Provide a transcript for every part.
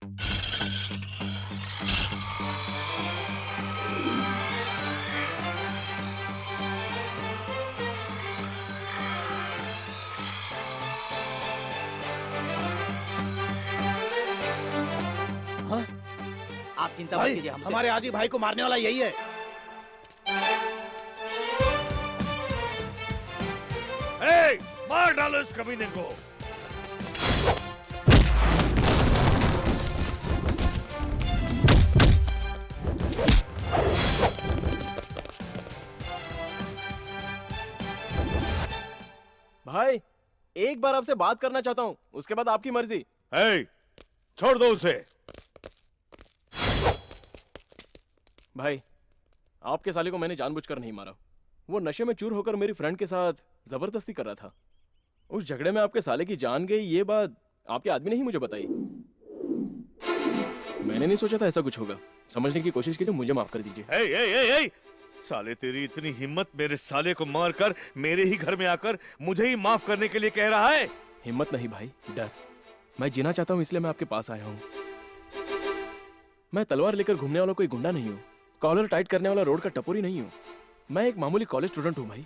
हाँ? आप चिंता मत भाई, कीजिए हमसे। हमारे आदि भाई को मारने वाला यही है। मार डालो इस कमीने को। भाई, एक बार आपसे बात करना चाहता हूँ, उसके बाद आपकी मर्जी। छोड़ दो उसे। भाई, आपके साले को मैंने जानबूझकर नहीं मारा। वो नशे में चूर होकर मेरी फ्रेंड के साथ जबरदस्ती कर रहा था। उस झगड़े में आपके साले की जान गई, ये बात आपके आदमी ने ही मुझे बताई। मैंने नहीं सोचा था ऐसा कुछ होगा। समझने की कोशिश कीजिए, मुझे माफ कर दीजिए। साले, तेरी इतनी हिम्मत मेरे साले को मारकर मेरे ही घर में आकर मुझे ही माफ करने के लिए कह रहा है? हिम्मत नहीं भाई, डर। मैं जीना चाहता हूँ, इसलिए मैं आपके पास आया हूँ। मैं तलवार लेकर घूमने वाला कोई गुंडा नहीं हूँ, कॉलर टाइट करने वाला रोड का टपोरी नहीं हूँ। मैं एक मामूली कॉलेज स्टूडेंट हूँ भाई।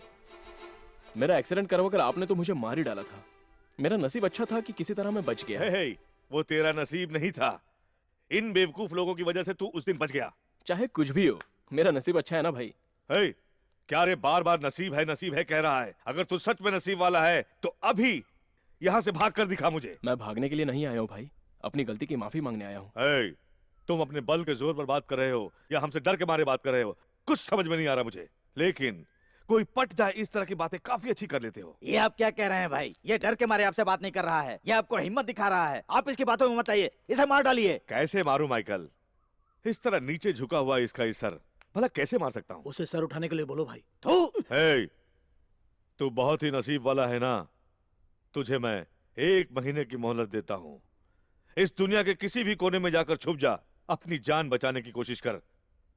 मेरा एक्सीडेंट करवाकर आपने तो मुझे मार ही डाला था। मेरा नसीब अच्छा था कि किसी तरह मैं बच गया। वो तेरा नसीब नहीं था, इन बेवकूफ लोगों की वजह से तू उस दिन बच गया। चाहे कुछ भी हो, मेरा नसीब अच्छा है ना भाई। क्या रे बार बार नसीब है कह रहा है? अगर तू सच में नसीब वाला है तो अभी यहाँ से भाग कर दिखा मुझे। मैं भागने के लिए नहीं आया हूँ भाई, अपनी गलती की माफी मांगने आया हूँ। तुम अपने बल के जोर पर बात कर रहे हो या हमसे डर के मारे बात कर रहे हो, कुछ समझ में नहीं आ रहा मुझे। लेकिन कोई पट जाए इस तरह की बातें काफी अच्छी कर लेते हो। ये आप क्या कह रहे हैं भाई? ये डर के मारे आपसे बात नहीं कर रहा है, ये आपको हिम्मत दिखा रहा है। आप इसकी बातों में मत आइए, इसे मार डालिए। कैसे मारूं माइकल? इस तरह नीचे झुका हुआ इसका ये सर, भला कैसे मार सकता हूँ? उसे सर उठाने के लिए बोलो भाई। तू बहुत ही नसीब वाला है ना। तुझे मैं 1 महीने की मोहलत देता हूँ। इस दुनिया के किसी भी कोने में जाकर छुप जा, अपनी जान बचाने की कोशिश कर।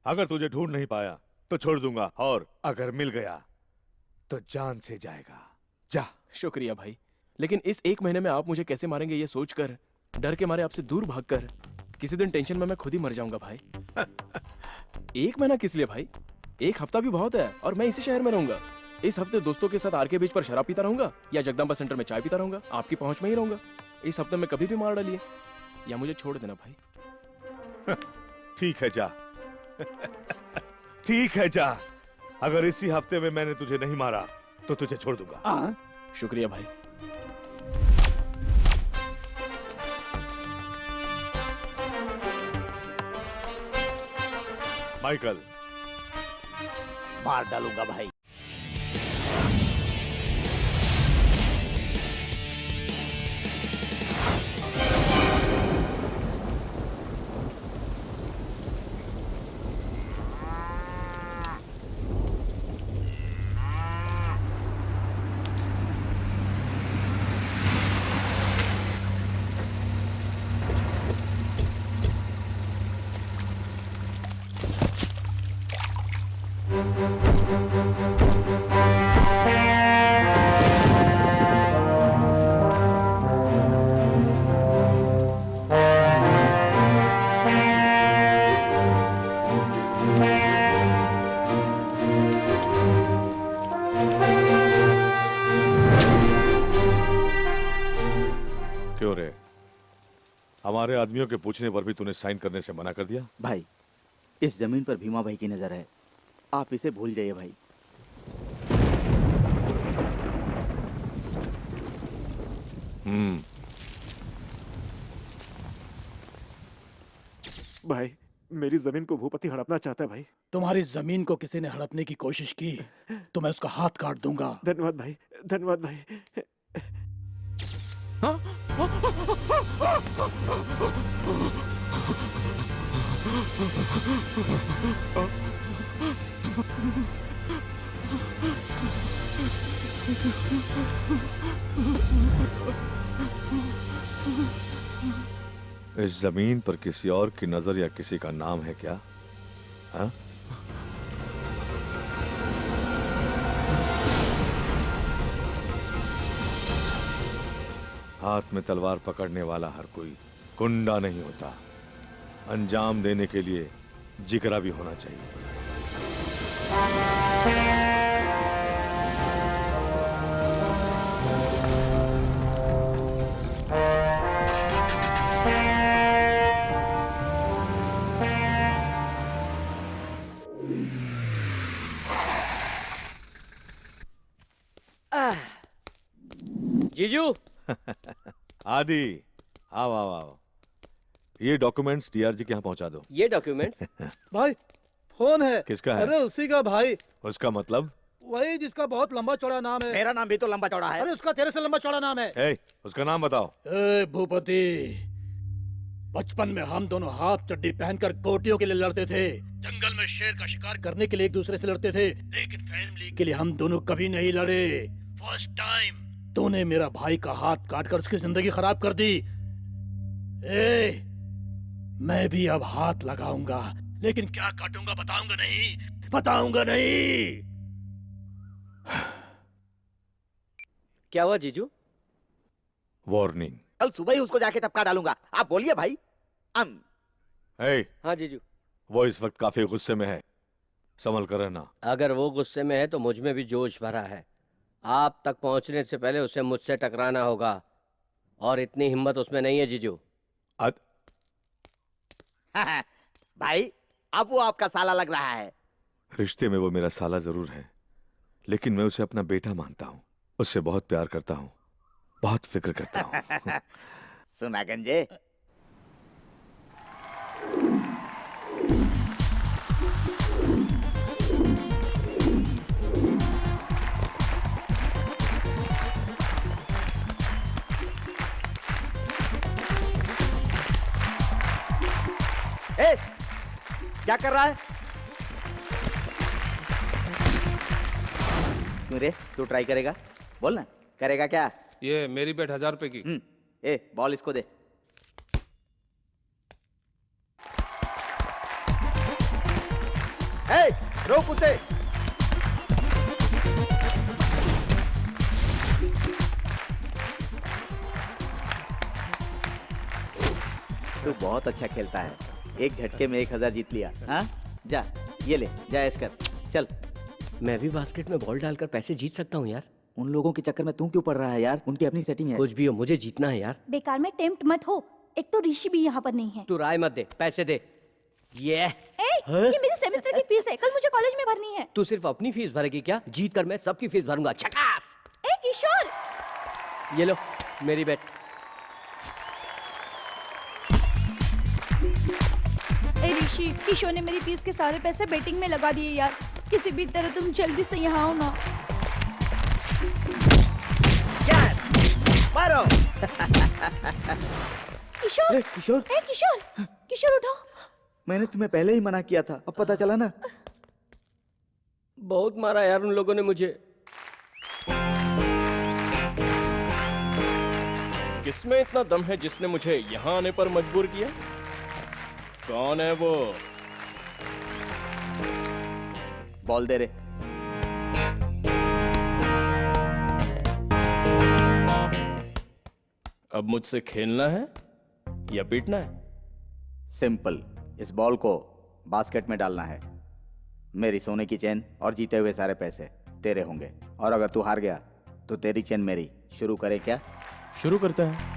अगर तुझे ढूंढ नहीं पाया तो छोड़ दूंगा, और अगर मिल गया तो जान से जाएगा। जा। शुक्रिया भाई, लेकिन इस 1 महीने में आप मुझे कैसे मारेंगे ये सोचकर, डर के मारे आपसे दूर भागकर, किसी दिन टेंशन में मैं खुद ही मर जाऊंगा भाई। 1 महीना किस लिए भाई? 1 हफ्ता भी बहुत है, और मैं इसी शहर में रहूंगा। इस हफ्ते दोस्तों के साथ आरके बीच पर शराब पीता रहूंगा या जगदम्बा सेंटर में चाय पीता रहूंगा, आपकी पहुंच में ही रहूंगा। इस हफ्ते में कभी भी मार डालिए या मुझे छोड़ देना भाई। ठीक है, जा। ठीक है, जा। अगर इसी हफ्ते में मैंने तुझे नहीं मारा तो तुझे छोड़ दूंगा। शुक्रिया भाई। माइकल, मार डालूंगा भाई। क्यों रे? हमारे आदमियों के पूछने पर भी तूने साइन करने से मना कर दिया? भाई, इस जमीन पर भीमा भाई की नजर है, आप इसे भूल जाइए भाई। भाई, मेरी जमीन को भूपति हड़पना चाहता है भाई। तुम्हारी जमीन को किसी ने हड़पने की कोशिश की तो मैं उसका हाथ काट दूंगा। धन्यवाद भाई, धन्यवाद भाई। इस जमीन पर किसी और की नजर या किसी का नाम है क्या? हाँ? हाथ में तलवार पकड़ने वाला हर कोई गुंडा नहीं होता। अंजाम देने के लिए जिगरा भी होना चाहिए। जीजू आदि, आओ आओ आओ। ये डॉक्यूमेंट्स डीआरजी के यहाँ पहुंचा दो। ये डॉक्यूमेंट्स भाई फोन है। किसका है? अरे उसी का भाई, उसका मतलब? वही जिसका बहुत लंबा चौड़ा नाम है। मेरा नाम भी तो लंबा चौड़ा है। अरे उसका तेरे से लंबा चौड़ा नाम है। ए, उसका नाम बताओ। ए भूपति, बचपन में हम दोनों हाफ चड्डी पहनकर गोटियों के लिए लड़ते थे, जंगल में शेर का शिकार करने के लिए एक दूसरे से लड़ते थे, लेकिन फैमिली के लिए हम दोनों कभी नहीं लड़े। फर्स्ट टाइम तूने मेरा भाई का हाथ काटकर उसकी जिंदगी खराब कर दी। ए, मैं भी अब हाथ लगाऊंगा, लेकिन क्या काटूंगा बताऊंगा नहीं, बताऊंगा नहीं। क्या हुआ जीजू? वार्निंग। कल सुबह ही उसको जाके टपका डालूंगा। आप बोलिए भाई। ए, हाँ जीजू। वो इस वक्त काफी गुस्से में है, संभल कर रहना। अगर वो गुस्से में है तो मुझ में भी जोश भरा है। आप तक पहुंचने से पहले उसे मुझसे टकराना होगा, और इतनी हिम्मत उसमें नहीं है जीजू। भाई अब वो आपका साला लग रहा है। रिश्ते में वो मेरा साला जरूर है, लेकिन मैं उसे अपना बेटा मानता हूँ। उससे बहुत प्यार करता हूँ, बहुत फिक्र करता हूँ। सुना गंजे, ए, क्या कर रहा है? क्यों रे, तू ट्राई करेगा? बोल ना, करेगा क्या? ये मेरी बेट 1000 रुपए की। ए, बॉल इसको दे। ए, रोक उसे। तू बहुत अच्छा खेलता है, एक झटके में 1000 जीत लिया। हाँ, जा ये ले, जा ऐश कर, चल। मैं भी बास्केट में बॉल डालकर पैसे जीत सकता हूँ यार। उन लोगों के चक्कर में तू क्यों पड़ रहा है यार? उनकी अपनी सेटिंग है। कुछ भी हो, मुझे जीतना है यार। बेकार में टेम्प्ट मत हो, एक तो ऋषि भी यहाँ पर नहीं है। तू राय मत दे, पैसे दे। ये ये मेरे सेमेस्टर की फीस है, कल मुझे कॉलेज में भरनी है। तू सिर्फ अपनी फीस भरेगी क्या? जीत कर मैं सबकी फीस भरूंगा। छकास। ए किशोर, ये लो मेरी बेट। ए ऋषि, किशोर ने मेरी फीस के सारे पैसे बेटिंग में लगा दिए यार। किसी भी तरह तुम जल्दी से यहाँ आओ ना। मारो। किशोर, किशोर, ए किशोर, किशोर उठो। मैंने तुम्हें पहले ही मना किया था, अब पता चला ना। बहुत मारा यार उन लोगों ने मुझे। किसमें इतना दम है जिसने मुझे यहाँ आने पर मजबूर किया? कौन है वो? बॉल दे रे। अब मुझसे खेलना है या पीटना है? सिंपल, इस बॉल को बास्केट में डालना है। मेरी सोने की चेन और जीते हुए सारे पैसे तेरे होंगे, और अगर तू हार गया तो तेरी चेन मेरी। शुरू करें क्या? शुरू करते हैं।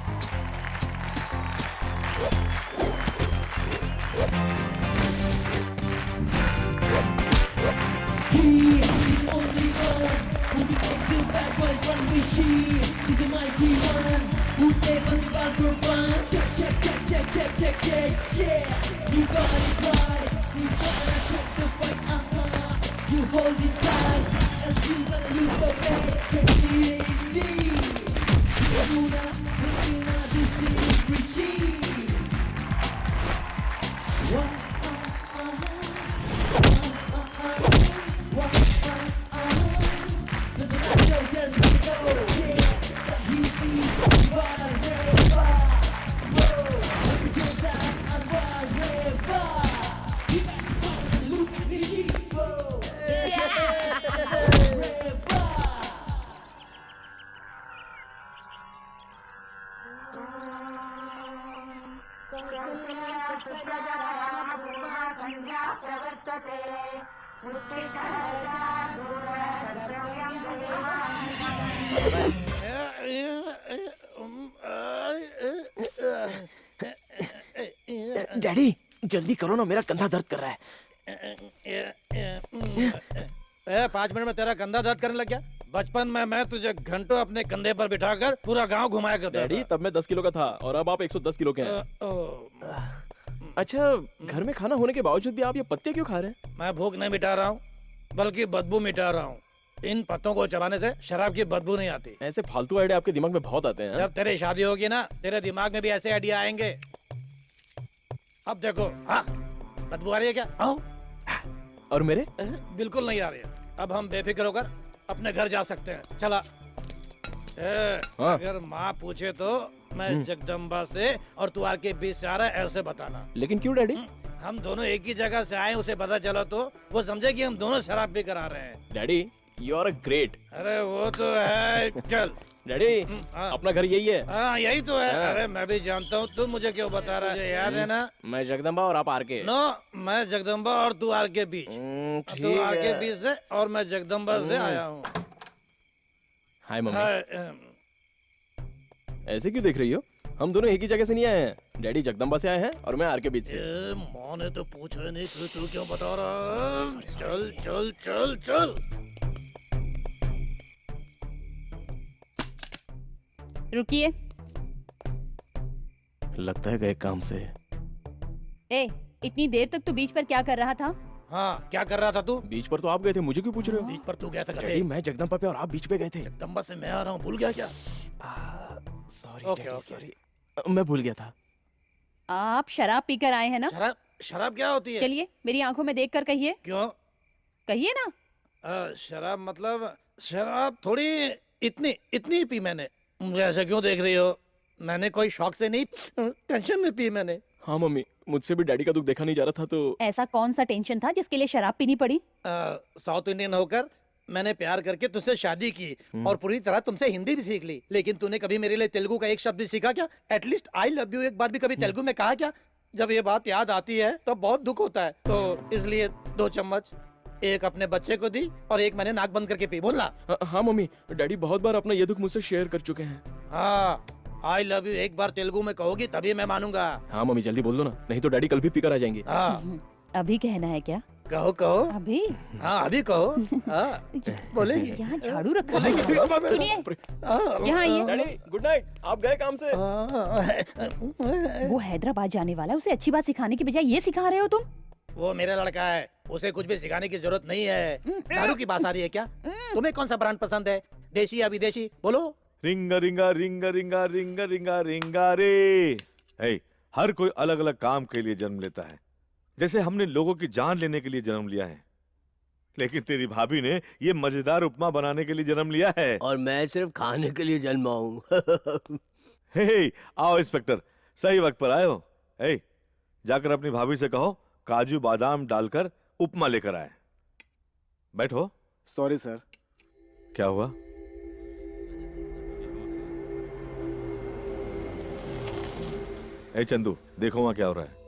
डैडी जल्दी करो ना, मेरा कंधा दर्द कर रहा है। 5 मिनट में तेरा कंधा दर्द करने लग गया। बचपन में मैं तुझे घंटों अपने कंधे पर बिठाकर पूरा गांव घुमाया करता डैडी तब मैं 10 किलो का था और अब आप 110 किलो के हैं। अच्छा, घर में खाना होने के बावजूद भी आप ये पत्ते क्यों खा रहे हैं? मैं भूख नहीं मिटा रहा हूँ, बल्कि बदबू मिटा रहा हूँ। इन पत्तों को चबाने से शराब की बदबू नहीं आती। ऐसे फालतू आइडिया आपके दिमाग में बहुत आते हैं। जब तेरी शादी होगी ना, तेरे दिमाग में भी ऐसे आइडिया आएंगे। अब देखो, हाँ, बदबू आ रही है क्या? आओ। और मेरे बिल्कुल नहीं आ रही है। अब हम बेफिक्र होकर अपने घर जा सकते हैं। चला। हाँ। अगर माँ पूछे तो मैं जगदम्बा से और तू आर के बीच से आ रहा है, ऐसे बताना। लेकिन क्यों डैडी? हम दोनों एक ही जगह से आए, उसे पता चला तो वो समझे कि हम दोनों शराब पी कर आ रहे हैं। Daddy you are a great. अरे वो तो है। चल। डैडी हाँ। अपना घर यही है। हाँ यही तो है। हाँ। अरे मैं भी जानता हूँ, तू मुझे क्यों बता रहा है? मुझे याद है ना। मैं जगदम्बा और आप आर के। नो, मैं जगदम्बा और तू आर के बीच। तू आर के बीच से और मैं जगदम्बा से आया हूँ। हाय मम्मी। हाँ, ऐसे क्यों देख रही हो? हम दोनों एक ही जगह से नहीं आए हैं। डैडी जगदम्बा से आए हैं और मैं आर के बीच से। माँ ने तो पूछा नहीं, तू क्यों बता रहा है? Sorry. चल चल चल चल। रुकिए। लगता है गए काम से। ए, इतनी देर तक तू बीच पर क्या कर रहा था? हाँ, क्या कर रहा था तू? बीच पर तो आप गए थे, मुझे क्यों पूछ रहे हो? बीच पर तू गया था डैडी गधे। मैं जगदम्बा पे और आप बीच पे गए थे। जगदम्बा से मैं आ रहा हूँ, भूल गया क्या? Sorry okay, daddy, okay. Sorry. मैं भूल गया था। आप शराब पीकर आए हैं ना? शराब? शराब क्या होती है? चलिए मेरी आंखों में देखकर कहिए। क्यों? कहिए ना। शराब मतलब शराब थोड़ी इतनी इतनी पी मैंने। मुझे ऐसे क्यों देख रही हो? मैंने कोई शौक से नहीं, टेंशन में पी मैंने। हाँ मम्मी, मुझसे भी डैडी का दुख देखा नहीं जा रहा था तो। ऐसा कौन सा टेंशन था जिसके लिए शराब पीनी पड़ी? साउथ इंडियन होकर मैंने प्यार करके तुझसे शादी की और पूरी तरह तुमसे हिंदी भी सीख ली, लेकिन तूने कभी मेरे लिए तेलुगु का एक शब्द भी सीखा क्या? एटलीस्ट आई लव यू एक बार भी कभी तेलुगु में कहा क्या? जब ये बात याद आती है तो बहुत दुख होता है। तो इसलिए 2 चम्मच, एक अपने बच्चे को दी और एक मैंने नाक बंद करके पी। बोलना। हाँ मम्मी, डैडी बहुत बार अपना ये दुख मुझसे शेयर कर चुके हैं। हाँ, आई लव यू एक बार तेलुगु में कहोगी तभी मैं मानूंगा। हाँ मम्मी जल्दी बोल दो ना, नहीं तो डैडी कल भी पीकर आ जाएंगे। हाँ अभी कहना है क्या? कहो कहो। अभी? हाँ अभी कहो। हाँ बोलेगी। यहाँ झाड़ू रखा है। बोलेगी। सुनिए, यहाँ आइए। डैडी गुड नाइट, आप गए काम से? वो हैदराबाद जाने वाला है, उसे अच्छी बात सिखाने की बजाय ये सिखा रहे हो तुम? वो मेरा लड़का है, उसे कुछ भी सिखाने की जरूरत नहीं है। दारू की बात आ रही है क्या? तुम्हें कौन सा ब्रांड पसंद है, देशी या विदेशी? बोलो। रिंगा रिंगा रिंगा रिंगा रिंगा रिंगा रिंगा रे। हे, हर कोई अलग अलग काम के लिए जन्म लेता है। जैसे हमने लोगों की जान लेने के लिए जन्म लिया है, लेकिन तेरी भाभी ने ये मजेदार उपमा बनाने के लिए जन्म लिया है। और मैं सिर्फ खाने के लिए जन्मा हूँ। हे, आओ इंस्पेक्टर, सही वक्त पर आए हो। हे, जाकर अपनी भाभी से कहो काजू बादाम डालकर उपमा लेकर आए। बैठो। Sorry sir. क्या हुआ? ए चंदू, देखो वहां क्या हो रहा है।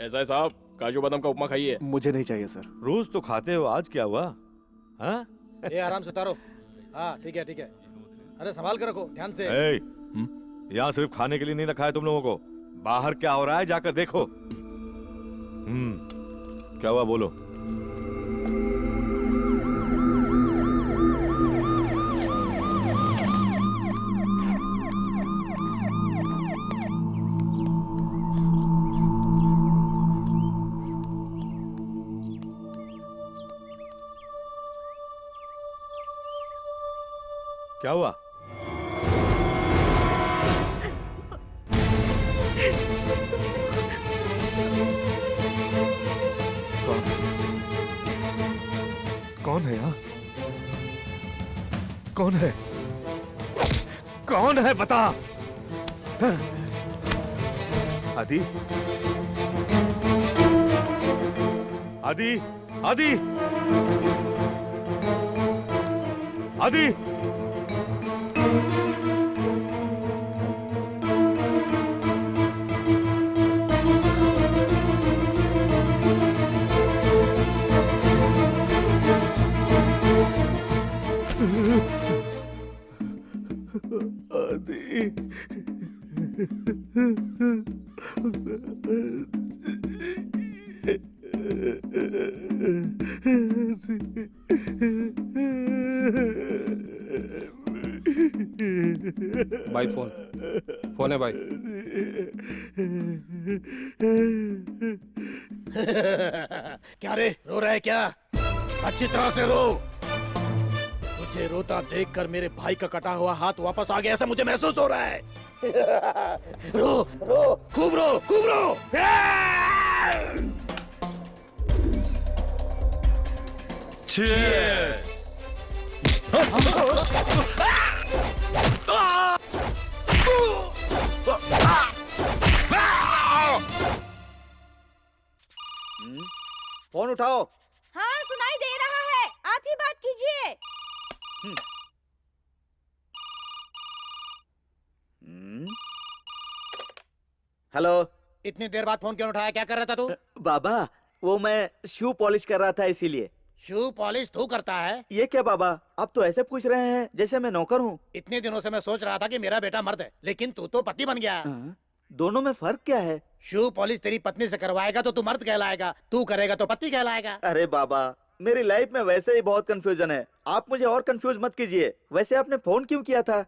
ऐसा है साहब, काजू बादाम का उपमा खाइए। मुझे नहीं चाहिए सर। रोज तो खाते हो, आज क्या हुआ? हाँ? ये आराम से उतारो। हाँ ठीक है ठीक है। अरे संभाल कर रखो, ध्यान से। ए, यहाँ सिर्फ खाने के लिए नहीं रखा है तुम लोगों को, बाहर क्या हो रहा है जाकर देखो। क्या हुआ बोलो। क्या हुआ? कौन है यहाँ? कौन है? कौन है बता। आदि, आदि, आदि, आदि। भाई फोन फोन है भाई। क्या रे, रो रहा है क्या? अच्छी तरह से रो। तुझे रोता देखकर मेरे भाई का कटा हुआ हाथ वापस आ गया ऐसा मुझे महसूस हो रहा है। रो रो, खूब रो, खूब रो। फोन उठाओ। हाँ सुनाई दे रहा है, आप ही बात कीजिए। हेलो। इतनी देर बाद फोन क्यों उठाया? क्या कर रहा था तू? बाबा, वो मैं शू पॉलिश कर रहा था इसीलिए। शू पॉलिश तू करता है? ये क्या बाबा, आप तो ऐसे पूछ रहे हैं जैसे मैं नौकर हूँ। इतने दिनों से मैं सोच रहा था कि मेरा बेटा मर्द है, लेकिन तू तो पति बन गया। दोनों में फर्क क्या है? शू पॉलिश तेरी पत्नी से करवाएगा तो तू मर्द कहलाएगा, तू करेगा तो पति कहलाएगा। अरे बाबा, मेरी लाइफ में वैसे ही बहुत कंफ्यूजन है, आप मुझे और कंफ्यूज मत कीजिए। वैसे आपने फोन क्यों किया था?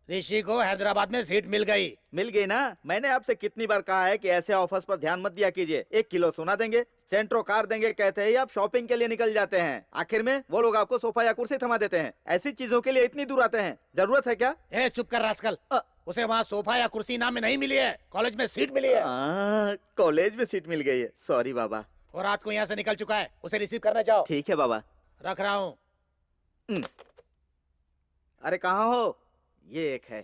ऋषि को हैदराबाद में सीट मिल गई। मिल गई ना? मैंने आपसे कितनी बार कहा है कि ऐसे ऑफर्स पर ध्यान मत दिया कीजिए। 1 किलो सोना देंगे, सेंट्रो कार देंगे, कहते ही आप शॉपिंग के लिए निकल जाते हैं। आखिर में वो लोग आपको सोफा या कुर्सी थमा देते हैं। ऐसी चीजों के लिए इतनी दूर आते हैं, जरूरत है क्या? ए चुप कर रास्कल। उसे वहाँ सोफा या कुर्सी नाम में नहीं मिली है, कॉलेज में सीट मिली है। कॉलेज में सीट मिल गई है। सॉरी बाबा। और रात को यहाँ से निकल चुका है, उसे रिसीव करने जाओ। ठीक है बाबा। रख रहा हूँ। अरे कहाँ हो? ये एक है।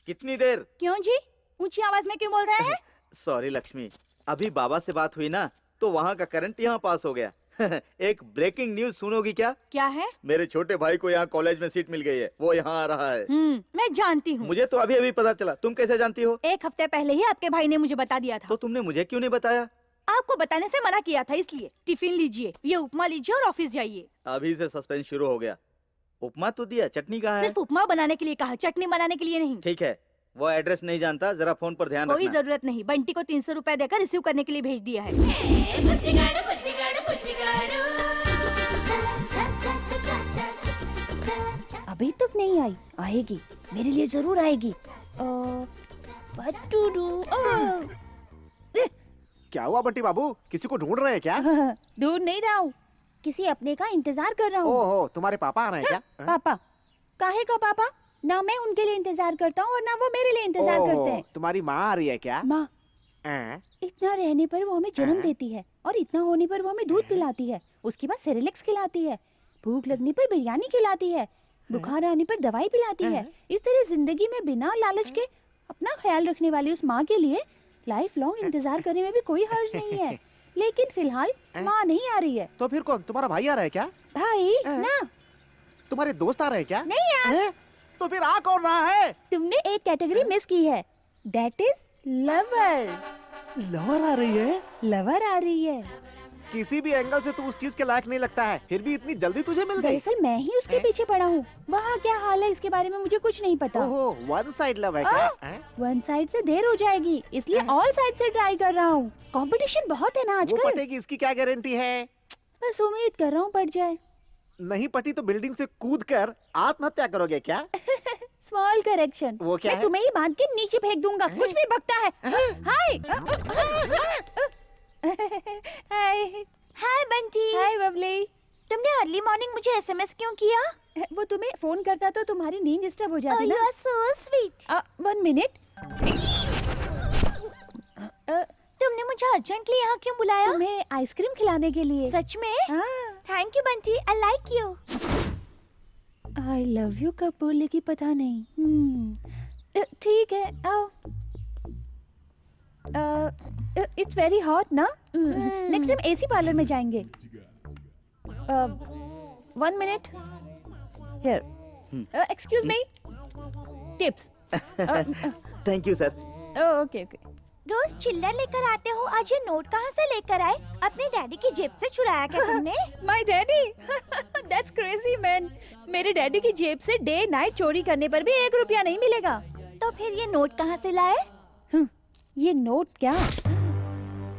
कितनी देर? क्यों जी, ऊंची आवाज में क्यों बोल रहे हैं? सॉरी लक्ष्मी, अभी बाबा से बात हुई ना, तो वहाँ का करंट यहाँ पास हो गया। एक ब्रेकिंग न्यूज सुनोगी क्या? क्या है? मेरे छोटे भाई को यहाँ कॉलेज में सीट मिल गई है, वो यहाँ आ रहा है। मैं जानती हूँ। मुझे तो अभी अभी पता चला, तुम कैसे जानती हो? 1 हफ्ते पहले ही आपके भाई ने मुझे बता दिया था। तो तुमने मुझे क्यों नहीं बताया? आपको बताने से मना किया था इसलिए। टिफिन लीजिए, ये उपमा लीजिए और ऑफिस जाइए। अभी से सस्पेंस शुरू हो गया। उपमा तो दिया, चटनी कहाँ है? सिर्फ उपमा बनाने के लिए कहा, चटनी बनाने के लिए नहीं। ठीक है, वो एड्रेस नहीं जानता, जरा फोन पर ध्यान कोई रखना। जरूरत नहीं, बंटी को 300 रुपए देकर रिसीव करने के लिए भेज दिया है। अभी तक नहीं आई, आएगी, मेरे लिए जरूर आएगी। What to do? क्या हुआ बंटी बाबू, किसी को ढूंढ रहे हैं क्या? ढूंढ नहीं रहा हूँ, किसी अपने का इंतजार कर रहा हूँ। ओहो, तुम्हारे पापा आ रहे हैं क्या? पापा? काहे का पापा? ना मैं उनके लिए इंतजार करता हूँ और ना वो मेरे लिए इंतजार करते हैं। तुम्हारी माँ आ रही है क्या? माँ, इतना रहने पर वो हमें जन्म देती है और इतना होने पर वो हमें दूध पिलाती है, उसके बाद सेरेलेक्स खिलाती है, भूख लगने पर बिरयानी खिलाती है, बुखार आने पर दवाई पिलाती है। इस तरह जिंदगी में बिना लालच के अपना ख्याल रखने वाली उस माँ के लिए लाइफ लॉन्ग इंतजार करने में भी कोई हर्ज नहीं है। लेकिन फिलहाल माँ नहीं आ रही है। तो फिर कौन, तुम्हारा भाई आ रहा है क्या? भाई ना, तुम्हारे दोस्त आ रहे हैं क्या? नहीं यार। तो फिर आ कौन रहा है? तुमने एक कैटेगरी मिस की है, दैट इज लवर। लवर आ रही है? लवर आ रही है। किसी भी एंगल से तू उस चीज के लायक नहीं लगता है, फिर भी इतनी जल्दी तुझे मिल गई। दरअसल मैं ही उसके पीछे पड़ा हूँ। वहाँ क्या हाल है इसके बारे में मुझे कुछ नहीं पता। ओहो, वन साइड लव है क्या? वन साइड से देर हो जाएगी, इसलिए ऑल साइड से ट्राई कर रहा हूँ। कंपटीशन बहुत है ना वो आजकल। पटेगी इसकी क्या गारंटी है? बस उम्मीद कर रहा हूँ पट जाए। नहीं पटी तो बिल्डिंग से कूद कर आत्महत्या करोगे क्या? स्मॉल करेक्शन, वो क्या मैं है? तुम्हें ही बांध के नीचे फेंक दूंगा, कुछ भी बकता है। हाय हाय बंटी। हाय बबली। तुमने अर्ली मॉर्निंग मुझे एसएमएस क्यों किया? वो तुम्हें फोन करता तो तुम्हारी नींद डिस्टर्ब हो जाती ना। You are so sweet. 1 minute. तुमने मुझे अर्जेंटली यहाँ क्यों बुलाया? तुम्हें आइसक्रीम खिलाने के लिए। सच में? Thank you Bunty, I like you. I love you कब बोलेगी पता नहीं। ठीक है, आओ। इट्स वेरी हॉट ना? नेक्स्ट टाइम एसी पार्लर में जाएंगे। 1 minute. Here, excuse me, tips. Thank you sir. Okay okay. रोज चिल्लर लेकर आते हो, आज ये नोट कहाँ से लेकर आए? अपने डैडी की जेब से चुराया क्या तुमने? My daddy? That's crazy man. मेरे डैडी की जेब से डे नाइट चोरी करने पर भी 1 रुपया नहीं मिलेगा। तो फिर ये नोट कहाँ से लाए? ये नोट क्या?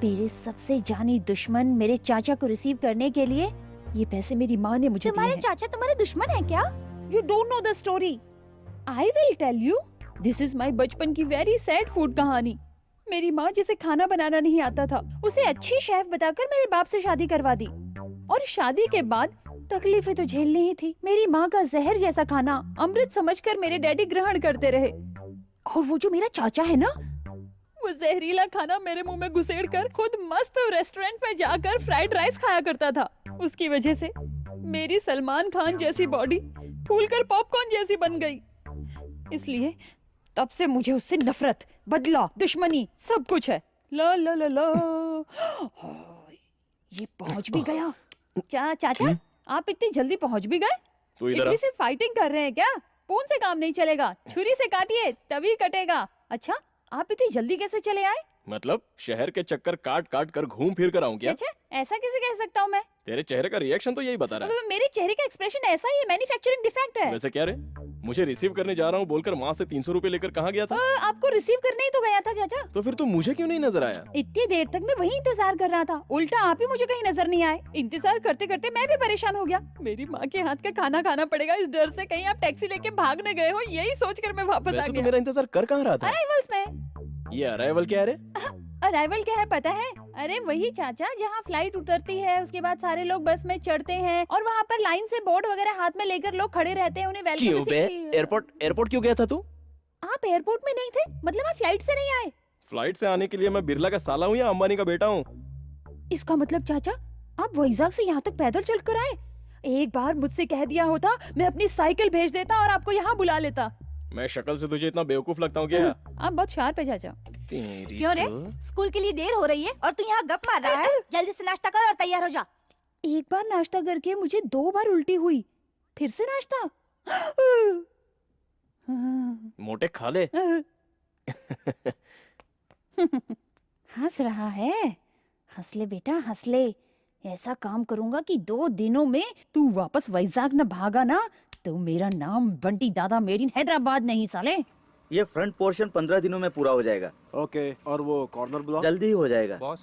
मेरे सबसे जानी दुश्मन मेरे चाचा को रिसीव करने के लिए ये पैसे मेरी माँ ने मुझे दिए हैं। चाचा तुम्हारे दुश्मन है क्या? You don't know the story. I will tell you. This is my बचपन की very sad food कहानी। मेरी माँ जिसे खाना बनाना नहीं आता था, उसे अच्छी शेफ बताकर मेरे बाप से शादी करवा दी। और शादी के बाद तकलीफें तो झेलनी ही थी। मेरी माँ का जहर जैसा खाना अमृत समझकर मेरे डैडी ग्रहण करते रहे। और वो जो मेरा चाचा है ना, वो जहरीला खाना मेरे मुंह में घुसेड़ कर खुद मस्त रेस्टोरेंट में जाकर फ्राइड राइस खाया करता था। उसकी वजह से मेरी सलमान खान जैसी बॉडी फूलकर पॉपकॉर्न जैसी बन गई। इसलिए तब से मुझे उससे नफरत, बदला, दुश्मनी सब कुछ है। ला ला ला ला। ये पहुंच भी गया। चाचा आप इतनी जल्दी पहुंच भी गए? तू इधर आ। इतनी से फाइटिंग कर रहे हैं क्या? फोन से काम नहीं चलेगा, छुरी से काटिए तभी कटेगा। अच्छा आप इतनी जल्दी कैसे चले आए? मतलब शहर के चक्कर काट काट कर घूम फिर कर आऊं क्या? अच्छा ऐसा कैसे कह सकता हूँ मैं? तेरे चेहरे का रिएक्शन तो यही बता रहा है। मेरे चेहरे का एक्सप्रेशन ऐसा ही है, मैन्युफैक्चरिंग डिफेक्ट है। वैसे क्या रे, मुझे रिसीव करने जा रहा हूँ बोलकर माँ से 300 रुपए लेकर कहाँ गया था? आपको रिसीव करने ही तो गया था चाचा। तो फिर तू मुझे क्यों नहीं नजर आया? इतनी देर तक मैं वही इंतजार कर रहा था, उल्टा आप ही मुझे कहीं नजर नहीं आए। इंतजार करते करते मैं भी परेशान हो गया। मेरी माँ के हाथ का खाना खाना पड़ेगा इस डर से कहीं आप टैक्सी लेके भाग न गए हो, यही सोचकर मैं वापस आ वैसे तो गया। मेरा इंतजार कर कहाँ रहा था? अराइवल्स में। ये अराइवल क्या है रे? अराइवल क्या है पता है? अरे वही चाचा जहाँ फ्लाइट उतरती है, उसके बाद सारे लोग बस में चढ़ते हैं और वहाँ पर लाइन से बोर्ड वगैरह हाथ में लेकर लोग खड़े रहते हैं, उन्हें वेलकम। क्यों बे? एयरपोर्ट क्यों गया था तू? आप एयरपोर्ट में नहीं थे? मतलब आप फ्लाइट से नहीं आए? फ्लाइट से आने के लिए मैं बिरला का साला हूँ या अंबानी का बेटा हूँ? इसका मतलब चाचा आप वैजाग से यहाँ तक पैदल चलकर आए? एक बार मुझसे कह दिया होता, मैं अपनी साइकिल भेज देता और आपको यहाँ बुला लेता। मैं शक्ल से तुझे इतना बेवकूफ लगता हूँ क्या? आप बहुत शार्प है चाचा। क्यों रे? स्कूल के लिए देर हो रही है और तू यहाँ गप मार रहा है। जल्दी से नाश्ता कर और तैयार हो जा। एक बार नाश्ता करके मुझे 2 बार उल्टी हुई, फिर से नाश्ता। मोटे खा ले। हंस रहा है? हंस ले बेटा हंस ले। ऐसा काम करूंगा कि 2 दिनों में तू वापस वैजाग न भागा ना तो मेरा नाम बंटी दादा मेड इन हैदराबाद नहीं साले। ये फ्रंट पोर्शन 15 दिनों में पूरा हो जाएगा। ओके, और वो कॉर्नर ब्लॉक? जल्दी ही हो जाएगा। बॉस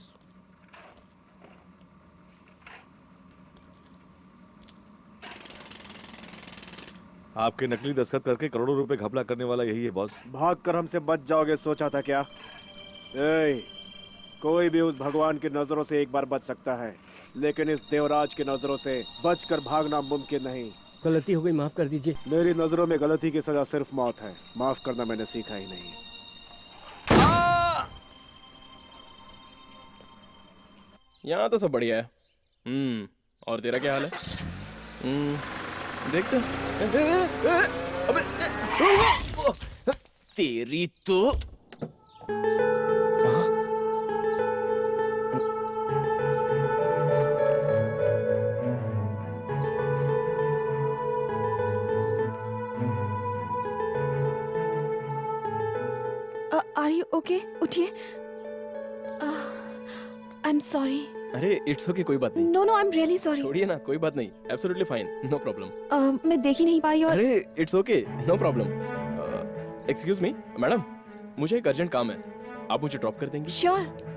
आपके नकली दस्तखत करके करोड़ों रुपए घपला करने वाला यही है बॉस। भाग कर हमसे बच जाओगे सोचा था क्या? कोई भी उस भगवान की नजरों से एक बार बच सकता है, लेकिन इस देवराज की नजरों से बचकर भागना मुमकिन नहीं। गलती हो गई, माफ कर दीजिए। मेरी नजरों में गलती की सजा सिर्फ मौत है, माफ करना मैंने सीखा ही नहीं। यहाँ तो सब बढ़िया है। और तेरा क्या हाल है? देखते अबे तेरी तो आर यू ओके? उठिए। I am sorry. अरे इट्स ओके, कोई बात नहीं। No no I am really sorry. छोड़िए ना, कोई बात नहीं। Absolutely fine, no problem. मैं देख ही नहीं पाई और अरे it's okay, no problem. Excuse me madam, मुझे एक अर्जेंट काम है, आप मुझे ड्रॉप कर देंगी? श्योर।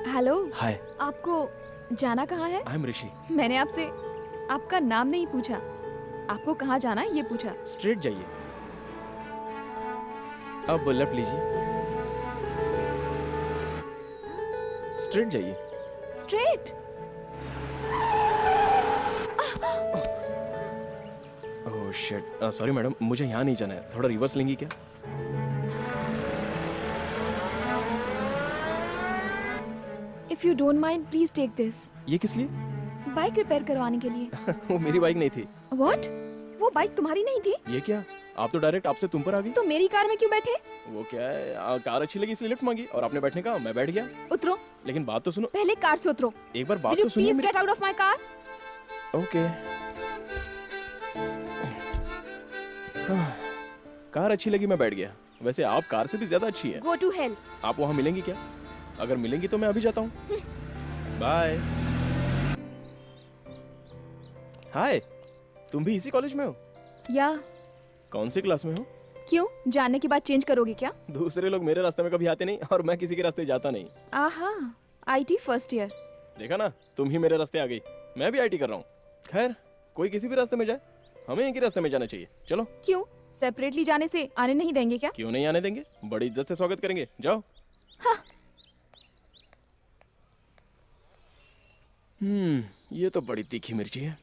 हेलो, हाय, आपको जाना कहाँ है? आई एम ऋषि। मैंने आपसे आपका नाम नहीं पूछा, आपको कहाँ जाना है ये पूछा। स्ट्रेट जाइए, अब लेफ्ट लीजिए, स्ट्रेट जाइए। Straight? Oh shit, sorry madam, मुझे यहाँ नहीं जाना है, थोड़ा रिवर्स लेंगी क्या? If you don't mind please take this. ये किस लिए? बाइक रिपेयर करवाने के लिए। वो मेरी बाइक नहीं थी। व्हाट? वो बाइक तुम्हारी नहीं थी? ये क्या, आप तो डायरेक्ट आपसे तुम पर आ गई। तो मेरी कार में क्यों बैठे? वो क्या है, कार अच्छी लगी इसलिए लिफ्ट मांगी और आपने बैठने कहा, मैं बैठ गया। उतरो। लेकिन बात तो सुनो। पहले कार से उतरो। एक बार बात Will तो you सुनिए please get out of my car? Okay. Car अच्छी लगी, मैं बैठ गया। वैसे आप कार से भी ज्यादा अच्छी है। Go to hell. आप वहाँ मिलेंगी क्या? अगर मिलेंगी तो मैं अभी जाता हूँ। बाय। हाय, तुम भी इसी कॉलेज में हो? या कौन सी क्लास में हो? क्यों, जानने के बाद चेंज करोगे क्या? दूसरे लोग मेरे रास्ते में कभी आते नहीं और मैं किसी के रास्ते जाता नहीं। आहा, आईटी फर्स्ट ईयर। देखा ना, तुम ही मेरे रास्ते आ गई। मैं भी आईटी कर रहा हूँ। खैर, कोई किसी भी रास्ते में जाए, हमें एक ही रास्ते में जाना चाहिए। चलो। क्यों, सेपरेटली जाने से आने नहीं देंगे क्या? क्यों नहीं आने देंगे? बड़ी इज्जत से स्वागत करेंगे। जाओ। हाँ। ये तो बड़ी तीखी मिर्ची है।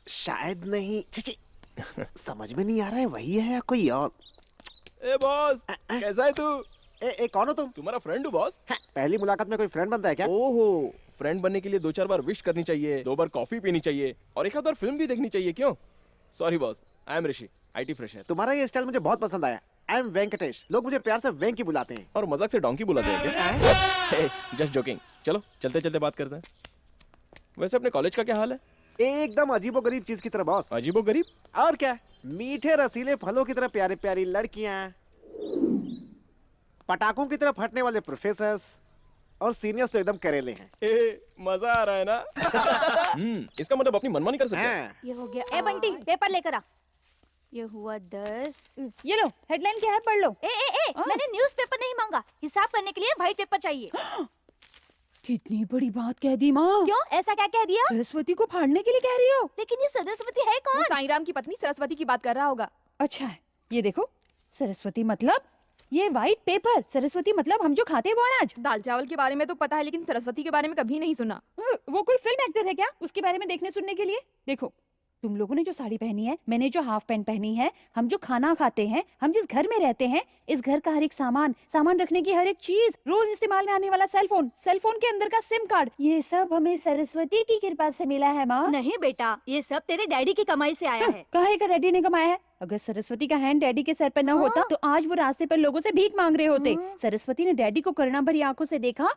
शायद नहीं। छी, समझ में नहीं आ रहा है वही है या कोई और। ए बॉस, कैसा है तू? ए कौन हो तुम? तुम्हारा फ्रेंड हूँ बॉस। पहली मुलाकात में कोई फ्रेंड बनता है क्या? ओहो, फ्रेंड बनने के लिए 2-4 बार विश करनी चाहिए, 2 बार कॉफी पीनी चाहिए और एक आध बार फिल्म भी देखनी चाहिए। क्यों? Sorry boss, I am Rishi, IT fresher. तुम्हारा ये स्टाइल मुझे बहुत पसंद आया। आई एम वेंकटेश, लोग मुझे प्यार से वेंकी बुलाते हैं। और मजाक से डोंकी बुलाते हैं क्या? Just joking. चलो चलते चलते बात करते हैं। वैसे अपने कॉलेज का क्या हाल है? एकदम अजीबोगरीब चीज की तरह बॉस। अजीबोगरीब? और क्या, मीठे रसीले फलों की तरह प्यारी प्यारी लड़कियां, पटाखों की तरह फटने वाले प्रोफेसर्स और सीनियर्स तो एकदम करेले हैं। मजा आ रहा है ना? इसका मतलब अपनी मनमानी कर सकते हैं। हाँ। ये हो गया। ए बंटी, पेपर लेकर आ। ये हुआ 10। ये लो, हेडलाइन क्या है, पढ़ लो। ए मैंने न्यूज़पेपर नहीं मांगा, हिसाब करने के लिए व्हाइट पेपर चाहिए। कितनी बड़ी बात कह दी माँ। क्यों, ऐसा क्या कह दिया? सरस्वती को फाड़ने के लिए कह रही हो? लेकिन ये सरस्वती है कौन? वो साईं की पत्नी सरस्वती की बात कर रहा होगा। अच्छा है, ये देखो, सरस्वती मतलब ये व्हाइट पेपर। सरस्वती मतलब हम जो खाते हैं वो अनाज। दाल चावल के बारे में तो पता है, लेकिन सरस्वती के बारे में कभी नहीं सुना। वो कोई फिल्म एक्टर है क्या उसके बारे में देखने सुनने के लिए? देखो, तुम लोगों ने जो साड़ी पहनी है, मैंने जो हाफ पैंट पहनी है, हम जो खाना खाते हैं, हम जिस घर में रहते हैं, इस घर का हर एक सामान रखने की हर एक चीज, रोज इस्तेमाल में आने वाला सेल फोन के अंदर का सिम कार्ड, ये सब हमें सरस्वती की कृपा से मिला है माँ। नहीं बेटा, ये सब तेरे डैडी की कमाई से आया है। काहे का डैडी ने कमाया है? अगर सरस्वती का हैंड डैडी के सर पर न होता तो आज वो रास्ते पर लोगों से भीख मांग रहे होते। सरस्वती ने डैडी को करुणा भरी आंखों से देखा,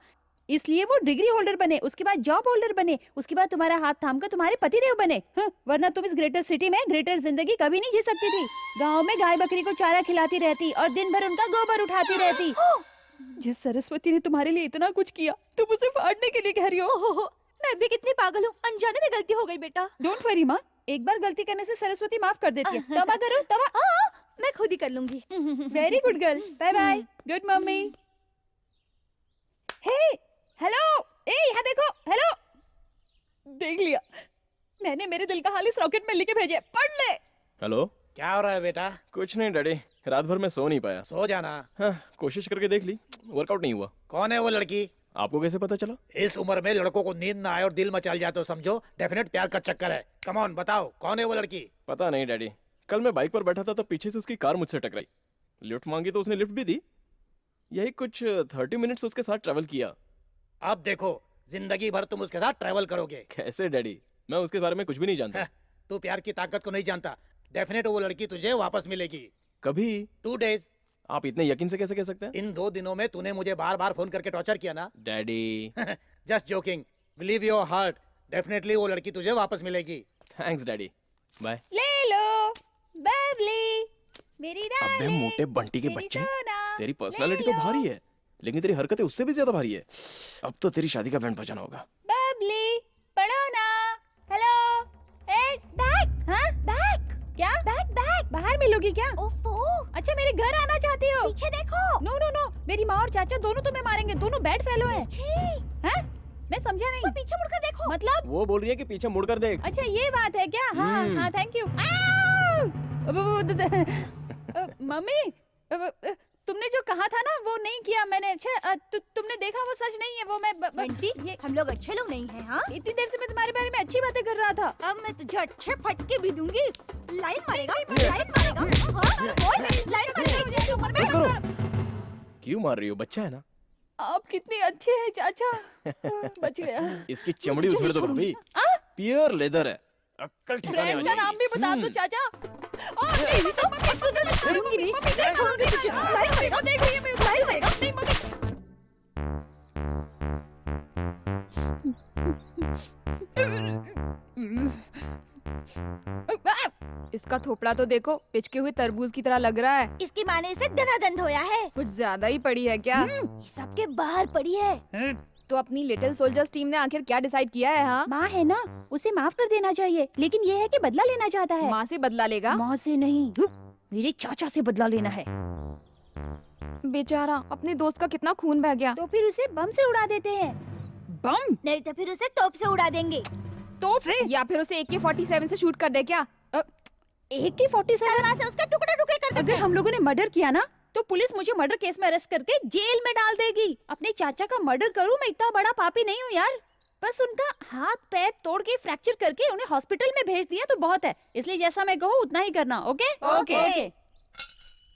इसलिए वो डिग्री होल्डर बने, उसके बाद जॉब होल्डर बने, उसके बाद तुम्हारा हाथ थामकर तुम्हारे पतिदेव बने। वरना तुम इस ग्रेटर सिटी में ग्रेटर जिंदगी कभी नहीं जी सकती थी। गांव में गाय बकरी को चारा खिलाती रहती और दिन भर उनका गोबर उठाती रहती। जिस सरस्वती ने तुम्हारे लिए इतना कुछ किया, तुम उसे फाड़ने के लिए कह रही हो? मैं भी कितनी पागल हूँ, अनजाने में गलती हो गई बेटा। डोंट वरी माँ, एक बार गलती करने से सरस्वती माफ कर देती है। तौबा करो, तौबा। मैं खुद ही कर लूंगी। Very good girl, bye bye, good mummy. Hey, hello, ए यहाँ देखो, हेलो। देख लिया, मैंने मेरे दिल का हाल इस रॉकेट में लिखे भेजे, पढ़ ले। हेलो, क्या हो रहा है बेटा? कुछ नहीं डैडी, रात भर मैं सो नहीं पाया। सो जाना। हाँ, कोशिश करके देख ली, वर्कआउट नहीं हुआ। कौन है वो लड़की? आपको कैसे पता चला? इस उम्र में लड़कों को नींद ना आए और दिल मचल जाए तो समझो डेफिनेट प्यार का चक्कर है। कम ऑन बताओ, कौन है वो लड़की? पता नहीं डैडी, कल मैं बाइक पर बैठा था तो पीछे से उसकी कार मुझसे टकराई। लिफ्ट मांगी तो उसने लिफ्ट भी दी। यही कुछ 30 मिनट्स उसके साथ ट्रैवल किया। अब देखो, जिंदगी भर तुम उसके साथ ट्रैवल करोगे। कैसे डैडी, मैं उसके बारे में कुछ भी नहीं जानता। तू प्यार की ताकत को नहीं जानता। डेफिनेट वो लड़की तुझे वापस मिलेगी। कभी? 2 डेज। आप इतने यकीन से कैसे कह सकते हैं? इन 2 दिनों में तूने मुझे बार बार फोन करके टॉर्चर किया ना। Daddy just joking, believe your heart, definitely वो लड़की तुझे वापस मिलेगी। Thanks daddy, bye. ले लो बबली, मेरी अबे डार्लिंग, मोटे बंटी के मेरी बच्चे, सोना, तेरी पर्सनालिटी तो ले लो। भारी है, लेकिन तेरी हरकतें उससे भी ज्यादा भारी है। अब तो तेरी शादी का बैंड बजाना होगा। बबली, पढ़ो ना। हेलो, ए बैग, हाँ बैग, क्या बैग? बाहर मिलोगी क्या? ओफो, अच्छा, मेरे घर आना चाहती हो? पीछे देखो। नो नो नो, मेरी माँ और चाचा दोनों तुम्हें मारेंगे, दोनों बैड फेलो हैं। हैं? मैं समझा नहीं। पीछे मुड़कर देखो। मतलब? वो बोल रही है कि पीछे मुड़कर देख। अच्छा ये बात है क्या? हाँ हाँ, थैंक यू। मम्मी, तुमने जो कहा था ना वो नहीं किया मैंने। अच्छा, तुमने देखा वो सच नहीं है। वो मैं बंटी, ये हम लोग अच्छे लोग नहीं हैं। हाँ, इतनी देर से मैं तुम्हारे बारे में अच्छी बातें कर रहा था। अब मैं तुझे अच्छे फटके भी दूंगी। लाइन मारेगा, लाइन मारेगा। हाँ, बोल नहीं, लाइन मारेगा मुझे इस उम्र में। बस करो। क्यों मार रही हो? बच्चा है ना। आप कितने अच्छे हैं चाचा। बच गया। इसकी चमड़ी उछेड़ दो भाभी, प्योर लेदर है। अक्कल ठिकाने आ ब्रांड का नाम भी बता दो चाचा। नहीं तो मैं छोड़ूंगी नहीं। मम्मी नहीं छोड़ूंगी तुझे। लाइन मारेगा, देख रही है मैं, लाइन मारेगा। नहीं मम्मी। इसका थोपड़ा तो देखो, पिचके हुए तरबूज की तरह लग रहा है। इसकी माँ ने इसे दनादन धोया है। कुछ ज्यादा ही पड़ी है क्या? ये सबके बाहर पड़ी है। तो अपनी लिटिल सोल्जर्स टीम ने आखिर क्या डिसाइड किया है? हाँ, माँ है ना, उसे माफ कर देना चाहिए, लेकिन ये है कि बदला लेना चाहता है। माँ से बदला लेगा? माँ से नहीं, मेरे चाचा से बदला लेना है। बेचारा, अपने दोस्त का कितना खून बह गया। तो फिर उसे बम से उड़ा देते हैं। बम? नहीं तो फिर उसे तोप से उड़ा देंगे। तोप से? या फिर उसे AK-47 से शूट कर दे क्या? AK-47? तलवार से उसके टुकड़े टुकड़े कर देते अगर हैं। हम लोगों ने मर्डर किया ना, तो पुलिस मुझे मर्डर केस में अरेस्ट करके जेल में डाल देगी। अपने चाचा का मर्डर करूं, मैं इतना बड़ा पापी नहीं हूँ यार। बस उनका हाथ पैर तोड़ के फ्रैक्चर करके उन्हें हॉस्पिटल में भेज दिया तो बहुत है। इसलिए जैसा मैं कहूँ उतना ही करना। Okay okay.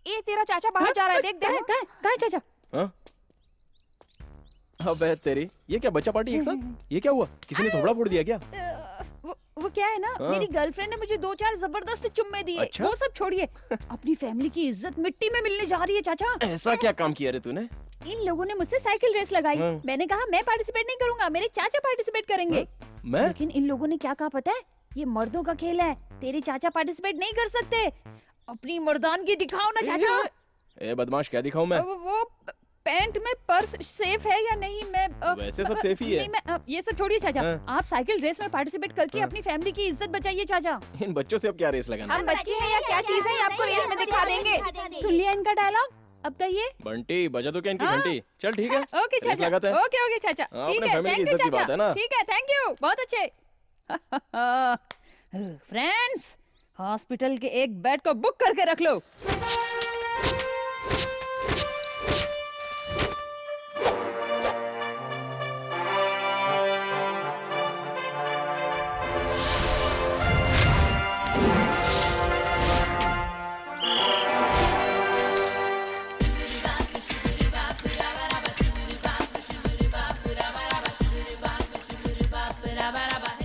ए, तेरा चाचा बाहर जा रहा है, देख देख। कहाँ है चाचा? हाँ? अबे तेरी, ये क्या बच्चा पार्टी एक साथ? ये क्या हुआ? किसी ने थोबड़ा फोड़ दिया क्या? वो क्या है ना, हाँ। मेरी गर्लफ्रेंड ने मुझे 2-4 जबरदस्त चुम्मे दिए। अच्छा? वो सब छोड़िए, अपनी फैमिली की इज्जत मिट्टी में मिलने जा रही है चाचा। ऐसा क्या काम किया रे तूने? इन लोगों ने मुझसे साइकिल रेस लगाई। हाँ। मैंने कहा मैं पार्टिसिपेट नहीं करूंगा, मेरे चाचा पार्टिसिपेट करेंगे। मैं? लेकिन इन लोगों ने क्या कहा पता है? ये मर्दों का खेल है, तेरे चाचा पार्टिसिपेट नहीं कर सकते। अपनी मर्दानगी दिखाओ ना चाचा। ए बदमाश, क्या दिखाऊं मैं? वो पैंट में पर्स सेफ है या नहीं? मैं वैसे सब सेफ ही है। नहीं, मैं ये सब छोड़िए चाचा। हाँ। आप साइकिल रेस में पार्टिसिपेट करके हाँ। अपनी फैमिली की इज्जत बचाइए चाचा। इन बच्चों से अब क्या रेस लगाना? हम बच्चे हैं या क्या चीज है, ये आपको रेस में दिखा देंगे। सुन लिया इनका डायलॉग? अब कहिए। बंटी, बजा तो क्या इनकी हाँ। घंटी? चल ठीक है। ओके रेस चाचा। लगाते हैं। ओके ओके चाचा। हाँ, ठीक अपने है, family की थैंक यू इज्जत की बात चाचा। है ना। ठीक है, थैंक यू, बहुत अच्छे। फ्रेंड्स, हॉस्पिटल के एक बेड को बुक करके रख लो।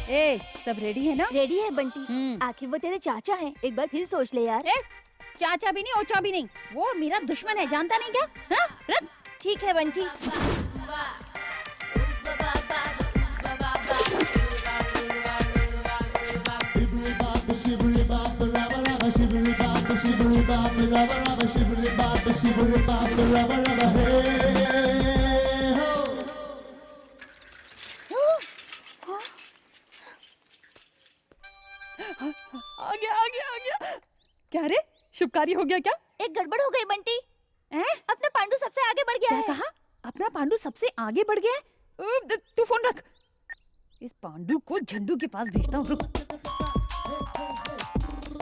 ए, सब रेडी है ना? रेडी है बंटी। हम्म। आखिर वो तेरे चाचा हैं। एक बार फिर सोच ले यार। चाचा भी नहीं, ओचा भी नहीं, वो मेरा दुश्मन है, जानता नहीं क्या? हाँ? रख। ठीक है बंटी। आ गया आ गया आ गया। क्या रे, शुभकारी हो गया क्या? एक गड़बड़ हो गई बंटी। अपना पांडु सबसे आगे बढ़ गया क्या है। कहा? अपना पांडु सबसे आगे बढ़ गया है? तू फोन रख, इस पांडु को झंडू के पास भेजता हूँ। रुक।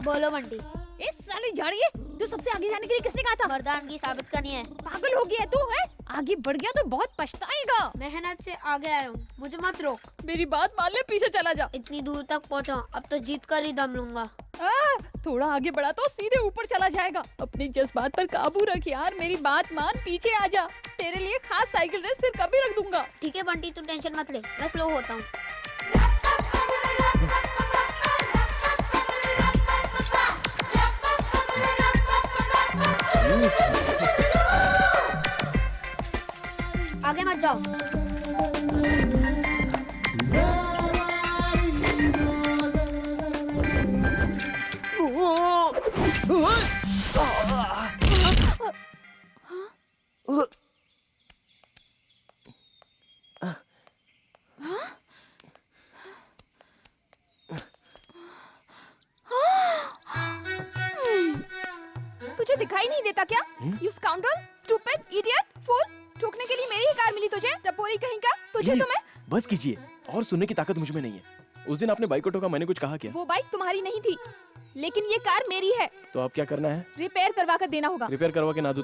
बोलो बंटी। इस साली झाड़िए, तू सबसे आगे जाने के लिए किसने कहा था? मर्दानगी साबित करनी है। पागल हो गया तू है? आगे बढ़ गया तो बहुत पछताएगा। मेहनत से आगे आया हूँ, मुझे मत रोक। मेरी बात मान ले, पीछे चला जा। इतनी दूर तक पहुँचा, अब तो जीत कर ही दम लूंगा। थोड़ा आगे बढ़ा तो सीधे ऊपर चला जाएगा। अपने जज्बात पर काबू रख यार, मेरी बात मान, पीछे आ जा। तेरे लिए खास साइकिल रेस फिर कभी रख दूंगा। ठीक है बंटी, तू टेंशन मत ले, मैं स्लो होता हूँ। आगे मत जाओ। तुझे दिखाई नहीं देता क्या? यू स्काउंड्रल, स्टूपिड, इडियट, फूल। ठोकने के लिए मेरी ही कार मिली तुझे, टपोरी कहीं का। तुझे तो Please, मैं। बस कीजिए, और सुनने की ताकत मुझ में नहीं है। उस दिन आपने बाइक को ठोका, मैंने कुछ कहा क्या? वो बाइक तुम्हारी नहीं थी, लेकिन ये कार मेरी है। तो अब क्या करना है? रिपेयर करवा कर देना होगा। रिपेयर करवा के ना दो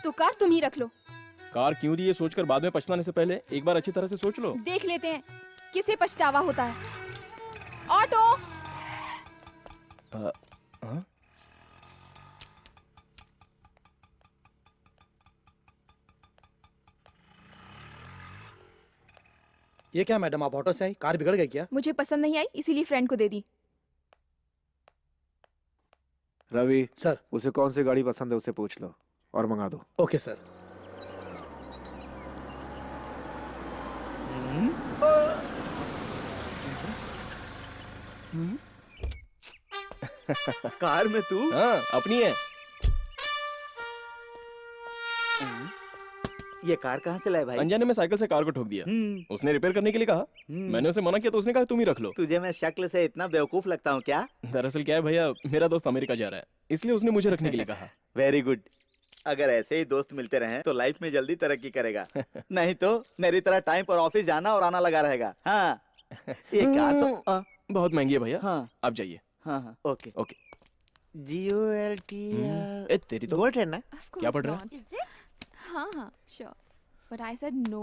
तो कार तुम ही रख लो। कार क्यों दी, ये सोचकर बाद में पछताने से पहले एक बार अच्छी तरह से सोच लो। देख लेते हैं किसे पछतावा होता है। ऑटो। हाँ? ये क्या मैडम, आप ऑटो से आई? कार बिगड़ गई क्या? मुझे पसंद नहीं आई, इसीलिए फ्रेंड को दे दी। रवि सर। उसे कौन सी गाड़ी पसंद है उसे पूछ लो और मंगा दो। Okay sir. कार में तू? हाँ अपनी है। ये कार कहाँ से लाए भाई? अनजाने में साइकिल से कार को ठोक दिया। उसने रिपेयर करने के लिए कहा। मैंने उसे मना किया तो उसने कहा तुम ही रख लो। तुझे मैं शक्ल से इतना बेवकूफ लगता हूँ क्या? दरअसल क्या है भैया, मेरा दोस्त अमेरिका जा रहा है, इसलिए उसने मुझे रखने के लिए कहा। Very good. अगर ऐसे ही दोस्त मिलते रहे तो लाइफ में जल्दी तरक्की करेगा। नहीं तो मेरी तरह टाइम पर ऑफिस जाना और आना लगा रहेगा। हाँ ये कार तो बहुत महंगी है भैया। हाँ आप जाइए। हाँ हाँ ओके ओके। GOLT ए तेरी तो गोल्ड है ना? Of क्या course पढ़ रहा not. Is it? हाँ हाँ sure. But I said no.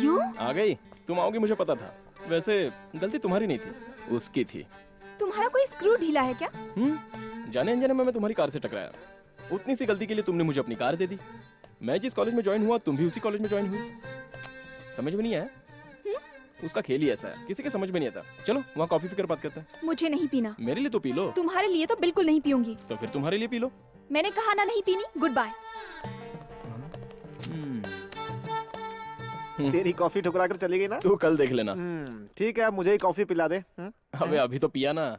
You? आ गई? तुम आओगी मुझे पता था। वैसे गलती तुम्हारी नहीं थी, उसकी थी। तुम्हारा कोई स्क्रू ढीला है क्या? जाने अनजाने में मैं तुम्हारी कार से टकराया। उतनी सी गलती के लिए तुमने मुझे अपनी कार दे दी। मैं जिस कॉलेज में ज्वाइन हुआ तुम भी उसी कॉलेज में ज्वाइन हुई। समझ में नहीं आया? उसका खेल ही ऐसा है, किसी के समझ में नहीं आता। चलो वहाँ कॉफी फिकर बात करते हैं। मुझे नहीं पीना। मेरे लिए तो पी लो। तुम्हारे लिए तो बिल्कुल नहीं पीऊंगी। तो फिर तुम्हारे लिए पी लो। मैंने कहा ना नहीं पीनी। Good bye. तेरी कॉफी ठुकरा कर चली गई ना? तू कल देख लेना। ठीक है, मुझे ही कॉफी पिला दे। अबे अभी तो पिया ना।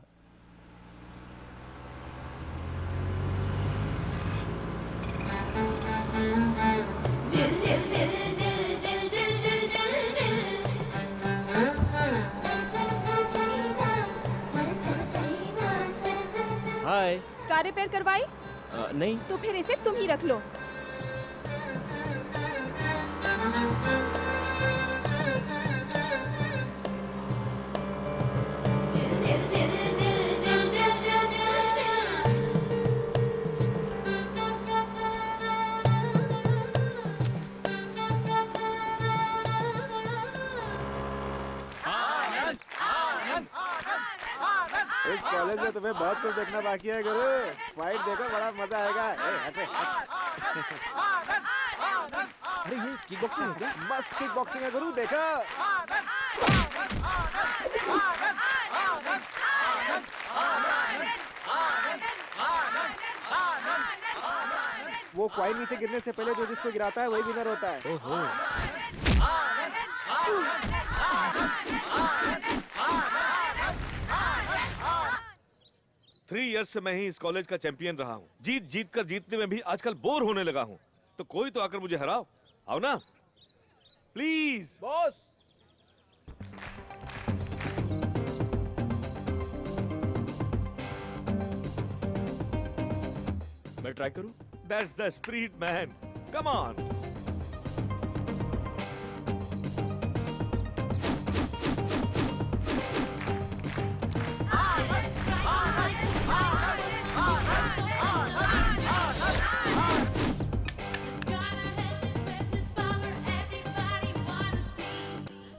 हाय। कार रिपेयर करवाई? नहीं। तो फिर इसे तुम ही रख लो। इस कॉलेज में तुम्हें बहुत कुछ देखना बाकी है गुरु। फाइट देखो, बड़ा मजा आएगा। अरे ये किक बॉक्सिंग है क्या? मस्त किक बॉक्सिंग है गुरु, देखो। वो कॉइन नीचे गिरने से पहले जो जिसको गिराता है वही विनर होता है। ओहो। 3 इयर्स से मैं ही इस कॉलेज का चैंपियन रहा हूँ। जीत जीत कर जीतने में भी आजकल बोर होने लगा हूँ। तो कोई तो आकर मुझे हराओ। आओ ना प्लीज। बॉस। मैं ट्राई करूं? That's the spirit, man. Come on.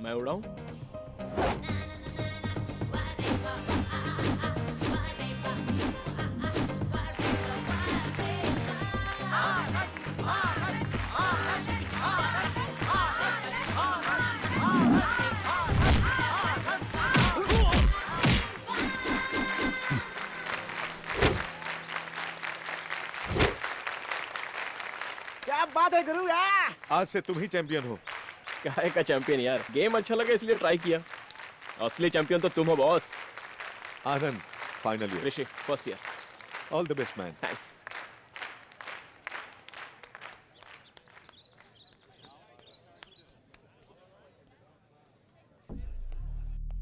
मैं उड़ाऊं? क्या बात है गुरु। आज से तुम ही चैंपियन हो। काहे का चैंपियन यार, गेम अच्छा लगा इसलिए ट्राई किया। असली चैंपियन तो तुम हो boss. Anand, final year. Rishi first year. All the best man. Thanks.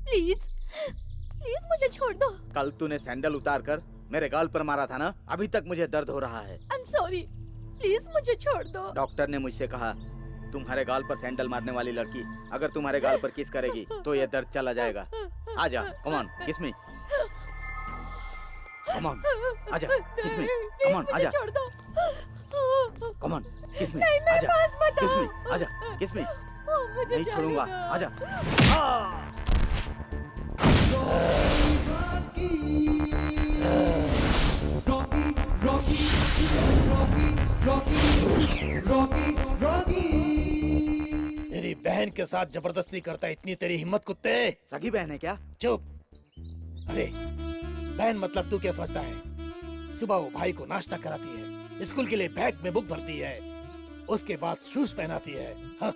Please please मुझे छोड़ दो। कल तूने सैंडल उतार कर मेरे गाल पर मारा था ना, अभी तक मुझे दर्द हो रहा है। आई एम सॉरी, प्लीज मुझे छोड़ दो। डॉक्टर ने मुझसे कहा तुम्हारे गाल पर सैंडल मारने वाली लड़की अगर तुम्हारे गाल पर किस करेगी तो ये दर्द चला जाएगा। आजा, कम ऑन, किस मी। कम ऑन, आजा, किस मी। कम ऑन, आजा। छोड़ दो। कम ऑन, किस मी। नहीं, मेरे आजा, पास मत किस आओ। मी। आजा, किस मी। मुझे नहीं जाने छोड़ूंगा, दो। आजा। मेरी बहन के साथ जबरदस्ती करता है, इतनी तेरी हिम्मत कुत्ते। सगी बहन है क्या? चुप। अरे बहन मतलब तू क्या समझता है? सुबह वो भाई को नाश्ता कराती है, स्कूल के लिए बैग में बुक भरती है, उसके बाद शूज पहनाती है, हाँ?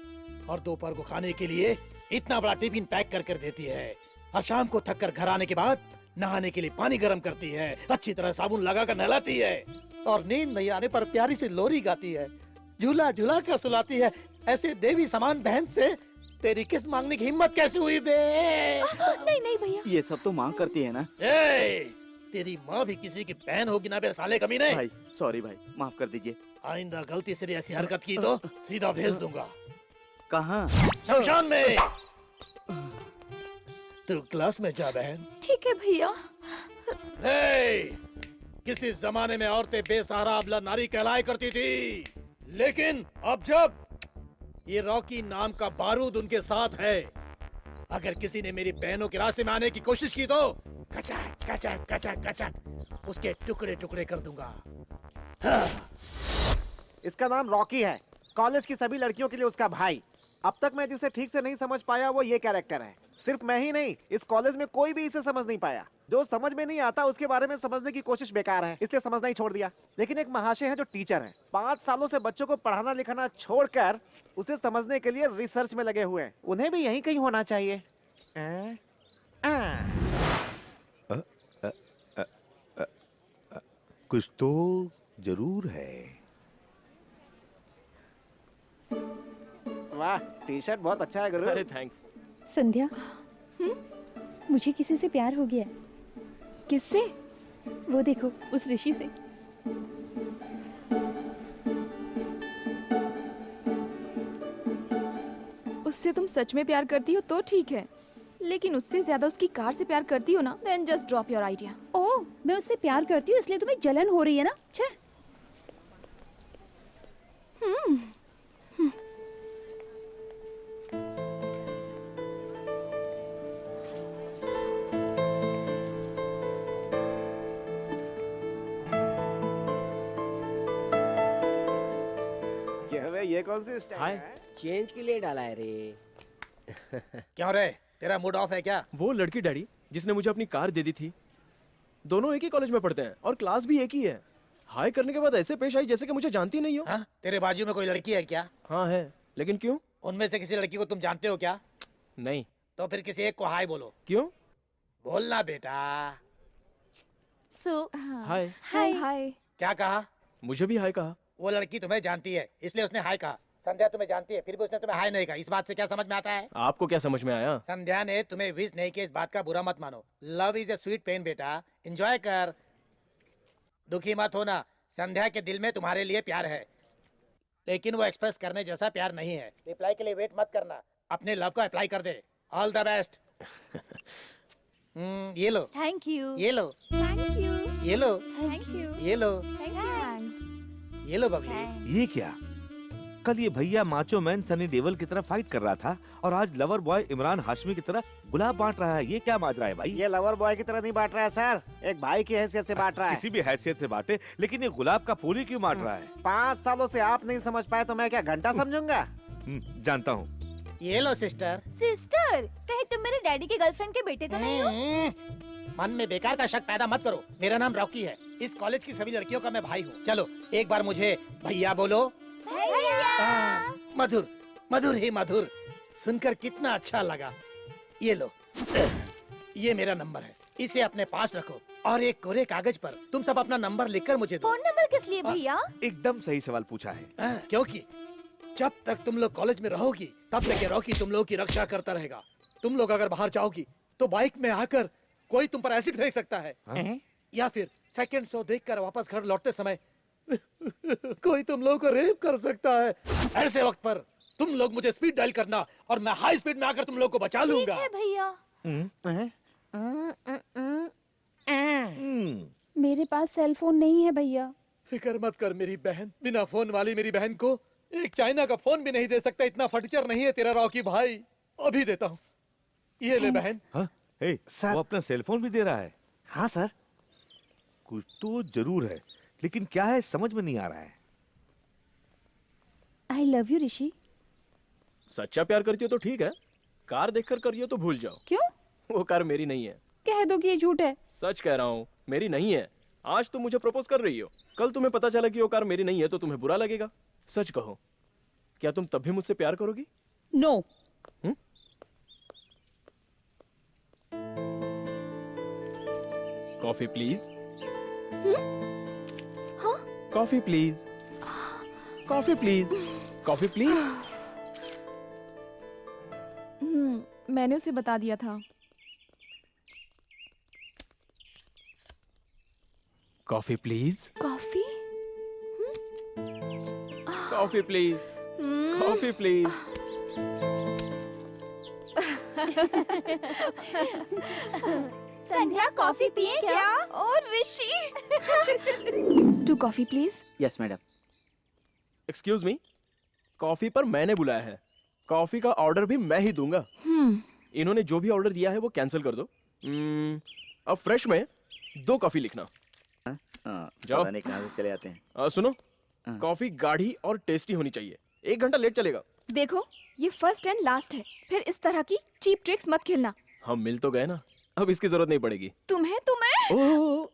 और दोपहर को खाने के लिए इतना बड़ा टिफिन पैक कर कर देती है। हर शाम को थक कर घर आने के बाद नहाने के लिए पानी गर्म करती है, अच्छी तरह साबुन लगा कर नहलाती है और नींद नहीं आने पर प्यारी सी लोरी गाती है, झूला झूला कर सुलाती है। ऐसे देवी समान बहन से तेरी किस मांगने की हिम्मत कैसे हुई बे? नहीं नहीं भैया, ये सब तो मांग करती है ना। तेरी माँ भी किसी की बहन होगी ना बे साले कमीने। भाई सॉरी भाई, माफ कर दीजिए। आइंदा गलती से ऐसी हरकत की तो सीधा भेज दूंगा। कहाँ? शमशान में। तू क्लास में जा बहन। ठीक है भैया। किसी जमाने में औरतें बेसहारा अबला नारी कहलाया करती थी, लेकिन अब जब ये रॉकी नाम का बारूद उनके साथ है, अगर किसी ने मेरी बहनों के रास्ते में आने की कोशिश की तो कचक कचक कचक कचक उसके टुकड़े टुकड़े कर दूंगा। हाँ। इसका नाम रॉकी है, कॉलेज की सभी लड़कियों के लिए उसका भाई। अब तक मैं जिसे ठीक से नहीं समझ पाया वो ये कैरेक्टर है। सिर्फ मैं ही नहीं, इस कॉलेज में कोई भी इसे समझ नहीं पाया। जो समझ में नहीं आता उसके बारे में समझने की कोशिश बेकार है, इसलिए समझना ही छोड़ दिया। लेकिन एक महाशय है जो टीचर है, 5 सालों से बच्चों को पढ़ाना लिखाना छोड़कर उसे समझने के लिए रिसर्च में लगे हुए हैं। उन्हें भी यहीं कहीं होना चाहिए। कुछ तो जरूर है। वाह, टी शर्ट बहुत अच्छा है गुरु। अरे थैंक्स। संध्या, मुझे किसी से प्यार हो गया। किससे? वो देखो, उस ऋषि से। उससे तुम सच में प्यार करती हो तो ठीक है, लेकिन उससे ज्यादा उसकी कार से प्यार करती हो ना, then just drop your idea. Oh, मैं उससे प्यार करती हूँ इसलिए तुम्हें जलन हो रही है ना? छे। ये कौन सी स्टाइल हाय। है? चेंज के लिए डाला है रे। क्यों रे, तेरा मूड ऑफ है क्या? वो लड़की डैडी जिसने मुझे अपनी कार दे दी थी, दोनों एक ही कॉलेज में पढ़ते हैं और क्लास भी एक ही है। हाय करने के बाद ऐसे पेश आई जैसे कि मुझे जानती नहीं हो। हाँ? तेरे बाजू में कोई लड़की है क्या? हाँ है, लेकिन क्यों? उनमें से किसी लड़की को तुम जानते हो क्या? नहीं। तो फिर किसी एक को हाय बोलो। क्यों? बोलना बेटा। सो हाय। हाय हाय। क्या कहा? मुझे भी हाय कहा। वो लड़की तुम्हें जानती है इसलिए उसने हाय कहा। संध्या तुम्हें जानती है फिर भी उसने तुम्हें हाय नहीं कहा। इस बात से क्या समझ में आता है? आपको क्या समझ में आया? संध्या ने तुम्हें विश नहीं किया, इस बात का बुरा मत मानो। Love is a sweet pain बेटा, एंजॉय कर, दुखी मत होना। संध्या के दिल में तुम्हारे लिए प्यार है, लेकिन वो एक्सप्रेस करने जैसा प्यार नहीं है। रिप्लाई के लिए वेट मत करना, अपने लव को अप्लाई कर दे। All the best. ये लो, थैंक यू। ये लो, थैंक यू। ये लो, थैंक यू। ये लो, थैंक्स। ये लो बबली। ये क्या? कल ये भैया माचो मैन सनी देओल की तरह फाइट कर रहा था और आज लवर बॉय इमरान हाशमी की तरह गुलाब बांट रहा है। ये क्या माजरा है भाई? ये लवर बॉय की तरह नहीं बांट रहा है सर, एक भाई की हैसियत से बांट रहा है। किसी भी हैसियत से बांटे, लेकिन ये गुलाब का फूल ही क्यों बांट रहा है? 5 सालों से आप नहीं समझ पाए तो मैं क्या घंटा समझूंगा? जानता हूँ। ये लो सिस्टर। सिस्टर, कहीं तुम मेरे डैडी के गर्लफ्रेंड के बेटे तो नहीं हो? मन में बेकार का शक पैदा मत करो। मेरा नाम रॉकी है, इस कॉलेज की सभी लड़कियों का मैं भाई हूँ। चलो एक बार मुझे भैया बोलो। मधुर, मधुर ही मधुर, सुनकर कितना अच्छा लगा। ये लो, ये मेरा नंबर है, इसे अपने पास रखो और एक कोरे कागज पर तुम सब अपना नंबर लिखकर मुझे दो। फोन नंबर किस लिए भैया? एकदम सही सवाल पूछा है। क्योंकि जब तक तुम लोग कॉलेज में रहोगी तब तक ये रॉकी तुम लोग की रक्षा करता रहेगा। तुम लोग अगर बाहर जाओगी तो बाइक में आकर कोई तुम पर एसिड फेंक सकता है, या फिर सेकंड शो देखकर वापस घर लौटते समय कोई तुम लोगों को रेप कर सकता है। ऐसे वक्त पर तुम लोग मुझे स्पीड डायल करना और मैं हाई स्पीड में आकर तुम लोग को बचा लूंगा। भैया, हम्म, मेरे पास सेल फोन नहीं है भैया। फिक्र मत कर मेरी बहन, बिना फोन वाली मेरी बहन को एक चाइना का फोन भी नहीं दे सकता। इतना फटीचर नहीं है तेरा रॉकी भाई। अभी देता हूँ, ये ले बहन। हाँ? हे, सर। वो अपना सेलफोन भी दे रहा है। हाँ सर। कुछ तो जरूर है, लेकिन क्या है समझ में नहीं आ रहा है। आई लव यू ऋषि। सच्चा प्यार करती हो तो ठीक है, कार देखकर करियो तो भूल जाओ। क्यों? वो कार मेरी नहीं है। कह दो कि ये झूठ है। सच कह रहा हूँ, मेरी नहीं है। आज तुम मुझे प्रपोज कर रही हो, कल तुम्हें पता चला कि वो कार मेरी नहीं है तो तुम्हें बुरा लगेगा। सच कहो, क्या तुम तब भी मुझसे प्यार करोगी? नो। Coffee please. हाँ? Coffee please. Coffee please. Coffee please. मैंने उसे बता दिया था। Coffee please. Coffee? Coffee please. Coffee please. Sandhya coffee पिए क्या? और Rishi. 2 coffee please. Yes madam. Excuse me, coffee पर मैंने बुलाया है, कॉफी का ऑर्डर भी मैं ही दूंगा। इन्होंने जो भी ऑर्डर दिया है वो कैंसिल कर दो। अब फ्रेश में 2 कॉफी लिखना। जाओ। पता नहीं कहाँ से चले आते हैं। सुनो, हाँ। कॉफी गाढ़ी और टेस्टी होनी चाहिए। 1 घंटा लेट चलेगा। देखो, ये फर्स्ट एंड लास्ट है, फिर इस तरह की चीप ट्रिक्स मत खेलना। हम मिल तो गए ना, अब इसकी जरूरत नहीं पड़ेगी। तुम्हें ओह!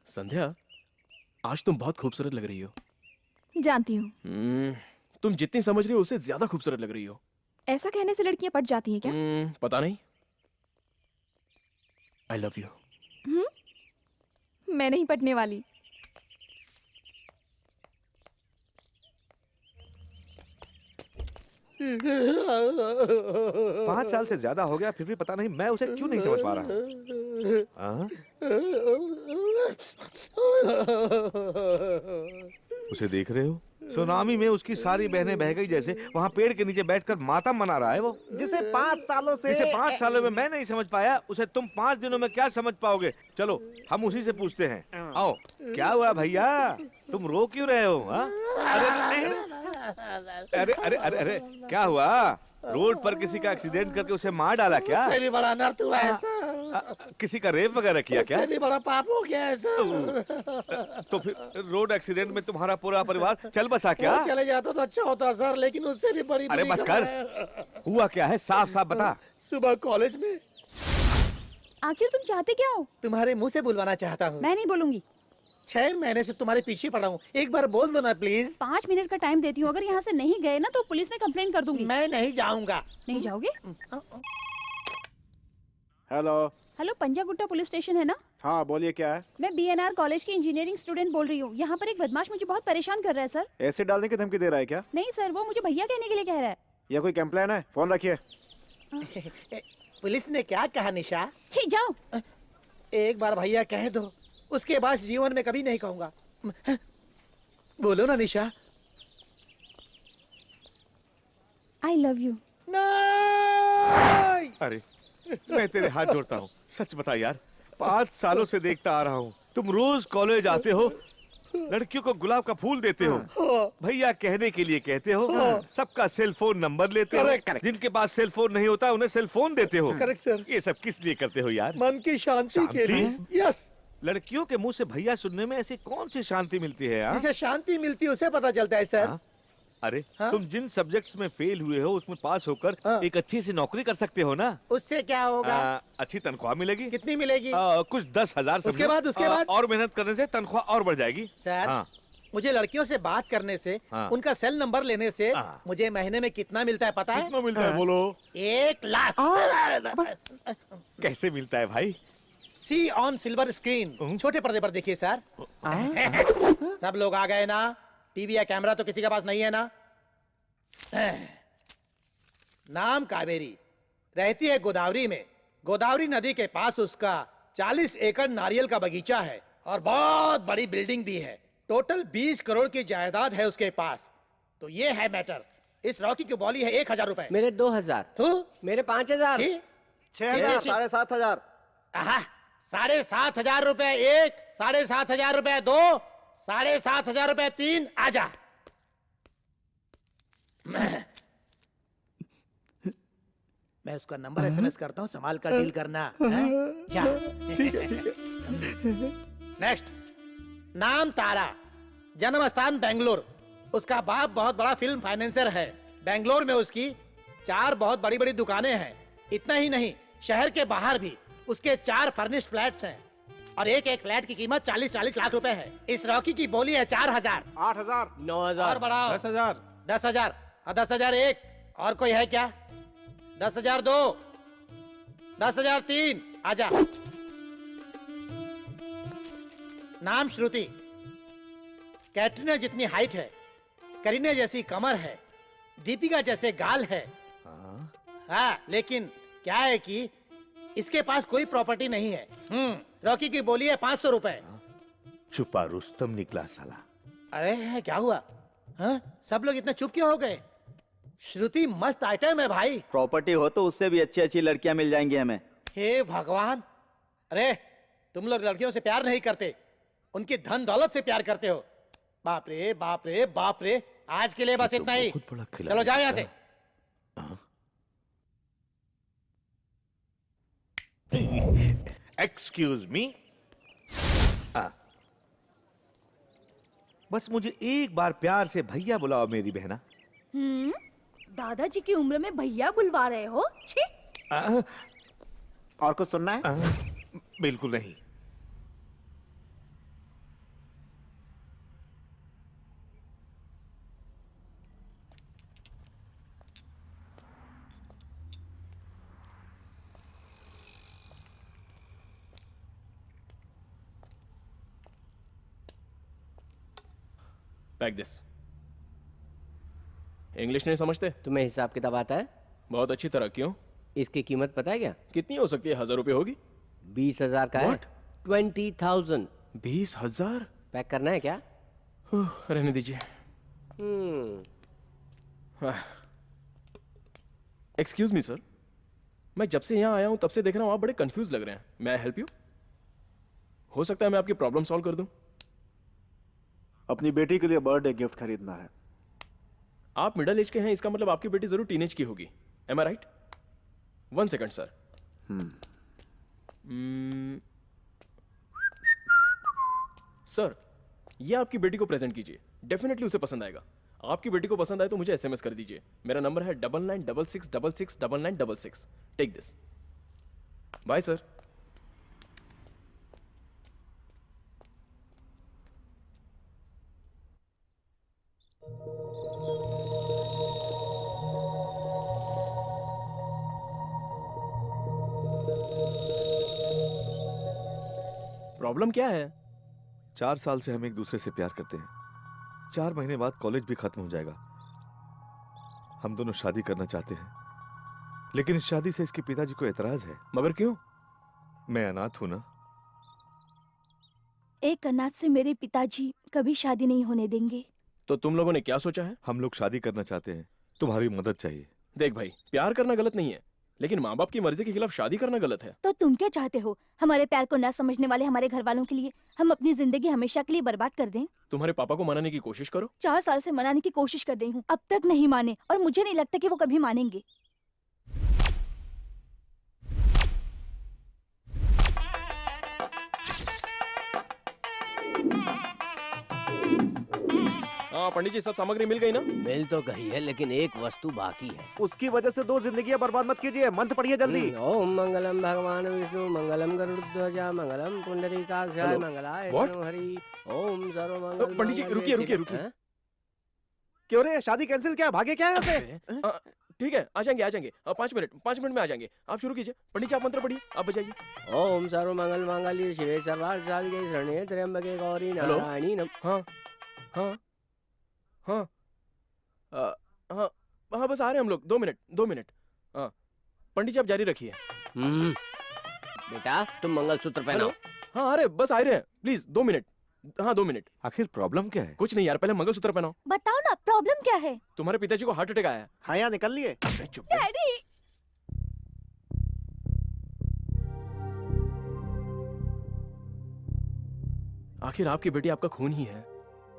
संध्या, आज तुम बहुत खूबसूरत लग रही हो। जानती हूँ। तुम जितनी समझ रही हो उससे ज्यादा खूबसूरत लग रही हो। ऐसा कहने से लड़कियां पट जाती हैं क्या? पता नहीं। आई लव यू। मैं नहीं पटने वाली। पाँच साल से ज्यादा हो गया फिर भी पता नहीं मैं उसे क्यों नहीं समझ पा रहा। हाँ? उसे देख रहे हो? सुनामी में उसकी सारी बहनें बह गई जैसे वहाँ पेड़ के नीचे बैठकर मातम मना रहा है वो। जिसे 5 सालों से जिसे 5 सालों में मैं नहीं समझ पाया उसे तुम 5 दिनों में क्या समझ पाओगे? चलो हम उसी से पूछते हैं। आओ, क्या हुआ भैया? तुम रो क्यों रहे हो? हाँ? अरे अरे अरे अरे क्या हुआ? रोड पर किसी का एक्सीडेंट करके उसे मार डाला क्या? उससे भी बड़ा अनर्थ हुआ है सर। किसी का रेप वगैरह किया क्या? उससे भी बड़ा पाप हो गया है सर। तो फिर रोड एक्सीडेंट में तुम्हारा पूरा परिवार चल बसा क्या? वो चले जाता तो अच्छा होता सर, लेकिन उससे भी बड़ी। अरे बस कर, हुआ क्या है साफ साफ बता। सुबह कॉलेज में। आखिर तुम चाहते क्या हो? तुम्हारे मुंह से बुलवाना चाहता हूँ। मैं नहीं बोलूंगी। 6 महीने से तुम्हारे पीछे पड़ा हूँ, एक बार बोल दो ना प्लीज। 5 मिनट का टाइम देती हूँ, अगर यहाँ से नहीं गए ना तो पुलिस में कंप्लेन कर दूंगी। मैं नहीं जाऊंगा। नहीं जाओगे? Hello. Hello, Panjagutta police station है ना? हाँ बोलिए, क्या है? मैं BNR कॉलेज की इंजीनियरिंग स्टूडेंट बोल रही हूँ। यहाँ पर एक बदमाश मुझे बहुत परेशान कर रहा है सर। एसिड डालने की धमकी दे रहा है क्या? नहीं सर, वो मुझे भैया कहने के लिए कह रहा है। या कोई कंप्लेन है? फोन रखिए। पुलिस ने क्या कहा निशा? छी जाओ। एक बार भैया कह दो, उसके बाद जीवन में कभी नहीं कहूंगा। बोलो ना निशा। आई लव यू। नहीं। अरे मैं तेरे हाथ जोड़ता हूँ, सच बता यार। 5 सालों से देखता आ रहा हूँ, तुम रोज कॉलेज आते हो, लड़कियों को गुलाब का फूल देते हो, भैया कहने के लिए कहते हो, सबका सेल फोन नंबर लेते हो, जिनके पास सेल फोन नहीं होता उन्हें सेल फोन देते हो। Correct sir. ये सब किस लिए करते हो यार? मन की शांति के लिए। यस। लड़कियों के मुंह से भैया सुनने में ऐसी कौन सी शांति मिलती है यार? जिसे शांति मिलती है उसे पता चलता है सर। हाँ? अरे हाँ? तुम जिन सब्जेक्ट्स में फेल हुए हो उसमें पास होकर हाँ? एक अच्छी सी नौकरी कर सकते हो ना? उससे क्या होगा? अच्छी तनख्वाह मिलेगी। कितनी मिलेगी? कुछ 10,000। उसके बाद और मेहनत करने से तनख्वाह और बढ़ जाएगी। सर, हाँ। मुझे लड़कियों से बात करने से, हाँ। उनका सेल नंबर लेने से हाँ। मुझे महीने में कितना मिलता है पता है? कितना मिलता है बोलो? 1 लाख। कैसे मिलता है भाई? सी ऑन सिल्वर स्क्रीन, छोटे पर्दे पर देखिए सर। सब लोग आ गए ना? टीवी या कैमरा तो किसी के पास नहीं है ना? नाम कावेरी, रहती है गोदावरी में। गोदावरी नदी के पास उसका 40 एकड़ नारियल का बगीचा है और बहुत बड़ी बिल्डिंग भी है। टोटल 20 करोड़ की जायदाद है उसके पास। तो ये है मैटर। इस रॉकी की बॉली है 1000 रुपए। मेरे 2000। तू? मेरे 5000। 6,000, 7,500। 7,500 रुपए 1, 7,500 रुपए 2, 7,500 रुपए 3। आजा। मैं उसका नंबर SMS करता हूँ, संभाल कर डील करना। जा। नेक्स्ट। नाम तारा, जन्म स्थान बेंगलोर। उसका बाप बहुत बड़ा फिल्म फाइनेंसर है। बेंगलोर में उसकी 4 बहुत बड़ी बड़ी दुकानें हैं। इतना ही नहीं, शहर के बाहर भी उसके 4 फर्निश्ड फ्लैट्स हैं और एक एक फ्लैट की कीमत 40-40 लाख रुपए है। इस रॉकी की बोली है 4,000। 8,000। 9000। और बढ़ाओ। 10,000। 10,000। 10,000 1। और कोई है क्या? 10,000 2, 10,000 3। आजा। नाम श्रुति। कैटरीना जितनी हाइट है, करीना जैसी कमर है, दीपिका जैसे गाल है। हाँ, लेकिन क्या है कि इसके पास कोई प्रॉपर्टी नहीं है। रॉकी की बोली है 500 रुपए। छुपा रुस्तम निकला साला। अरे क्या हुआ? हाँ? सब लोग इतना चुप क्यों हो गए? श्रुति मस्त आइटम है भाई। प्रॉपर्टी हो तो उससे भी अच्छी अच्छी लड़कियां मिल जाएंगी हमें। हे भगवान! अरे तुम लोग लड़कियों से प्यार नहीं करते, उनकी धन दौलत से प्यार करते हो। बाप रे बाप रे बाप रे। आज के लिए बस इतना ही। चलो जाओ यहाँ से। Excuse me. बस मुझे एक बार प्यार से भैया बुलाओ मेरी बहना। दादाजी की उम्र में भैया बुलवा रहे हो? छी! और कुछ सुनना है? बिल्कुल नहीं। Pack this. इंग्लिश नहीं समझते? तुम्हें हिसाब किताब आता है? बहुत अच्छी तरह। क्यों? इसकी कीमत पता है क्या? कितनी हो सकती है? 1000 रुपए होगी? 20,000 का है। What? 20,000। 20,000? पैक करना है क्या? रहने दीजिए। एक्सक्यूज मी सर, मैं जब से यहाँ आया हूँ तब से देख रहा हूँ आप बड़े कंफ्यूज लग रहे हैं। मैं हेल्प यू? हो सकता है मैं आपकी प्रॉब्लम सॉल्व कर दूं। अपनी बेटी के लिए बर्थडे गिफ्ट खरीदना है। आप मिडिल एज के हैं, इसका मतलब आपकी बेटी जरूर टीनेज की होगी। एम आई राइट? 1 second sir. सर, ये आपकी बेटी को प्रेजेंट कीजिए, डेफिनेटली उसे पसंद आएगा। आपकी बेटी को पसंद आए तो मुझे एसएमएस कर दीजिए। मेरा नंबर है 9966669966। Take this. Bye sir. Problem क्या है? 4 साल से हम एक दूसरे से प्यार करते हैं। 4 महीने बाद कॉलेज भी खत्म हो जाएगा। हम दोनों शादी करना चाहते हैं, लेकिन इस शादी से इसके पिताजी को एतराज है। मगर क्यों? मैं अनाथ हूं ना। एक अनाथ से मेरे पिताजी कभी शादी नहीं होने देंगे। तो तुम लोगों ने क्या सोचा है? हम लोग शादी करना चाहते हैं, तुम्हारी मदद चाहिए। देख भाई, प्यार करना गलत नहीं है, लेकिन माँ बाप की मर्जी के खिलाफ शादी करना गलत है। तो तुम क्या चाहते हो? हमारे प्यार को ना समझने वाले हमारे घर वालों के लिए हम अपनी जिंदगी हमेशा के लिए बर्बाद कर दें? तुम्हारे पापा को मनाने की कोशिश करो। 4 साल से मनाने की कोशिश कर रही हूँ, अब तक नहीं माने, और मुझे नहीं लगता कि वो कभी मानेंगे। हाँ पंडित जी, सब सामग्री मिल गई ना? मिल तो गई है, लेकिन एक वस्तु बाकी है। उसकी वजह से 2 जिंदगियां बर्बाद मत कीजिए। मंत्र पढ़िए जल्दी। ओम मंगलम भगवान विष्णु मंगलम गरुड़ध्वजा मंगलम पुंडरीकाक्षाय Hello? मंगलाय What? हरि ओम सर्वमंगल। पंडित जी, रुकिए, रुकिए, रुकिए। क्यों रे, शादी कैंसिल क्या? भागे क्या यहाँ से? ठीक है, आ जाएंगे, आ जाएंगे। 5 मिनट में आ जाएंगे। आप शुरू कीजिए। पंडित जी, आप मंत्र पढ़िए, आप बजाइए। ओम सर्वमंगल मांगल्ये शिवे सर्वार्थ साधिके शरण्ये त्र्यंबके गौरी Hello? नारायणी नम। हाँ हाँ हाँ हाँ हाँ, बस आ रहे हैं हम लोग। 2 मिनट। हाँ पंडित जी, आप जारी रखिए। बेटा तुम मंगलसूत्र पहनाओ। हाँ, अरे बस आ रहे हैं, प्लीज 2 मिनट। हाँ 2 मिनट। आखिर प्रॉब्लम क्या है? कुछ नहीं यार, पहले मंगलसूत्र पहनाओ। बताओ ना, प्रॉब्लम क्या है? तुम्हारे पिताजी को हार्ट अटैक आया है। हाँ, यहाँ निकल लिए। अबे चुप कर। डैडी! आखिर आपकी बेटी आपका खून ही है।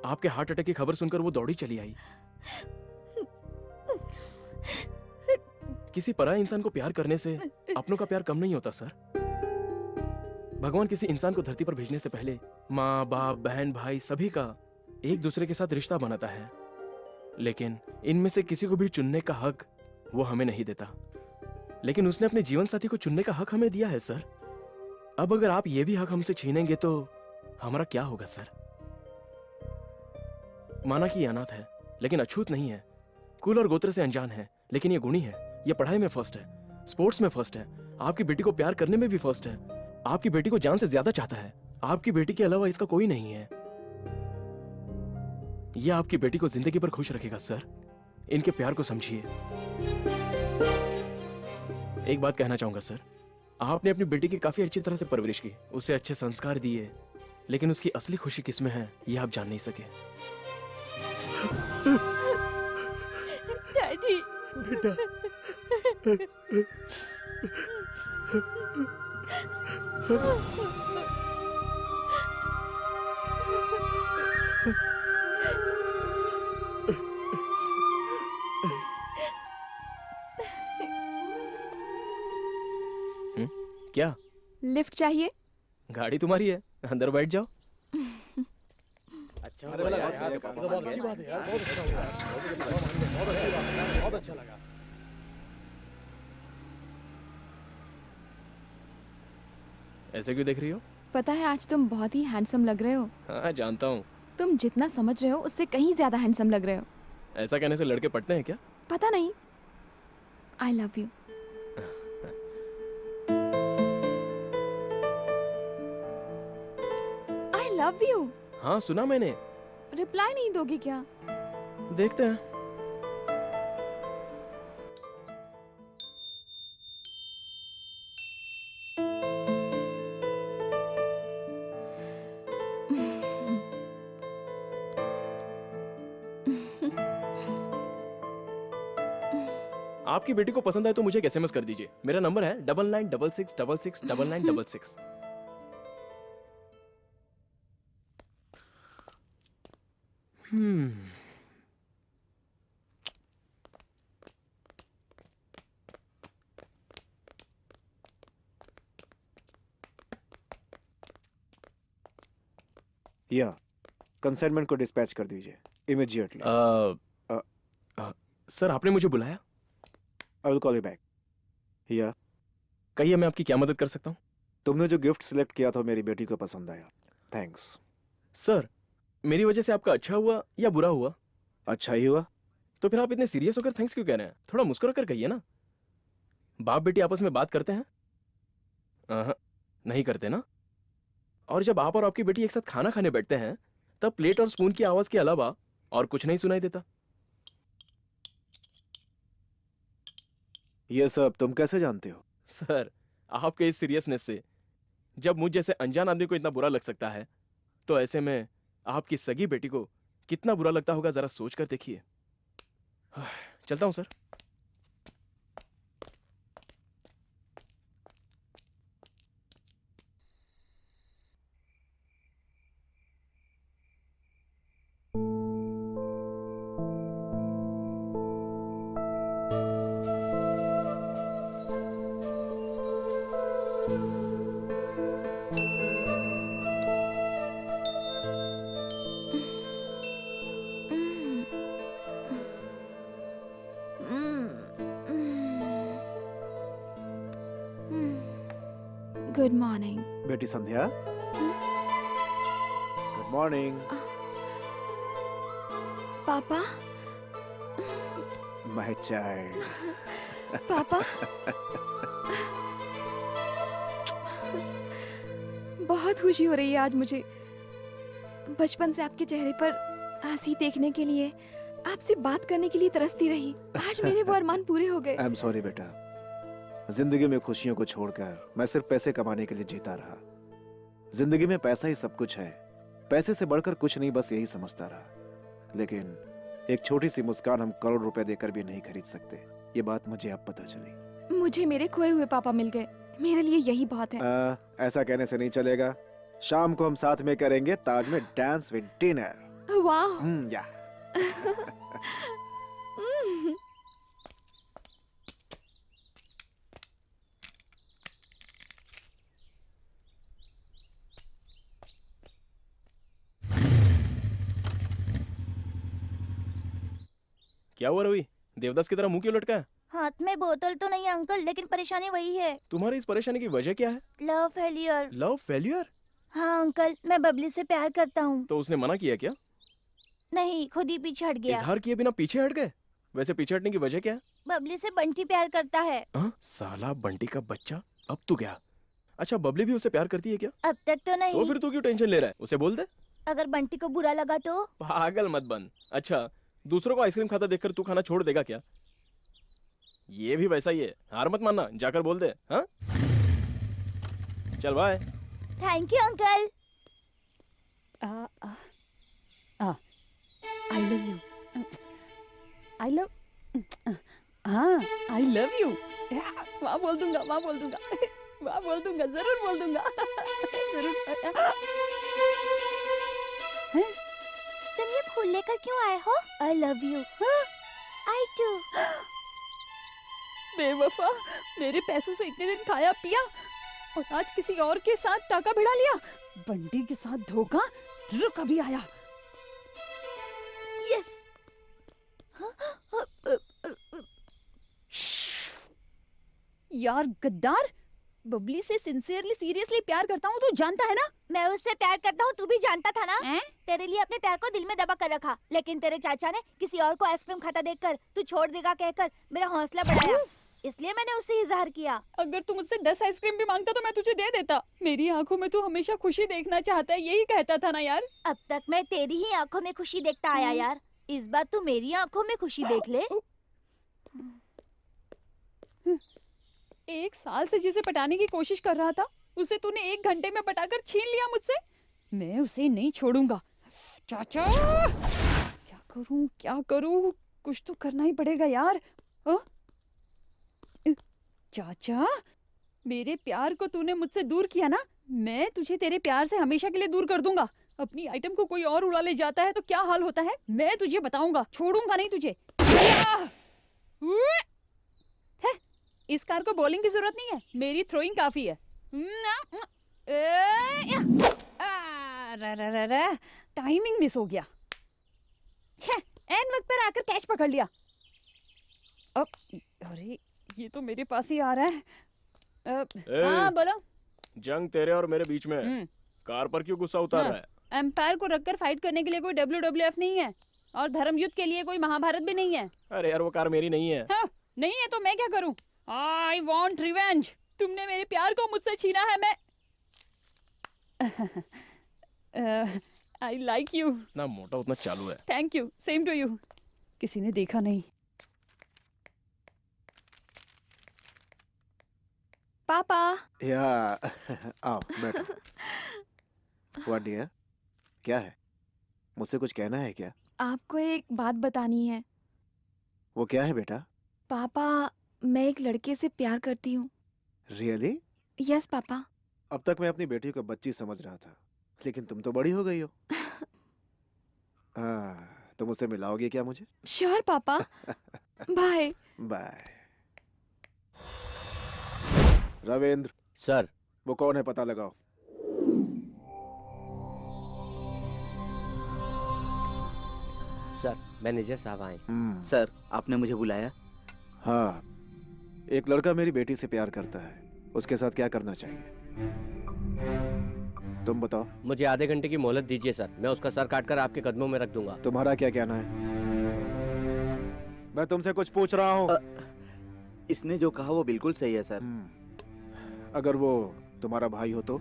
आपके हार्ट अटैक की खबर सुनकर वो दौड़ी चली आई। किसी पराये इंसान को प्यार करने से अपनों का प्यार कम नहीं होता सर। भगवान किसी इंसान को धरती पर भेजने से पहले माँ बाप बहन भाई सभी का एक दूसरे के साथ रिश्ता बनाता है, लेकिन इनमें से किसी को भी चुनने का हक वो हमें नहीं देता। लेकिन उसने अपने जीवन साथी को चुनने का हक हमें दिया है सर। अब अगर आप ये भी हक हमसे छीनेंगे तो हमारा क्या होगा सर? माना कि ये अनाथ है, लेकिन अछूत नहीं है। कुल और गोत्र से अनजान है, लेकिन ये गुणी है। ये पढ़ाई में फर्स्ट है, स्पोर्ट्स में फर्स्ट है, आपकी बेटी को प्यार करने में भी फर्स्ट है, आपकी बेटी को जान से ज्यादा चाहता है। आपकी बेटी के अलावा इसका कोई नहीं है। यह आपकी बेटी को जिंदगी भर खुश रखेगा सर। इनके प्यार को समझिए। एक बात कहना चाहूंगा सर, आपने अपनी बेटी की काफी अच्छी तरह से परवरिश की, उसे अच्छे संस्कार दिए, लेकिन उसकी असली खुशी किसमें है यह आप जान नहीं सके। डैडी बेटा क्या लिफ्ट चाहिए? गाड़ी तुम्हारी है, अंदर बैठ जाओ। अच्छा अरे वाला यार, ये तो बहुत अच्छी बात है यार, बहुत अच्छा लगा, बहुत अच्छा लगा। ऐसे क्यों देख रही हो? पता है आज तुम बहुत ही हैंडसम लग रहे हो। हाँ जानता हूँ। तुम जितना समझ रहे हो उससे कहीं ज्यादा हैंडसम लग रहे हो। ऐसा कहने से लड़के पटते हैं क्या? पता नहीं। आई love you. I love you. हाँ सुना मैंने। रिप्लाई नहीं दोगे क्या? देखते हैं। आपकी बेटी को पसंद आए तो मुझे एक SMS कर दीजिए। मेरा नंबर है 9966669966। या कंसाइनमेंट को डिस्पैच कर दीजिए इमीडिएटली। सर आपने मुझे बुलाया? I will call you back. या कहिए मैं आपकी क्या मदद कर सकता हूँ? तुमने जो गिफ्ट सिलेक्ट किया था मेरी बेटी को पसंद आया। थैंक्स। सर मेरी वजह से आपका अच्छा हुआ या बुरा हुआ? अच्छा ही हुआ। तो फिर आप इतने सीरियस होकर थैंक्स क्यों कह रहे हैं? थोड़ा मुस्कुरा कर कहिए ना। बाप बेटी आपस में बात करते हैं? नहीं करते ना। और जब आप और आपकी बेटी एक साथ खाना खाने बैठते हैं तब प्लेट और स्पून की आवाज के अलावा और कुछ नहीं सुनाई देता। ये सब तुम कैसे जानते हो? सर आपके इस सीरियसनेस से जब मुझ जैसे अनजान आदमी को इतना बुरा लग सकता है तो ऐसे में आपकी सगी बेटी को कितना बुरा लगता होगा जरा सोच कर देखिए। चलता हूं सर। Good morning. बेटी Sandhya. Good morning. Papa. My child. Papa. बहुत खुशी हो रही है आज मुझे। बचपन से आपके चेहरे पर हंसी देखने के लिए, आपसे बात करने के लिए तरसती रही। आज मेरे वो अरमान पूरे हो गए। आई एम सॉरी बेटा। जिंदगी में खुशियों को छोड़कर मैं सिर्फ पैसे कमाने के लिए जीता रहा। जिंदगी में पैसा ही सब कुछ है, पैसे से बढ़कर कुछ नहीं, बस यही समझता रहा। लेकिन एक छोटी सी मुस्कान हम करोड़ रुपए देकर भी नहीं खरीद सकते। ये बात मुझे अब पता चली। मुझे मेरे खोए हुए पापा मिल गए। मेरे लिए यही बहुत है। ऐसा कहने से नहीं चलेगा। शाम को हम साथ में करेंगे ताज में डांस विद डिनर। वाह। या क्या हुआ रवि? देवदास की तरह मुंह क्यों लटका है? हाथ में बोतल तो नहीं अंकल, लेकिन परेशानी वही है। तुम्हारी इस परेशानी की वजह क्या है? Love failure. Love failure? हाँ अंकल, मैं बबली से प्यार करता हूँ। तो उसने मना किया क्या? नहीं, खुद ही पीछे हट गया। इजहार किए बिना पीछे हट गए? वैसे पीछे हटने की वजह क्या है? बबली से बंटी प्यार करता है। साला बंटी का बच्चा, अब तू गया। अच्छा बबली भी उससे प्यार करती है क्या? अब तक तो तो नहीं। फिर तू क्यों टेंशन ले रहा है? उसे बोल दे। अगर बंटी को बुरा लगा तो? पागल मत बन। अच्छा दूसरों को आइसक्रीम खाता देखकर तू खाना छोड़ देगा क्या? ये भी वैसा ही है, हार मत मानना, जाकर बोल दे। हाँ चल bye. Thank you uncle. I love you. I love, हाँ आई लव यू। वहाँ बोल दूंगा, वहाँ बोल दूंगा, वहाँ बोल दूंगा, जरूर बोल दूंगा, जरूर। तुम ये फूल लेकर क्यों आए हो? I love you. I too. बेवफा, मेरे पैसों से इतने दिन खाया पिया और आज किसी और के साथ टाका भिड़ा लिया। बंटी के साथ धोखा, रुक अभी आया। यस। यार गद्दार, बबली से सिंसियरली सीरियसली प्यार करता हूँ, तू जानता है ना? मैं उससे प्यार करता हूँ, तू भी जानता था ना? हैं? तेरे लिए अपने प्यार को दिल में दबा कर रखा, लेकिन तेरे चाचा ने किसी और को आइसक्रीम खाता देखकर तू छोड़ देगा कहकर मेरा हौसला बढ़ाया, इसलिए मैंने उससे इजहार किया। अगर तू मुझसे 10 आइसक्रीम भी मांगता तो मैं तुझे दे देता। मेरी आंखों में तू हमेशा खुशी देखना चाहता है, यही कहता था ना यार। अब तक मैं तेरी ही आंखों में खुशी देखता आया यार, इस बार तू मेरी आंखों में खुशी देख ले। 1 साल से जिसे पटाने की कोशिश कर रहा था, उसे तूने 1 घंटे में पटाकर छीन लिया मुझसे। मैं उसे नहीं छोड़ूंगा। चाचा, क्या करूं? कुछ तो करना ही पड़ेगा यार। चाचा, मेरे प्यार को तूने मुझसे दूर किया ना, मैं तुझे तेरे प्यार से हमेशा के लिए दूर कर दूंगा। अपनी आइटम को कोई और उड़ा ले जाता है तो क्या हाल होता है, मैं तुझे बताऊंगा, छोड़ूंगा नहीं तुझे। है, इस कार को बॉलिंग की जरूरत नहीं है, मेरी थ्रोइंग काफी है। टाइमिंग मिस हो गया। छे, एन वक्त पर आकर कैच पकड़ लिया। अब अरे ये तो मेरे पास ही आ रहा है। हाँ बोलो। जंग तेरे और मेरे बीच में है, कार पर क्यों गुस्सा उतार रहा है? एम्पायर को रखकर फाइट करने के लिए कोई WWF नहीं है और धर्म युद्ध के लिए कोई महाभारत भी नहीं है। अरे यार वो कार मेरी नहीं है। हाँ, नहीं है तो मैं क्या करूं? I want revenge. तुमने मेरे प्यार को मुझसे छीना है। मैं आई लाइक यू। ना मोटा उतना चालू है। Thank you, same to you. किसी ने देखा नहीं। पापा। या आओ बैठो। व्हाट डियर, क्या है? मुझसे कुछ कहना है क्या? आपको एक बात बतानी है। वो क्या है बेटा? पापा, मैं एक लड़के से प्यार करती हूँ। रियली? Yes papa. अब तक मैं अपनी बेटी को बच्ची समझ रहा था, लेकिन तुम तो बड़ी हो गई हो। तुम मुझसे मिलाओगे क्या मुझे? श्योर पापा। बाय। बाय। रविंद्र। सर। वो कौन है पता लगाओ। सर, मैनेजर साहब आए। सर, आपने मुझे बुलाया? हाँ, एक लड़का मेरी बेटी से प्यार करता है, उसके साथ क्या करना चाहिए तुम बताओ। मुझे आधे घंटे की मोहलत दीजिए सर, मैं उसका सर काटकर आपके कदमों में रख दूंगा। तुम्हारा क्या कहना है? मैं तुमसे कुछ पूछ रहा हूँ। इसने जो कहा वो बिल्कुल सही है सर। अगर वो तुम्हारा भाई हो तो?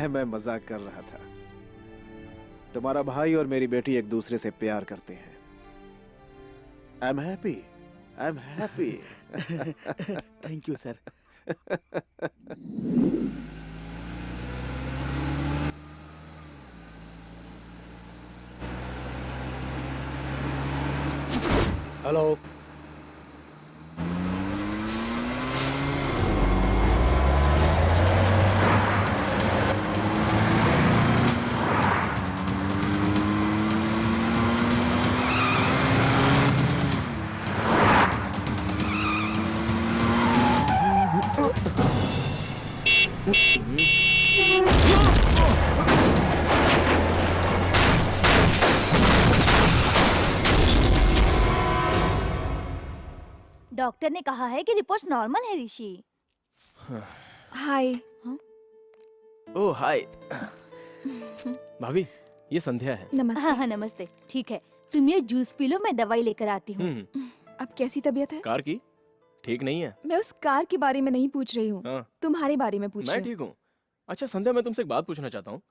मैं मजाक कर रहा था। तुम्हारा भाई और मेरी बेटी एक दूसरे से प्यार करते हैं। I am happy, I am happy. Thank you sir. Hello. Doctor ने कहा है कि रिपोर्ट्स नॉर्मल है ऋषि। हाय। ओह हाय। भाभी, ये संध्या है। नमस्ते। हाँ हाँ नमस्ते। ठीक है, तुम ये जूस पी लो, मैं दवाई लेकर आती हूँ। अब कैसी तबीयत है? कार की? ठीक नहीं है। मैं उस कार के बारे में नहीं पूछ रही हूँ, हाँ, तुम्हारे बारे में पूछ मैं रही हूँ। ठीक हूँ। अच्छा संध्या, मैं तुमसे एक बात पूछना चाहता हूँ।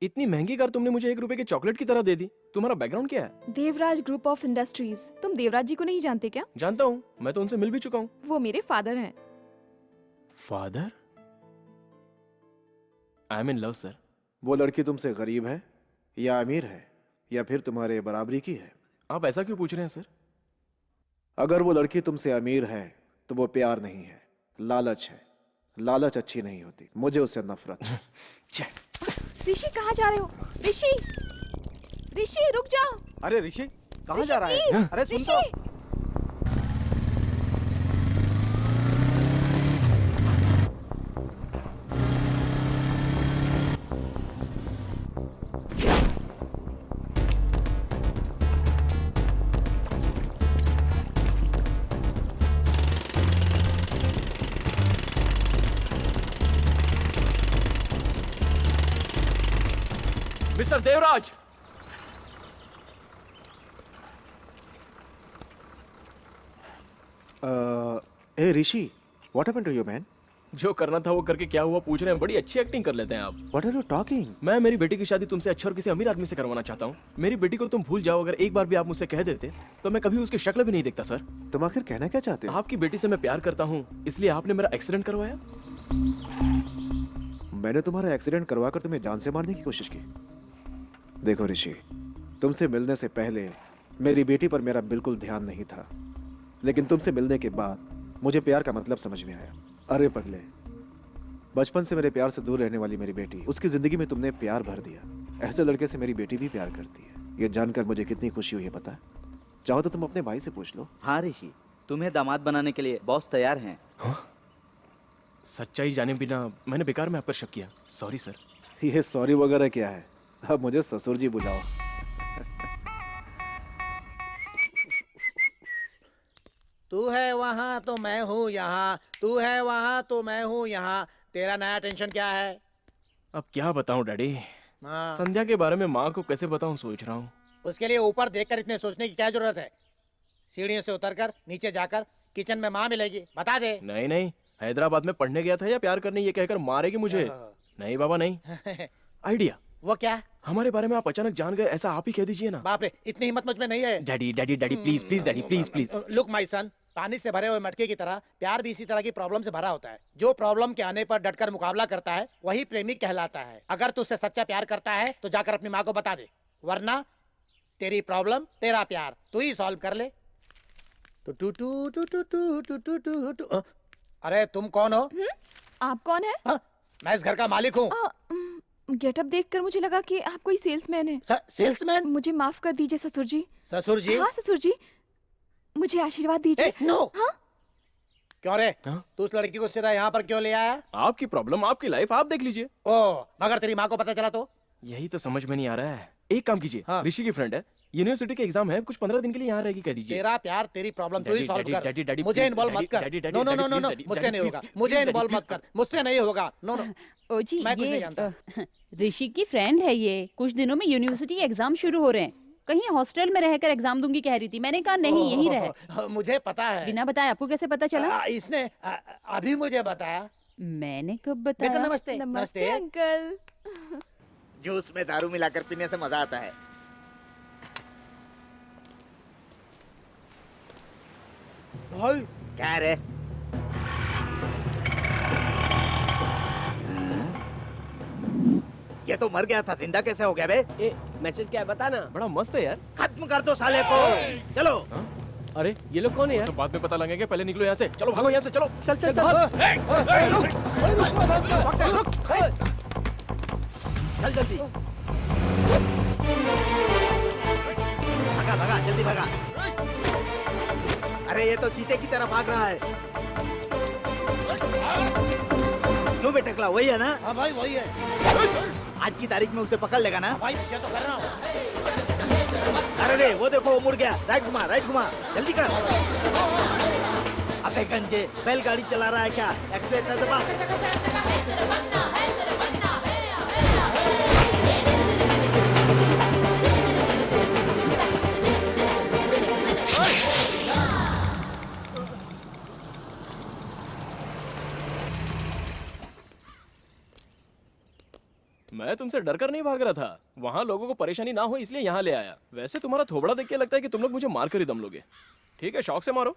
इतनी महंगी कार तुमने मुझे 1 रुपए की चॉकलेट की तरह दे दी। तुम्हारा बैकग्राउंड क्या है? Devraj group of industries. तुम देवराज जी को नहीं जानते क्या? जानता हूँ, मैं तो उनसे मिल भी चुका हूँ। वो मेरे फादर हैं। Father? I am in love sir. वो लड़की तुमसे गरीब है या अमीर है या फिर तुम्हारे बराबरी की है? आप ऐसा क्यों पूछ रहे हैं सर? अगर वो लड़की तुमसे अमीर है तो वो प्यार नहीं है, लालच है। लालच अच्छी नहीं होती, मुझे उससे नफरत है। ऋषि कहाँ जा रहे हो? ऋषि, ऋषि रुक जाओ। अरे ऋषि कहाँ ऋषि, जा रहा है? प्लीज, अरे सुन ऋषि। तो। मिस्टर देवराज, ए Rishi, what happened to you man? जो करना था वो करके क्या हुआ पूछ रहे हैं? बड़ी अच्छी एक्टिंग कर लेते हैं आप। What are you talking? मैं मेरी बेटी की शादी तुमसे अच्छे और किसी अमीर आदमी से करवाना चाहता हूँ। मेरी बेटी को तुम भूल जाओ। अगर एक बार भी आप मुझसे कह देते तो मैं कभी उसकी शक्ल भी नहीं देखता सर। तुम आखिर कहना क्या चाहते हो? आपकी बेटी से मैं प्यार करता हूँ, इसलिए आपने मेरा एक्सीडेंट करवाया। मैंने तुम्हारा एक्सीडेंट करवाकर तुम्हें जान से मारने की कोशिश की। देखो ऋषि, तुमसे मिलने से पहले मेरी बेटी पर मेरा बिल्कुल ध्यान नहीं था, लेकिन तुमसे मिलने के बाद मुझे प्यार का मतलब समझ में आया। अरे पगले, बचपन से मेरे प्यार से दूर रहने वाली मेरी बेटी, उसकी जिंदगी में तुमने प्यार भर दिया। ऐसे लड़के से मेरी बेटी भी प्यार करती है। ये जानकर मुझे कितनी खुशी हुई है पता है? चाहो तो तुम अपने भाई से पूछ लो। हाँ ऋषि, तुम्हें दामाद बनाने के लिए बॉस तैयार हैं। सच्चाई जाने बिना मैंने बेकार में आप पर शक किया। Sorry sir. ये सॉरी वगैरह क्या है? अब मुझे ससुर जी बुलाओ। तू है वहाँ तो मैं हूँ यहाँ, तू है वहाँ तो मैं हूँ यहाँ। तेरा नया टेंशन क्या है? अब क्या बताऊं डैडी, हाँ, संध्या के बारे में माँ को कैसे बताऊं सोच रहा हूँ। उसके लिए ऊपर देखकर इतने सोचने की क्या जरूरत है? सीढ़ियों से उतरकर नीचे जाकर किचन में माँ मिलेगी, बता दे। नहीं नहीं, हैदराबाद में पढ़ने गया था या प्यार करने ये कहकर मारेगी मुझे? नहीं बाबा नहीं। आइडिया। वो क्या? हमारे बारे में आप अचानक जान गए, ऐसा आप ही कह दीजिए ना। बाप रे, इतनी हिम्मत मुझ में नहीं है। Daddy daddy daddy please please daddy please please. Look my son, पानी से भरे हुए मटके की तरह प्यार भी इसी तरह की प्रॉब्लम से भरा होता है। जो प्रॉब्लम के आने पर डटकर मुकाबला करता है वही प्रेमी कहलाता है। अगर तू उससे सच्चा प्यार करता है तो जाकर अपनी माँ को बता दे, वरना तेरी प्रॉब्लम तेरा प्यार तू ही सॉल्व कर ले। टू टू टू टू टू टू टू टू टू टू। अरे तुम कौन हो? आप कौन है? हाँ, मैं इस घर का मालिक हूँ। गेटअप देखकर मुझे लगा कि आप कोई सेल्समैन है। सेल्समैन? मुझे माफ कर दीजिए ससुर जी। ससुर जी? हाँ ससुर जी, मुझे आशीर्वाद दीजिए। नो। हाँ? क्यों रे? हाँ? तू उस लड़की को सीधा यहाँ पर क्यों ले आया? आपकी प्रॉब्लम, आपकी लाइफ, आप देख लीजिए। ओ, मगर तेरी माँ को पता चला तो? यही तो समझ में नहीं आ रहा है। एक काम कीजिए, हाँ। ऋषि की फ्रेंड है, यूनिवर्सिटी के एग्जाम है, कुछ 15 दिन के लिए यहाँ रहेगी, कह दीजिए। तेरा प्यार तेरी प्रॉब्लम तू ही डैडी, सॉल्व डैडी, कर। डैडी, डैडी, मुझे प्लीज, इन्वॉल्व मत डैडी, कर। Daddy, daddy, no no no daddy, no no, please, मुझसे डैडी, नहीं होगा, प्लीज, मुझे डैडी, इन्वॉल्व प्लीज, मत कर, मुझसे नहीं होगा। नो नो, ओ जी, मैं कुछ नहीं जानता। ऋषि की फ्रेंड है ये। कुछ दिनों में यूनिवर्सिटी एग्जाम शुरू हो रहे हैं। कहीं हॉस्टल में रहकर एग्जाम दूंगी कह रही थी। मैंने कहा नहीं, यहीं रहे। मुझे पता है। बिना बताए आपको कैसे पता चला? इसने अभी मुझे बताया। मैंने कब बेटा बताया? नमस्ते। नमस्ते अंकल। जूस में दारू मिलाकर पीने से मजा आता है। भाई क्या रे? ये तो मर गया था, जिंदा कैसे हो गया बे? ए, मैसेज क्या है बता ना। बड़ा मस्त है यार। खत्म कर दो साले को। चलो। अरे ये लोग कौन है वो यार? सब बाद में पता लगेगा, पहले निकलो यहाँ से। चलो भागो यहाँ से, चलो। चल चल चल। चल जल्दी। भागा भागा, जल्दी भागा। अरे ये तो चीते की तरह भाग रहा है। क्यों बे टकला, वही है ना? हाँ भाई वही है। आज की तारीख में उसे पकड़ लेगा ना? भाई पीछे तो कर रहा हूँ। अरे रे, वो देखो वो मुड़ गया। राइट घुमा, जल्दी कर। अबे गंजे, बैलगाड़ी चला रहा है क्या? एक्सीलेटर दबा। मैं तुमसे डर कर नहीं भाग रहा था, वहाँ लोगों को परेशानी ना हो इसलिए यहाँ ले आया। वैसे तुम्हारा थोबड़ा देख के लगता है कि तुम लोग मुझे मार कर ही दम लोगे। ठीक है, शौक से मारो,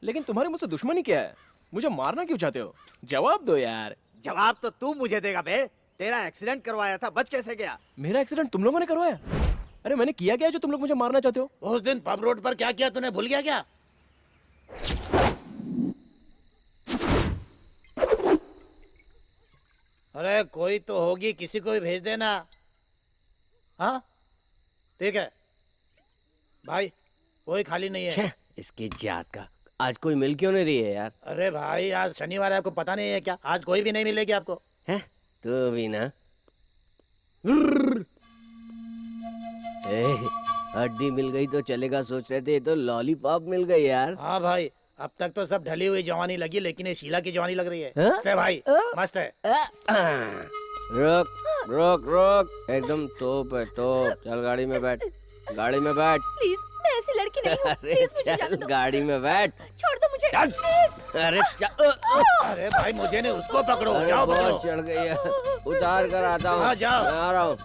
लेकिन तुम्हारी मुझसे दुश्मनी क्या है? मुझे मारना क्यों चाहते हो? जवाब दो यार। जवाब तो तू मुझे देगा बे। तेरा एक्सीडेंट करवाया था, बच कैसे गया? मेरा एक्सीडेंट तुम लोगों ने करवाया? अरे मैंने किया क्या है जो तुम लोग मुझे मारना चाहते हो? उस दिन पब रोड पर क्या किया तूने, भूल गया क्या? अरे कोई तो होगी, किसी को भी भेज देना। हाँ ठीक है भाई, कोई खाली नहीं है। छे, इसकी जात का आज कोई मिल क्यों नहीं रही है यार? अरे भाई आज शनिवार है, आपको पता नहीं है क्या? आज कोई भी नहीं मिलेगी आपको। हैं? तू भी ना। हड्डी मिल गई तो चलेगा सोच रहे थे, ये तो लॉलीपॉप मिल गई यार। हाँ भाई, अब तक तो सब ढली हुई जवानी लगी, लेकिन ये शीला की जवानी लग रही है। हाँ? मस्त है भाई, मस्त है। रोक रोक रोक, एकदम तोप है तोप। चल गाड़ी में बैठ, गाड़ी में बैठ। प्लीज, मैं ऐसी लड़की नहीं हूँ। अरे प्लीज मुझे चल जाने दो। गाड़ी में बैठ। छोड़ दो मुझे। चल। प्लीज। अरे चल। अरे भाई मुझे नहीं, उसको पकड़ो। अरे जाओ पकड़ो। बहुत चढ़ गई है, उतार कर आता हूँ। हाँ, जाओ। मैं आ रहा हूँ।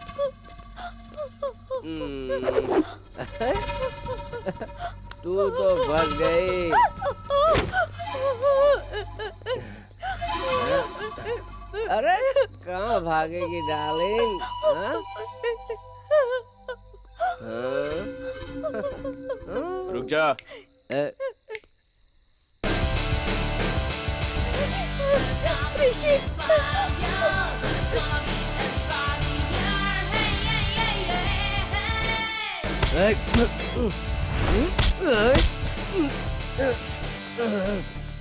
तू तो फंस गई। अरे कहाँ भागेगी डार्लिंग? हाँ? रुक जा। ऋषि।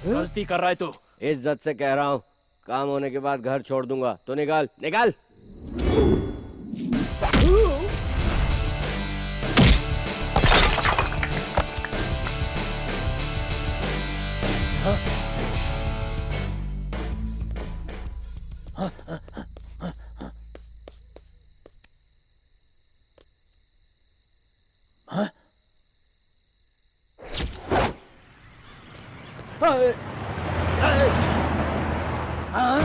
गलती कर रहा है तू। इज्जत से कह रहा हूँ, काम होने के बाद घर छोड़ दूंगा। तो निकाल निकाल। हाँ?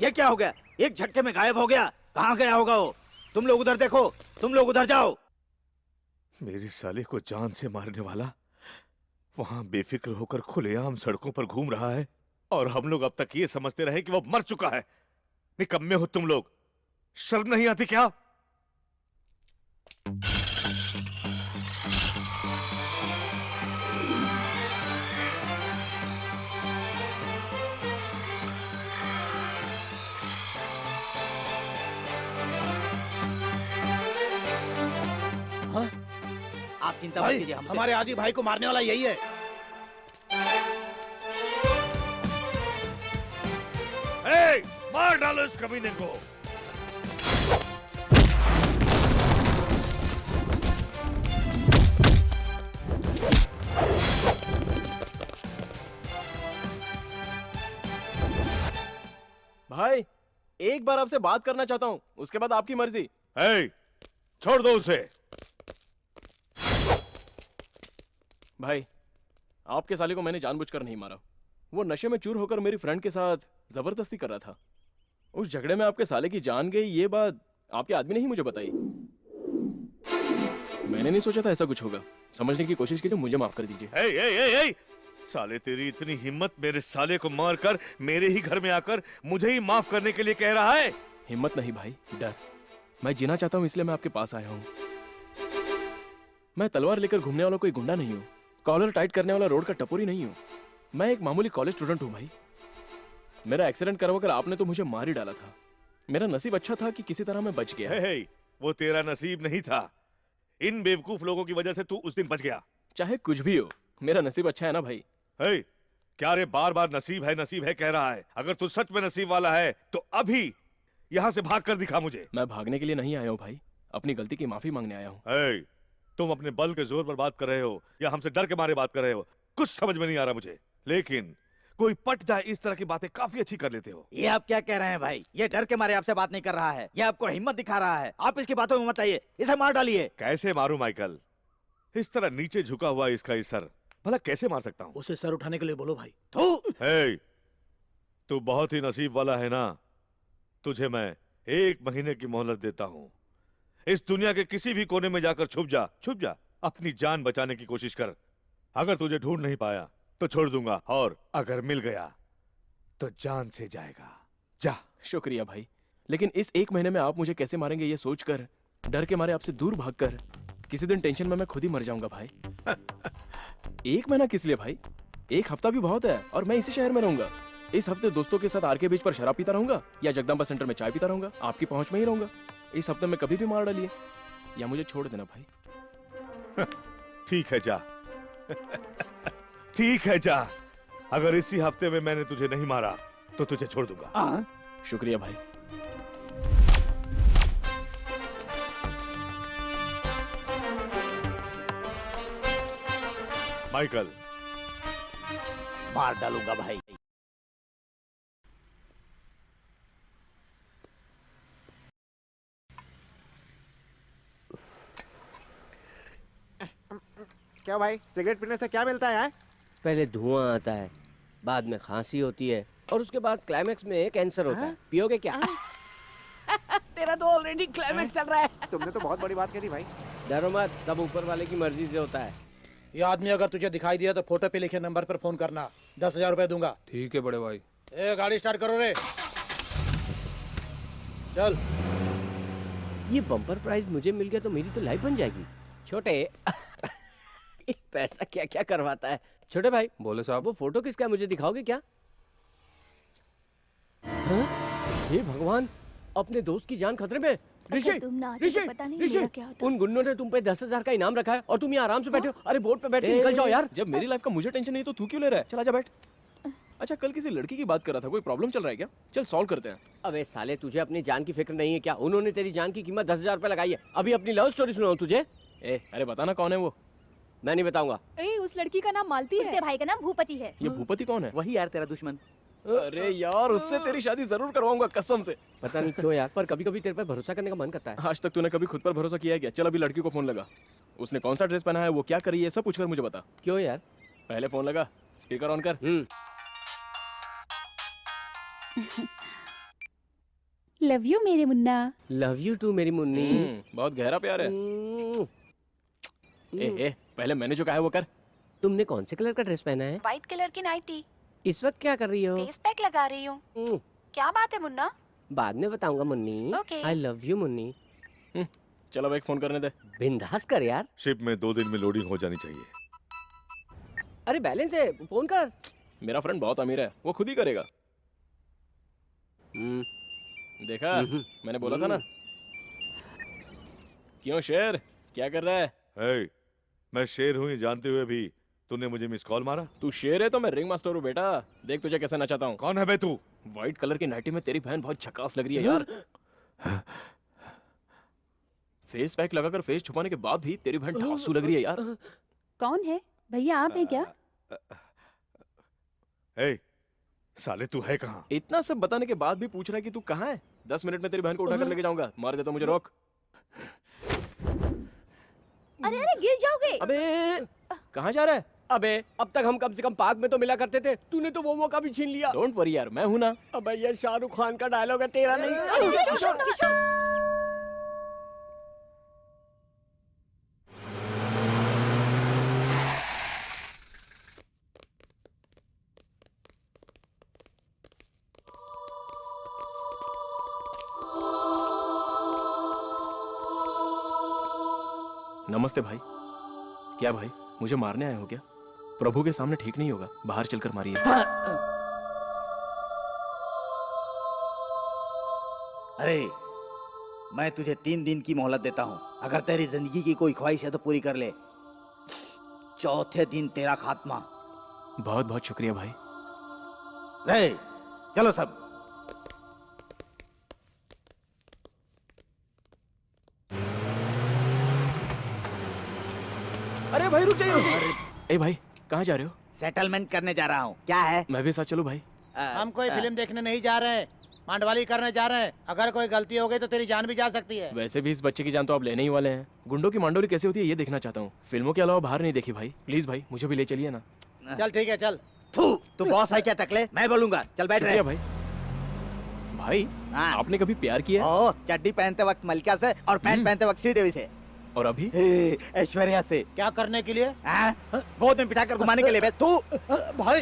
ये क्या हो गया? एक झटके में गायब हो गया। कहाँ गया होगा वो? तुम लोग उधर देखो, तुम लोग उधर जाओ। मेरे साले को जान से मारने वाला वहां बेफिक्र होकर खुलेआम सड़कों पर घूम रहा है, और हम लोग अब तक ये समझते रहे कि वो मर चुका है। निकम्मे हो तुम लोग, शर्म नहीं आती क्या? हाँ? आप चिंता मत भाई कीजिए, हमसे। हमारे आदि भाई को मारने वाला यही है। ए, मार डालो इस कमीने को। भाई एक बार आपसे बात करना चाहता हूँ, उसके बाद आपकी मर्जी। ए, छोड़ दो उसे। भाई आपके साले को मैंने जानबूझकर नहीं मारा। वो नशे में चूर होकर मेरी फ्रेंड के साथ जबरदस्ती कर रहा था। उस झगड़े में आपके साले की जान गई, ये बात आपके आदमी ने ही मुझे बताई। मैंने नहीं सोचा था ऐसा कुछ होगा। समझने की कोशिश कीजिए, मुझे माफ कर दीजिए। ए, ए, ए, ए, साले तेरी इतनी हिम्मत, मेरे साले को मारकर मेरे ही घर में आकर मुझे ही माफ करने के लिए कह रहा है? हिम्मत नहीं भाई, डर। मैं जीना चाहता हूँ इसलिए मैं आपके पास आया हूँ। मैं तलवार लेकर घूमने वाला कोई गुंडा नहीं हूँ, कॉलर टाइट करने वाला रोड का टपोरी नहीं हूँ। मैं एक मामूली कॉलेज स्टूडेंट हूँ भाई। मेरा एक्सीडेंट करवाकर आपने तो मुझे मार ही डाला था। मेरा नसीब अच्छा था कि किसी तरह मैं बच गया। हे, वो तेरा नसीब नहीं था, इन बेवकूफ लोगों की वजह से तू उस दिन बच गया। चाहे कुछ भी हो, मेरा नसीब अच्छा है ना भाई। हे, क्या रे बार बार नसीब है कह रहा है? अगर तू सच में नसीब वाला है तो अभी यहाँ से भाग कर दिखा मुझे। मैं भागने के लिए नहीं आया हूँ भाई, अपनी गलती की माफी मांगने आया हूँ। हे, तुम अपने बल के जोर पर बात कर रहे हो या हमसे डर के मारे बात कर रहे हो, कुछ समझ में नहीं आ रहा मुझे। लेकिन कोई पट जाए इस तरह की बातें काफी अच्छी कर लेते हो। ये आप क्या कह रहे हैं भाई? ये डर के मारे आपसे बात नहीं कर रहा है, ये आपको हिम्मत दिखा रहा है। आप इसकी बातों में मत आइए, इसे मार डालिए। कैसे मारूं माइकल? इस तरह नीचे झुका हुआ इसका ये सर, भला कैसे मार सकता हूँ? उसे सर उठाने के लिए बोलो भाई। तू हे, तू बहुत ही नसीब वाला है ना, तुझे मैं 1 महीने की मोहलत देता हूं। इस दुनिया के किसी भी कोने में जाकर छुप जा, अपनी जान बचाने की कोशिश कर। अगर तुझे ढूंढ नहीं पाया तो छोड़ दूंगा, और अगर मिल गया तो जान से जाएगा। जा। शुक्रिया भाई, लेकिन इस 1 महीने में आप मुझे कैसे मारेंगे ये सोचकर, डर के मारे आपसे दूर भागकर, किसी दिन टेंशन में मैं खुद ही मर जाऊंगा भाई। 1 महीना किस लिए भाई? 1 हफ्ता भी बहुत है, और मैं इसी शहर में रहूंगा। इस हफ्ते दोस्तों के साथ आरके बीच पर शराब पीता रहूंगा, या जगदम्बा सेंटर में चाय पीता रहूंगा, आपकी पहुंच में ही रहूंगा। इस हफ्ते में कभी भी मार डालिए, या मुझे छोड़ देना भाई। ठीक है, जा। ठीक है, जा। अगर इसी हफ्ते में मैंने तुझे नहीं मारा तो तुझे छोड़ दूंगा। शुक्रिया भाई। माइकल, मार डालूंगा भाई। क्या भाई, सिगरेट पीने से क्या मिलता है? पहले धुआं आता है, बाद में खांसी होती है, और उसके बाद क्लाइमेक्स में कैंसर होता है। पियोगे क्या? तेरा तो ऑलरेडी क्लाइमेक्स चल रहा है। तुमने तो बहुत बड़ी बात करी भाई। डरो मत, सब ऊपर वाले की मर्जी से होता है। ये आदमी अगर तुझे दिखाई दिया तो फोटो पे लिखे नंबर पर फोन करना, 10,000 रुपए दूंगा। ठीक है बड़े भाई। ए, गाड़ी स्टार्ट करो रे। चल। ये बम्पर प्राइज मुझे मिल गया तो मेरी तो लाइफ बन जाएगी। छोटे पैसा क्या क्या करवाता है। छोटे भाई, बोले साहब। वो फोटो किसका है, मुझे दिखाओगे क्या? हाँ? हे भगवान, अपने दोस्त की जान खतरे में। ऋषि, तुम ना आते तो पता नहीं मेरा क्या होता। उन गुंडों ने तुम पे 10,000 का इनाम रखा है और तुम यहाँ आराम से बैठे हो। अरे बोर्ड पे बैठ के निकल जाओ यार। जब मेरी लाइफ का मुझे टेंशन नहीं तो तू क्यों ले रहा है? चला जा बैठ। अच्छा, कल किसी लड़की की बात कर रहा था, कोई प्रॉब्लम चल रहा है क्या? चल सॉल्व करते हैं। अबे साले, तुझे अपनी जान की फिक्र नहीं है क्या? उन्होंने तेरी जान की कीमत 10,000 रुपए लगाई है। अभी अपनी लव स्टोरी सुनाऊं तुझे? अरे बताना कौन है वो? मैं नहीं बताऊंगा। उस लड़की का नाम मालती है। उसके भाई का नाम भूपति है। ये भूपति कौन है? वही यार, तेरा दुश्मन। अरे यार, उससे तेरी शादी जरूर करवाऊंगा कसम से। पता नहीं क्यों यार, पर कभी कभी तेरे पे भरोसा करने का मन करता है। आज तक तूने कभी खुद पर भरोसा किया है क्या? चल अभी लड़की को फोन लगा, उसने कौन सा ड्रेस पहना है, वो क्या कर रही है, सब पूछकर मुझे बता। क्यों यार? पहले फोन लगा, स्पीकर ऑन कर। लव यू मेरे मुन्ना। लव यू टू मेरी मुन्नी। बहुत गहरा प्यार है। पहले मैंने जो कहा है वो कर। तुमने कौन से कलर का ड्रेस पहना है? व्हाइट कलर की नाइटी। इस वक्त क्या कर रही हो? फेस पैक लगा रही हूँ। क्या बात है मुन्ना? बाद में बताऊंगा Munni. Okay. I love you Munni. चलो अब एक फोन करने दे। बिंदास कर यार। शिप में 2 दिन में लोडिंग हो जानी चाहिए। अरे बैलेंस है, फोन कर। मेरा फ्रेंड बहुत अमीर है, वो खुद ही करेगा। देखा, मैंने बोला था ना। क्यों शेर, क्या कर रहा है? हे, मैं शेर हूँ ये जानते हुए भी तूने मुझे मिस कॉल मारा। तू शेर है तो मैं रिंग मास्टर हूँ बेटा। देख तुझे कैसे नचाता हूँ। कौन है बे तू? व्हाइट कलर की नाइटी में तेरी बहन बहुत झकास लग रही है यार। फेस पैक लगाकर फेस छुपाने के बाद भी तेरी बहन ढांसू लग रही है यार। कौन है भैया, आप हैं क्या? हे, साले तू है कहाँ? इतना सब बताने के बाद भी पूछ रहा है कि तू कहाँ है? 10 मिनट में तेरी बहन को उठाकर लेके जाऊंगा। मार दे तो मुझे रोक। अरे अरे, गिर जाओगे। अबे कहाँ जा रहा है? अबे अब तक हम कम से कम पार्क में तो मिला करते थे, तूने तो वो मौका भी छीन लिया। डोंट वरी यार, मैं हूं ना। अबे ये शाहरुख खान का डायलॉग है, तेरा नहीं। अरे, किशोर, किशोर। नमस्ते भाई। क्या भाई, मुझे मारने आए हो क्या? प्रभु के सामने ठीक नहीं होगा, बाहर चलकर मारिए। अरे, मैं तुझे 3 दिन की मोहलत देता हूँ। अगर तेरी जिंदगी की कोई ख्वाहिश है तो पूरी कर ले। चौथे दिन तेरा खात्मा। बहुत बहुत शुक्रिया भाई। रे, चलो सब। अरे भाई रुक जाइए। ए भाई, कहाँ जा रहे हो? सेटलमेंट करने जा रहा हूँ। क्या है? मैं भी साथ चलूं भाई? हम कोई फिल्म देखने नहीं जा रहे हैं, मांडवाली करने जा रहे हैं। अगर कोई गलती हो गई तो तेरी जान भी जा सकती है। वैसे भी इस बच्चे की जान तो आप लेने ही वाले हैं। गुंडों की मांडोली कैसे होती है ये देखना चाहता हूँ। फिल्मों के अलावा बाहर नहीं देखी भाई। प्लीज भाई, मुझे भी ले चलिए ना। चल ठीक है, चल। तू बॉस है क्या टकले? मैं बोलूंगा। चल बैठ रहे। शुक्रिया भाई। भाई हाँ। आपने कभी प्यार किया है? ओ, चड्डी पहनते वक्त मलिका से और पैंट पहनते वक्त श्रीदेवी से, और अभी ऐश्वर्या से। क्या करने के लिए? हाँ? गोद में बिठाकर घुमाने के लिए बे, तू। भाई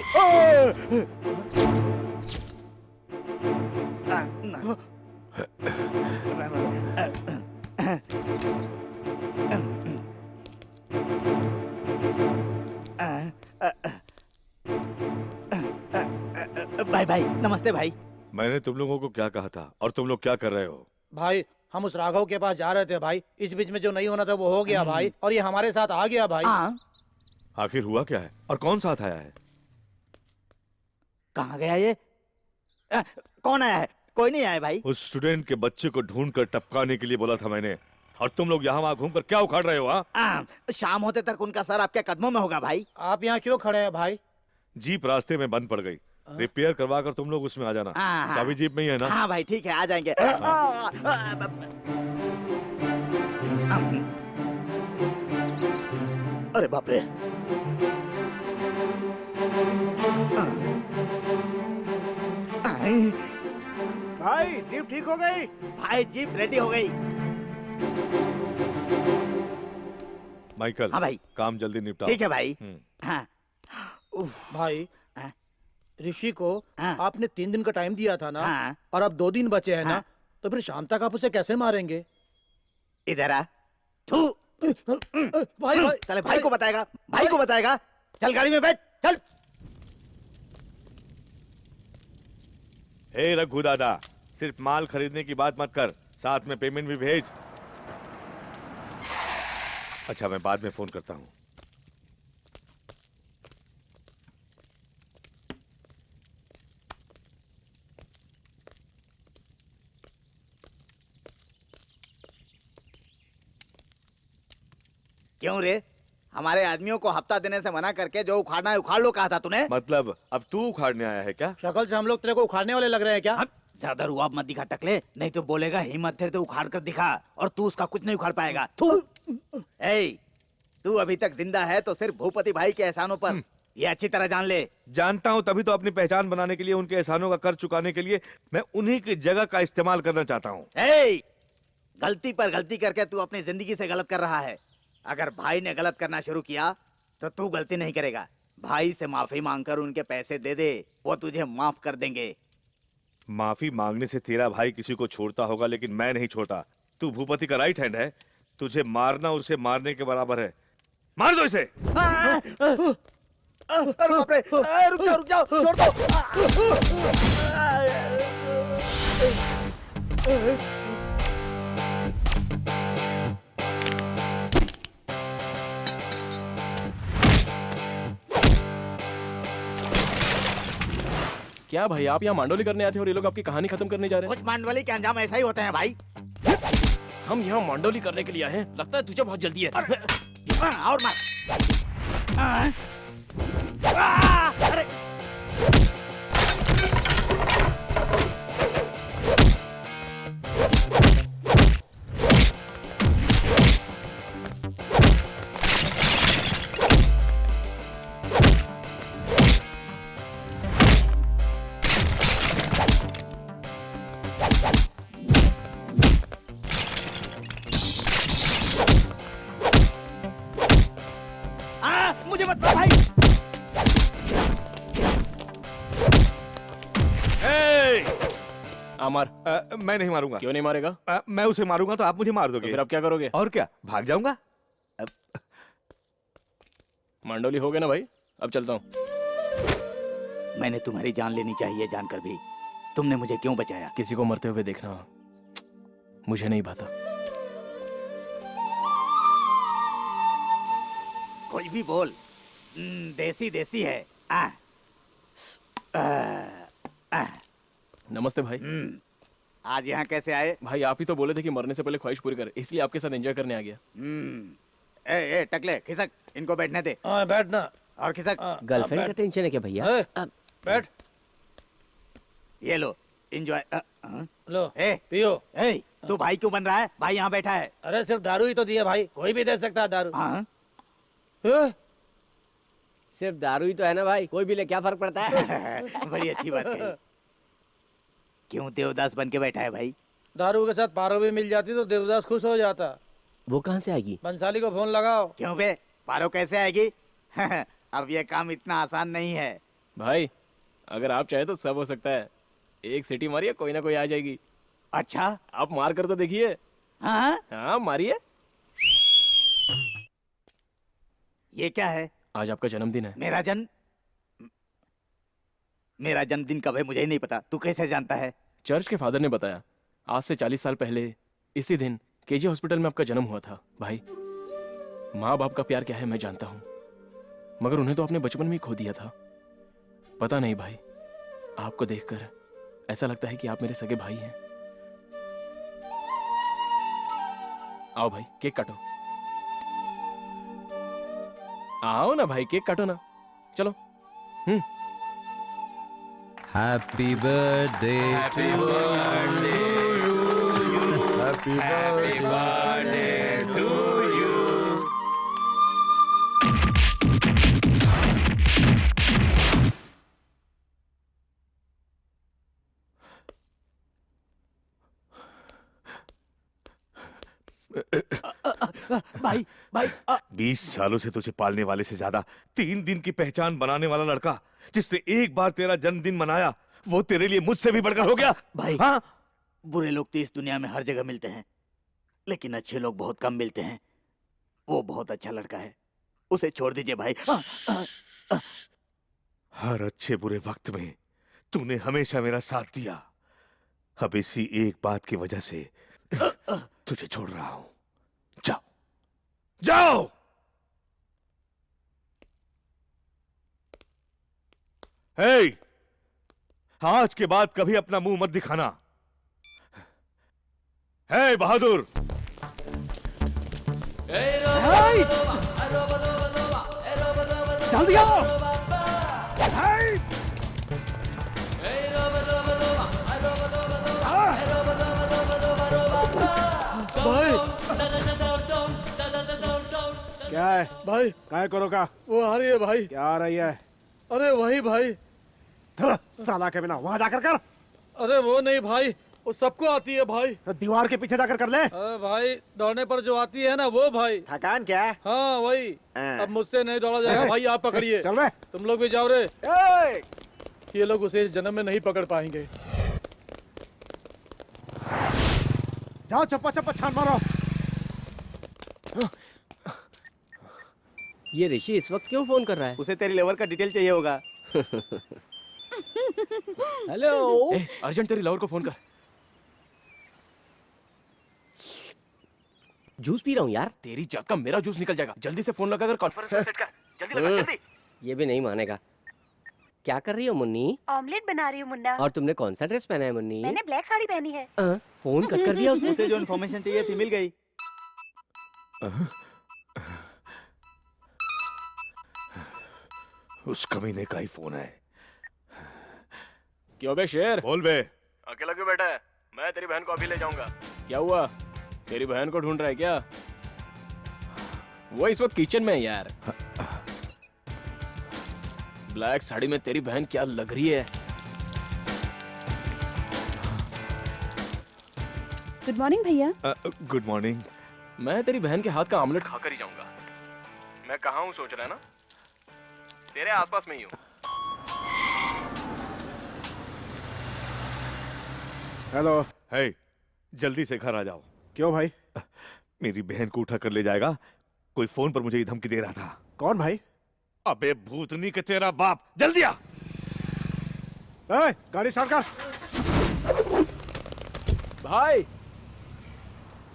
भाई भाई नमस्ते भाई। मैंने तुम लोगों को क्या कहा था और तुम लोग क्या कर रहे हो? भाई हम उस राघव के पास जा रहे थे भाई, इस बीच में जो नहीं होना था वो हो गया भाई, और ये हमारे साथ आ गया भाई। हाँ, आखिर हुआ क्या है और कौन साथ आया है? कहाँ गया ये? कौन आया है? कोई नहीं आया भाई। उस स्टूडेंट के बच्चे को ढूंढ कर टपकाने के लिए बोला था मैंने, और तुम लोग यहाँ वहाँ घूमकर क्या उखाड़ रहे हो? हाँ? शाम होते तक उनका सर आपके कदमों में होगा भाई। आप यहाँ क्यों खड़े हैं भाई? जीप रास्ते में बंद पड़ गई, रिपेयर करवा कर तुम लोग उसमें आ जाना। हाँ। चाबी जीप में ही है ना? हाँ भाई ठीक है, आ जाएंगे। अरे बाप रे। भाई जीप ठीक हो गई? भाई जीप रेडी हो गई। माइकल, हाँ भाई। काम जल्दी निपटा। ठीक है भाई। हम्म। हाँ। भाई हाँ। ऋषि को हाँ। आपने 3 दिन का टाइम दिया था ना, हाँ। और अब 2 दिन बचे हैं ना, हाँ। तो फिर शाम तक आप उसे कैसे मारेंगे? इधर आ। थू। भाई भाई चले भाई को बताएगा, भाई को बताएगा। चल गाड़ी में बैठ, चल। हे रघु दादा, सिर्फ माल खरीदने की बात मत कर, साथ में पेमेंट भी भेज। अच्छा, मैं बाद में फोन करता हूँ। क्यों रे? हमारे आदमियों को हफ्ता देने से मना करके जो उखाड़ना है उखाड़ लो कहा था तूने। मतलब अब तू उखाड़ने आया है क्या? शक्ल से हम लोग तेरे को उखाड़ने वाले लग रहे हैं क्या? ज्यादा रुआब मत दिखा टकले, नहीं तो बोलेगा हिम्मत थे तो उखाड़ कर दिखा, और तू उसका कुछ नहीं उखाड़ पाएगा। तू तू अभी तक जिंदा है तो सिर्फ भूपति भाई के एहसानों पर, ये अच्छी तरह जान ले। जानता हूँ, तभी तो अपनी पहचान बनाने के लिए, उनके एहसानों का कर्ज चुकाने के लिए मैं उन्हीं की जगह का इस्तेमाल करना चाहता हूँ। गलती पर गलती करके तू अपनी जिंदगी से गलत कर रहा है। अगर भाई ने गलत करना शुरू किया तो तू गलती नहीं करेगा। भाई से माफी मांगकर उनके पैसे दे दे, वो तुझे माफ कर देंगे। माफी मांगने से तेरा भाई किसी को छोड़ता होगा, लेकिन मैं नहीं छोड़ता। तू भूपति का राइट हैंड है, तुझे मारना उसे मारने के बराबर है। मार दो इसे। अरे बाप रे, रुक जाओ, छोड़ दो। क्या भाई, आप यहाँ मांडोली करने आए थे और ये लोग आपकी कहानी खत्म करने जा रहे कुछ मांडवाली के अंजाम ऐसा ही होते हैं भाई। हैं? हम यहाँ मांडोली करने के लिए आए हैं, लगता है तुझे बहुत जल्दी है। और मत। अरे मुझे मत मार भाई। अमर, मैं नहीं मारूंगा। क्यों नहीं मारेगा? मैं उसे मारूंगा तो आप मुझे मार तो दोगे। फिर आप क्या करोगे? और क्या, भाग जाऊंगा। मांडोली हो गए ना भाई, अब चलता हूँ। मैंने तुम्हारी जान लेनी चाहिए जानकर भी तुमने मुझे क्यों बचाया? किसी को मरते हुए देखना मुझे नहीं भाता। कोई भी बोल, देसी देसी है। नमस्ते भाई। आज यहाँ कैसे आए? भाई आप ही तो बोले थे कि मरने से पहले ख्वाहिश पूरी कर, इसलिए आपके साथ एंजॉय करने आ गया। ए टकले, खिसक, इनको बैठने दे। बैठना। और खिसक। गर्लफ्रेंड का टेंशन है क्या भैया? बैठ। ये लो, एंजॉय। लो पियो। तू भाई क्यों बन रहा है? भाई यहाँ बैठा है। अरे सिर्फ दारू ही तो दिया भाई, कोई भी दे सकता है दारू। सिर्फ दारू ही तो है ना भाई, कोई भी ले क्या फर्क पड़ता है? बड़ी अच्छी बात कही। क्यों देवदास बन के बैठा है भाई? दारू के साथ पारो भी मिल जाती तो देवदास खुश हो जाता। वो कहाँ से आएगी? बंसाली को फोन लगाओ। क्यों बे, पारो कैसे आएगी? अब ये काम इतना आसान नहीं है। भाई अगर आप चाहे तो सब हो सकता है। एक सीटी मारिए, कोई ना कोई आ जाएगी। अच्छा, आप मार कर तो देखिए। हाँ, हाँ मारिए। ये क्या है? आज आपका जन्मदिन है। मेरा जन्मदिन कब है मुझे ही नहीं पता। तू कैसे जानता है? चर्च के फादर ने बताया। आज से 40 साल पहले इसी दिन केजी हॉस्पिटल में आपका जन्म हुआ था। भाई माँ बाप का प्यार क्या है मैं जानता हूँ, मगर उन्हें तो आपने बचपन में ही खो दिया था। पता नहीं भाई, आपको देखकर ऐसा लगता है कि आप मेरे सगे भाई हैं। आओ भाई केक काटो। आओ ना भाई केक काटो ना, चलो। Happy birthday to you. Happy birthday to you. भाई भाई 20 सालों से तुझे पालने वाले से ज्यादा 3 दिन की पहचान बनाने वाला लड़का जिसने एक बार तेरा जन्मदिन मनाया, वो तेरे लिए मुझसे भी बढ़कर हो गया। भाई, हाँ? बुरे लोग तो इस दुनिया में हर जगह मिलते हैं, लेकिन अच्छे लोग बहुत कम मिलते हैं। वो बहुत अच्छा लड़का है, उसे छोड़ दीजिए भाई। हर अच्छे बुरे वक्त में तूने हमेशा मेरा साथ दिया। अब इसी एक बात की वजह से तुझे छोड़ रहा हूं। जाओ जाओ। हे, आज के बाद कभी अपना मुंह मत दिखाना। हे बहादुर, जल्दी आओ। क्या है भाई काय करो का? वो आ रही है भाई। क्या आ रही है? अरे वही भाई। साला के बिना वहां जाकर कर। अरे वो नहीं भाई, वो सबको आती है भाई। तो दीवार के पीछे जाकर कर ले। अरे भाई दौड़ने पर जो आती है ना वो भाई। थकान क्या है? हाँ वही। हाँ। अब मुझसे नहीं दौड़ा जाएगा भाई, आप पकड़िए। चल रहे। तुम लोग भी जाओ रे। ए! ये लोग उसे इस जन्म में नहीं पकड़ पाएंगे। जाओ चप्पा चप्पा छान मारो। ये ऋषि इस वक्त क्यों फोन कर रहा है? उसे तेरी लेवर का डिटेल चाहिए होगा। हेलो। अर्जेंट तेरी लवर को फोन कर। जूस पी रहा हूँ यार। तेरी जात का मेरा जूस निकल जाएगा। जल्दी से फोन लगाकर कॉन्फ्रेंस सेट कर। जल्दी लगा जल्दी। ये भी नहीं मानेगा। क्या कर रही हो मुन्नी? ऑमलेट बना रही हूँ मुन्ना। और तुमने कौन सा ड्रेस पहना है मुन्नी? मैंने ब्लैक साड़ी पहनी है। फोन कट कर दिया उसने। उसे जो इन्फॉर्मेशन चाहिए थी मिल गई। उस कमीने का ही फोन है। क्यों बे शेर, बोल बे। अकेला क्यों बैठा है? मैं तेरी बहन को अभी ले जाऊंगा। क्या हुआ, तेरी बहन को ढूंढ रहा है क्या? वो इस वक्त किचन में है यार। ब्लैक साड़ी में तेरी बहन क्या लग रही है। गुड मॉर्निंग भैया। Good morning. मैं तेरी बहन के हाथ का ऑमलेट खाकर ही जाऊंगा। मैं कहाँ हूँ सोच रहा है ना? तेरे आसपास में ही हूँ। हेलो। हे, जल्दी से घर आ जाओ। क्यों भाई? मेरी बहन को उठा कर ले जाएगा। कोई फोन पर मुझे ये धमकी दे रहा था। कौन भाई? अबे भूतनी के तेरा बाप। जल्दी आ। ए, गाड़ी स्टार्ट कर। भाई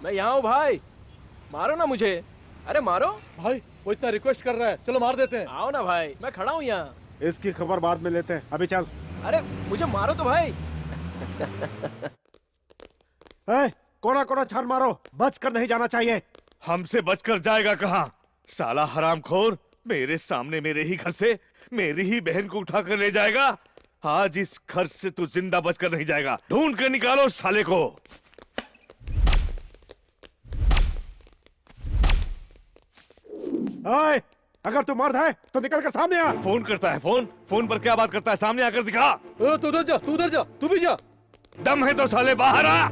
मैं यहाँ हूँ भाई, मारो ना मुझे। अरे मारो भाई, वो इतना रिक्वेस्ट कर रहा है, चलो मार देते हैं। आओ ना भाई, मैं खड़ा हूँ यहाँ। इसकी खबर बाद में लेते हैं, अभी चल। अरे मुझे मारो तो भाई। ए, कोना कोना छान मारो, बच कर नहीं जाना चाहिए। हमसे बचकर जाएगा कहाँ? साला हरामखोर, मेरे सामने मेरे ही घर से मेरी ही बहन को उठा कर ले जाएगा। आज इस घर से तू जिंदा बचकर नहीं जाएगा। ढूंढ कर निकालो उस साले को। ए, अगर तू मर्द है तो निकल कर सामने आ। फोन करता है। फोन पर क्या बात करता है? सामने आकर दिखा। तू उधर जा, तू उधर जा, तू भी जा। दम है तो साले बाहर आ।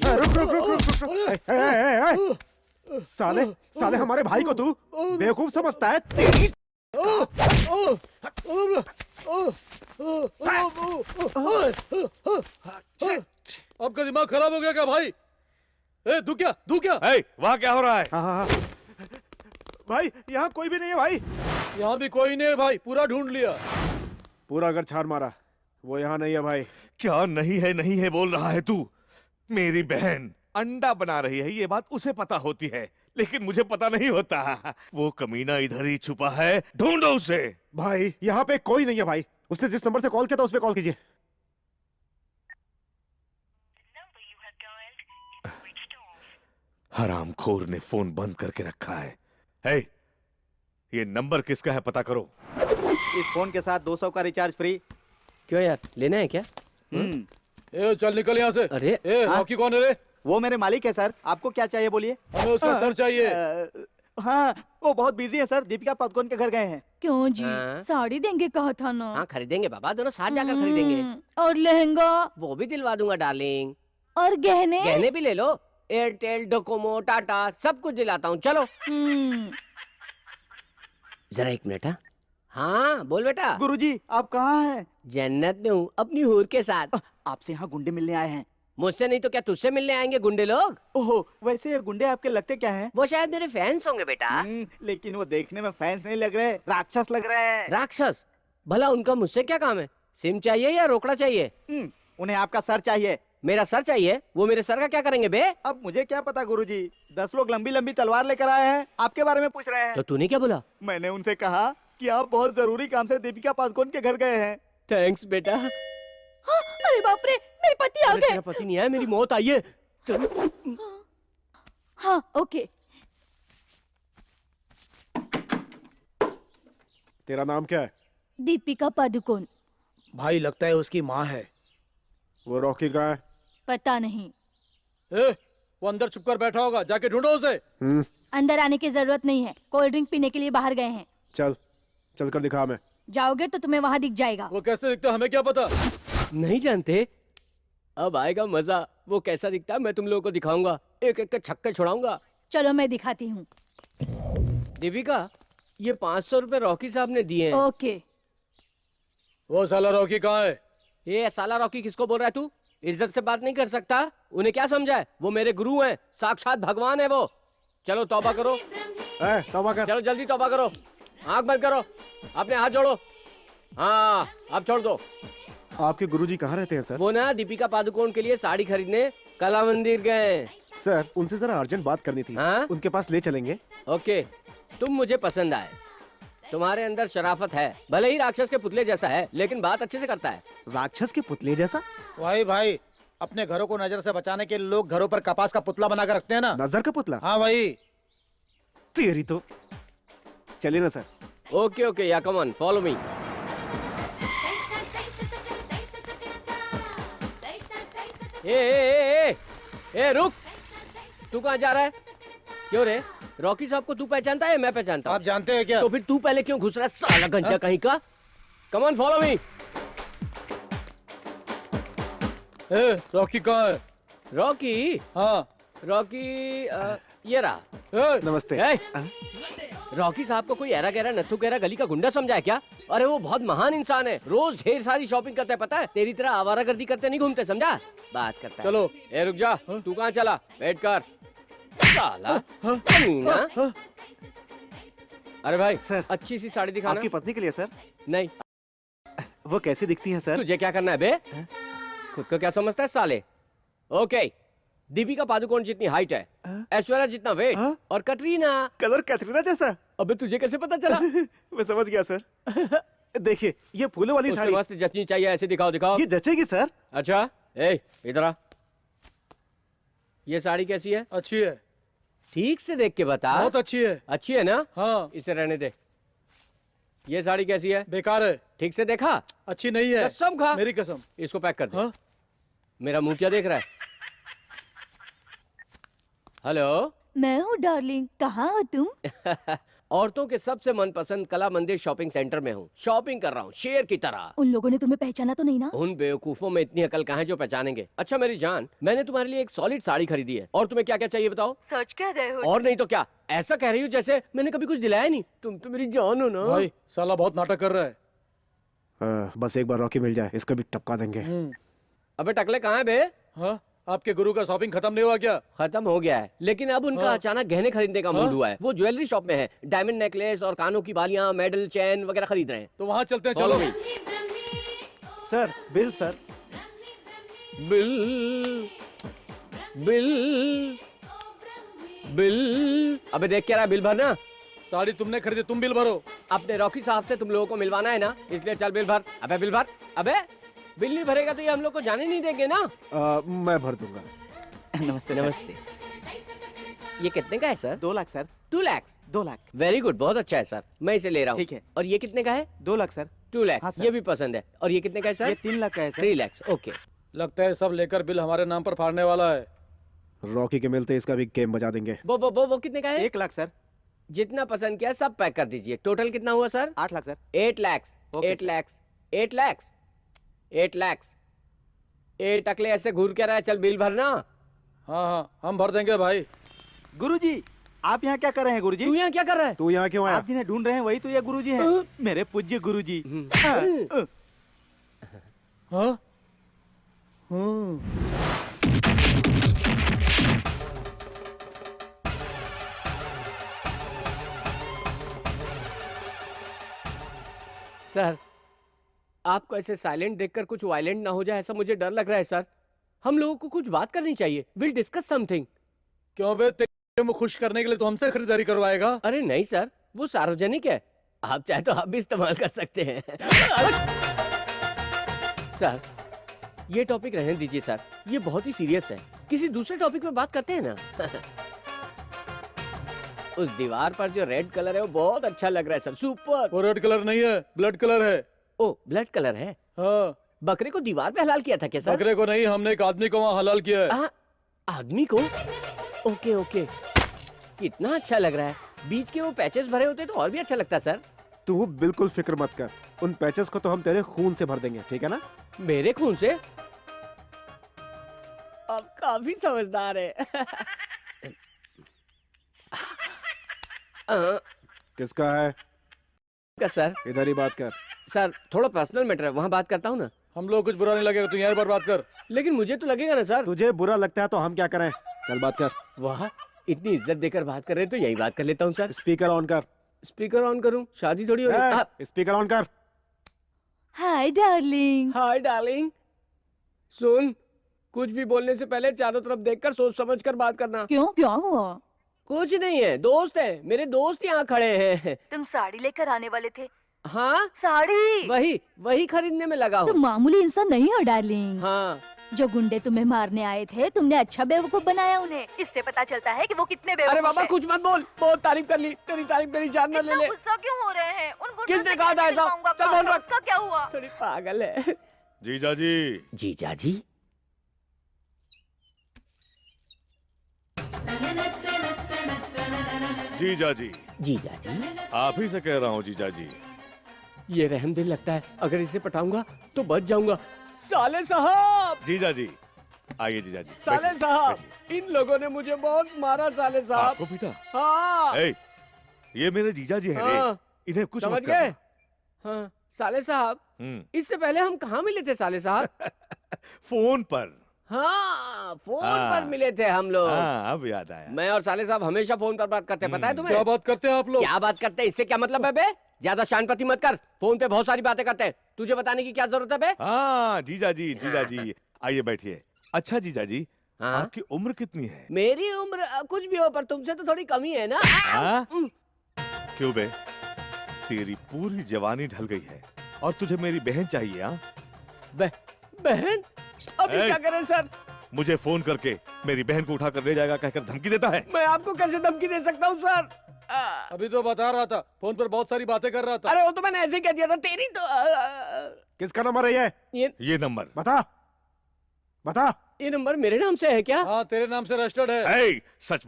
रुक रुक रुक रुक रुक रुक। साले साले हमारे भाई को तू बेवकूफ समझता है? तेरी आपका दिमाग खराब हो गया क्या भाई? ए, तू क्या? वहाँ क्या हो रहा है? हाँ हाँ हाँ। भाई यहाँ कोई भी नहीं है भाई। यहाँ भी कोई नहीं है भाई, पूरा ढूंढ लिया। पूरा घर छान मारा, वो यहाँ नहीं है भाई। क्या नहीं है बोल रहा है तू? मेरी बहन अंडा बना रही है, ये बात उसे पता होती है, लेकिन मुझे पता नहीं होता। वो कमीना इधर ही छुपा है, ढूंढो उसे। भाई यहाँ पे कोई नहीं है भाई। उसने जिस नंबर से कॉल किया था उस पे कॉल कीजिए। हरामखोर ने फोन बंद करके रखा है। हे, ये नंबर किसका है पता करो। इस फोन के साथ 200 का रिचार्ज फ्री। क्यों यार, लेना है क्या? ए, चल निकल यहाँ से। अरे ए, रॉकी कौन है रे? वो मेरे मालिक है सर, आपको क्या चाहिए बोलिए। हमें उसका सर चाहिए। हाँ, वो बहुत बिजी है सर, दीपिका पादुकोण के घर गए हैं। क्यों जी? हाँ। साड़ी देंगे कहा था ना। हाँ खरीदेंगे बाबा, दोनों साथ जाकर खरीदेंगे। और लहंगा वो भी दिलवा दूंगा डार्लिंग। और गहने। गहने भी ले लो, एयरटेल, डोकोमो, टाटा सब कुछ दिलाता हूँ। चलो जरा एक मिनट। हाँ बोल बेटा। गुरुजी आप कहाँ हैं? जन्नत में हूँ अपनी हूर के साथ। आपसे यहाँ गुंडे मिलने आए हैं। मुझसे नहीं तो क्या तुझसे मिलने आएंगे गुंडे लोग? ओहो, वैसे ये गुंडे आपके लगते क्या हैं? वो शायद मेरे फैंस होंगे बेटा। लेकिन वो देखने में फैंस नहीं लग रहे, राक्षस लग रहे हैं। राक्षस? भला उनका मुझसे क्या काम है? सिम चाहिए या रोकड़ा चाहिए? उन्हें आपका सर चाहिए। मेरा सर चाहिए? वो मेरे सर का क्या करेंगे बे? अब मुझे क्या पता गुरुजी, 10 लोग लंबी लंबी तलवार लेकर आए हैं, आपके बारे में पूछ रहे हैं। तो तूने क्या बोला? मैंने उनसे कहा कि आप बहुत जरूरी काम से दीपिका पादुकोण के घर गए हैं। थैंक्स बेटा। अरे बाप रे, मेरे पति आ अरे गए। तेरा पति नहीं आया, मेरी मौत आई है। चल। हाँ ओके। तेरा नाम क्या है? दीपिका पादुकोण। भाई लगता है उसकी माँ है। वो रॉकी कहाँ है? पता नहीं। ए, वो अंदर छुपकर बैठा होगा, जाके ढूंढो उसे। अंदर आने की जरूरत नहीं है, कोल्ड ड्रिंक पीने के लिए बाहर गए हैं। चल चल कर दिखा हमें। जाओगे तो तुम्हें वहाँ दिख जाएगा। वो कैसे दिखता है हमें क्या पता? नहीं जानते? अब आएगा मजा। वो कैसा दिखता है मैं तुम लोगों को दिखाऊंगा, एक एक के छक्के छुड़ाऊंगा। चलो मैं दिखाती हूँ। दीपिका, ये 500 रुपए रॉकी साहब ने दिए हैं। ओके। वो साला रॉकी कहाँ है? ये साला रॉकी किसको बोल रहा है तू? इज्जत से बात नहीं कर सकता? उन्हें क्या समझा है? वो मेरे गुरु हैं, साक्षात भगवान है वो। चलो तौबा करो। तौबा कर। चलो जल्दी तौबा करो, आंख बंद करो, अपने हाथ जोड़ो। हाँ अब छोड़ दो। आपके गुरुजी कहाँ रहते हैं सर? वो ना दीपिका पादुकोण के लिए साड़ी खरीदने कला मंदिर गए। सर उनसे जरा अर्जेंट बात करनी थी। हाँ? उनके पास ले चलेंगे? ओके, तुम मुझे पसंद आए। तुम्हारे अंदर शराफत है, भले ही राक्षस के पुतले जैसा है, लेकिन बात अच्छे से करता है। राक्षस के पुतले जैसा? भाई अपने घरों को नजर से बचाने के लिए लोग घरों पर कपास का पुतला बनाकर रखते हैं ना। नजर का पुतला? हाँ भाई। तेरी तो। चलिए ना सर। ओके ओके, या कम ऑन फॉलो मी। ए रुक, तू कहाँ जा रहा है? क्यों रे, रॉकी साहब को तू पहचानता है? मैं पहचानता हूँ। आप जानते हैं क्या? तो फिर तू पहले क्यों घुस रहा है साला गंजा कहीं का? Come on follow me. Rocky कहाँ है? रॉकी? हाँ रॉकी ये रहा। नमस्ते। रॉकी साहब को कोई एरा गहरा नत्थु गहरा गली का गुंडा समझा है क्या? अरे वो बहुत महान इंसान है, रोज ढेर सारी शॉपिंग करता है, पता है? तेरी तरह आवारागर्दी करते नहीं घूमते, समझा? बात करता है। चलो। ए रुक जा, तू कहाँ चला? वेट कर साला कमीना। अरे भाई सर, अच्छी सी साड़ी दिखाना। आपकी पत्नी के लिए सर? नहीं। वो कैसी दिखती है सर? तुझे क्या करना है बे? खुद को क्या समझता है साले? ओके, दीपिका पादुकोण जितनी हाइट है, ऐश्वर्या जितना वेट, और कटरीना। कलर कैटरीना जैसा? अबे तुझे कैसे पता चला? मैं समझ गया सर। देखिए ये फूलों वाली साड़ी मस्त जचनी चाहिए, ऐसे दिखाओ दिखाओ। ये जचेगी सर? अच्छा, ए इधर आ। ये साड़ी कैसी है? अच्छी है। ठीक से देख के बता। बहुत अच्छी है। अच्छी है ना? हाँ। इसे रहने दे। ये साड़ी कैसी है? बेकार है। ठीक से देखा? अच्छी नहीं है। कसम खा। मेरी कसम। इसको पैक कर दे। हाँ? मेरा मुंह क्या देख रहा है? हेलो। मैं हूँ डार्लिंग, कहाँ हो तुम? औरतों के सबसे मनपसंद कला मंदिर शॉपिंग सेंटर में हूँ। शॉपिंग कर रहा हूँ शेर की तरह। उन लोगों ने तुम्हें पहचाना तो नहीं ना? उन बेवकूफों में इतनी अकल कहाँ है जो पहचानेंगे। अच्छा मेरी जान, मैंने तुम्हारे लिए एक सॉलिड साड़ी खरीदी है और तुम्हें क्या क्या चाहिए बताओ? सच कह रहे हो? और नहीं तो क्या, ऐसा कह रही हूँ जैसे मैंने कभी कुछ दिलाया नहीं। तुम तो मेरी जान हो ना। भाई साला बहुत नाटक कर रहा है। बस एक बार रॉकी मिल जाए, इसको भी टपका देंगे। अबे टकले कहाँ है बे? हाँ? आपके गुरु का शॉपिंग खत्म नहीं हुआ क्या? खत्म हो गया है, लेकिन अब उनका हाँ। अचानक गहने खरीदने का मूड हुआ है। वो ज्वेलरी शॉप में है, डायमंड नेकलेस और कानों की बालियां, मेडल, चैन वगैरह खरीद रहे हैं। तो वहाँ चलते हैं, Follow चलो। me। Sir bill sir. Bill bill bill. अबे देख क्या रहा है, बिल भरना। साड़ी तुमने खरीदी, तुम बिल भरो। अपने रॉकी साहब से तुम लोगों को मिलवाना है ना, इसलिए चल बिल भर। अबे बिल भर। अबे बिल नहीं भरेगा तो ये हम लोग को जाने नहीं देंगे ना। मैं भर दूंगा। नमस्ते। नमस्ते। ये कितने का है sir? 2 lakh sir. 2 lakh. 2 lakh. Very good, बहुत अच्छा है सर, मैं इसे ले रहा हूँ। ठीक है। और ये कितने का है? 2 लाख सर। 2 लाख। हाँ, सर। ये भी पसंद है। और ये कितने का है सर? ये 3 लाख का है सर। 3 लाख। ओके। लगता है सब लेकर बिल हमारे नाम पर फाड़ने वाला है। रॉकी के मिलते इसका भी गेम बजा देंगे। वो कितने का है? 1 लाख सर। जितना पसंद किया सब पैक कर दीजिए। टोटल कितना हुआ sir? 8 lakh sir. 8 lakh. Okay, 8 lakh. 8 lakh. 8 lakh. 8 टकले ऐसे घूर के रहा है, चल बिल भरना। हाँ हाँ, हम भर देंगे भाई। गुरुजी, आप यहाँ क्या कर रहे हैं गुरुजी? तू यहाँ क्या कर रहा है? तू यहाँ क्यों आया? आप जिन्हें ढूंढ रहे हैं वही तो ये गुरुजी हैं। मेरे पूज्य गुरुजी। हाँ? हाँ। सर आपको ऐसे साइलेंट देखकर कुछ वायलेंट ना हो जाए, ऐसा मुझे डर लग रहा है सर। हम लोगों को कुछ बात करनी चाहिए। Will discuss something. क्यों बे, तेरे को खुश करने के लिए तो हमसे खरीदारी करवाएगा? अरे नहीं सर, वो सार्वजनिक है, आप चाहे तो आप भी इस्तेमाल कर सकते हैं। सर ये टॉपिक रहने दीजिए सर, ये बहुत ही सीरियस है। किसी दूसरे टॉपिक पे बात करते हैं ना। उस दीवार पर जो रेड कलर है वो बहुत अच्छा लग रहा है सर, सुपर। वो रेड कलर नहीं है, ब्लड कलर है। ओ ब्लड कलर है। हाँ। बकरे को दीवार पे हलाल किया था क्या सर? बकरे को नहीं, हमने एक आदमी को वहाँ हलाल किया है। आदमी को? ओके ओके, कितना अच्छा लग रहा है। बीच के वो पैचेस भरे होते तो और भी अच्छा लगता सर। तू बिल्कुल फिक्र मत कर, उन पैचेस को तो हम तेरे खून से भर देंगे, ठीक है ना? मेरे खून से? अब काफी समझदार है। किसका है? का सर? इधर ही बात कर। सर थोड़ा पर्सनल मैटर है, वहाँ बात करता हूँ ना। हम लोग कुछ बुरा नहीं लगेगा, तू यहाँ पर बात कर। लेकिन मुझे तो लगेगा ना सर। तुझे बुरा लगता है तो हम क्या करें? चल बात कर। वाह, इतनी इज्जत देकर बात कर रहे हैं तो यही बात कर लेता हूँ सर। स्पीकर ऑन कर। स्पीकर ऑन करूँ? शादी थोड़ी हो रही। स्पीकर ऑन कर। Hi darling. Hi darling. सुन, कुछ भी बोलने से पहले चारों तरफ देखकर सोच समझ कर बात करना। क्यों, क्या हुआ? कुछ नहीं है, दोस्त है मेरे, दोस्त यहाँ खड़े हैं। तुम साड़ी लेकर आने वाले थे? हाँ साड़ी? वही खरीदने में लगा तुम हूँ। मामूली इंसान नहीं हो डार्लिंग। हाँ। जो गुंडे तुम्हें मारने आए थे, तुमने अच्छा बेवकूफ बनाया उन्हें। इससे पता चलता है कि वो कितने बेवकूफ अरे बाबा हैं। कुछ मत बोल, बहुत तारीफ कर ली, तेरी तारीफ मेरी जान न ले ले। गुस्सा क्यों हो रहे हैं? उन गुंडों किसने से कहा था कैसे ऐसा? दिखाऊंगा चल फोन पावर? रख। उसका क्या हुआ? थोड़ी पागल है। जीजा जी। जीजा जी? जीजा जी। जीजा जी? आप ही से कह रहा हूँ जीजा जी। ये रहमदिल लगता है, अगर इसे पटाऊंगा तो बच जाऊंगा। साले साहब! जीजा जी आइए जीजा जी। साले बैठिए, साहब, बैठिए। इन लोगों ने मुझे बहुत मारा साले साहब। आपको पीटा? हाँ। ए, ये मेरे जीजा जी हैं रे, हाँ। इन्हें कुछ समझ मत गए? करना। हाँ साले साहब, इससे पहले हम कहाँ मिले थे साले साहब? फोन पर। हाँ फोन हाँ। पर मिले थे हम लोग। हाँ अब याद आया। मैं और साले साहब हमेशा फोन पर बात करते हैं, पता है तुम्हें? क्या बात करते हैं आप लोग? क्या बात करते हैं, इससे क्या मतलब है बे? ज्यादा शानपति मत कर, फोन पे बहुत सारी बातें करते हैं, तुझे बताने की क्या जरूरत है बे? हाँ जीजा जी आइए बैठिए। अच्छा जीजा जी, हाँ? आपकी उम्र कितनी है? मेरी उम्र कुछ भी हो पर तुमसे तो थोड़ी कम ही है ना। हाँ? क्यों बे, तेरी पूरी जवानी ढल गई है और तुझे मेरी बहन चाहिए? हाँ बहन? अभी ए! क्या करें सर? मुझे फोन करके मेरी बहन को उठाकर ले जाएगा कहकर धमकी देता है। मैं आपको कैसे धमकी दे सकता हूँ सर? अभी तो बता रहा था, फोन पर बहुत सारी बातें कर रहा था। अरे वो तो मैंने ऐसे ही कह दिया था। तेरी तो किसका नंबर है ये? ये नंबर बता बता। ये नंबर मेरे नाम से है क्या? हाँ, तेरे नाम से रजिस्टर्ड है। ए, सच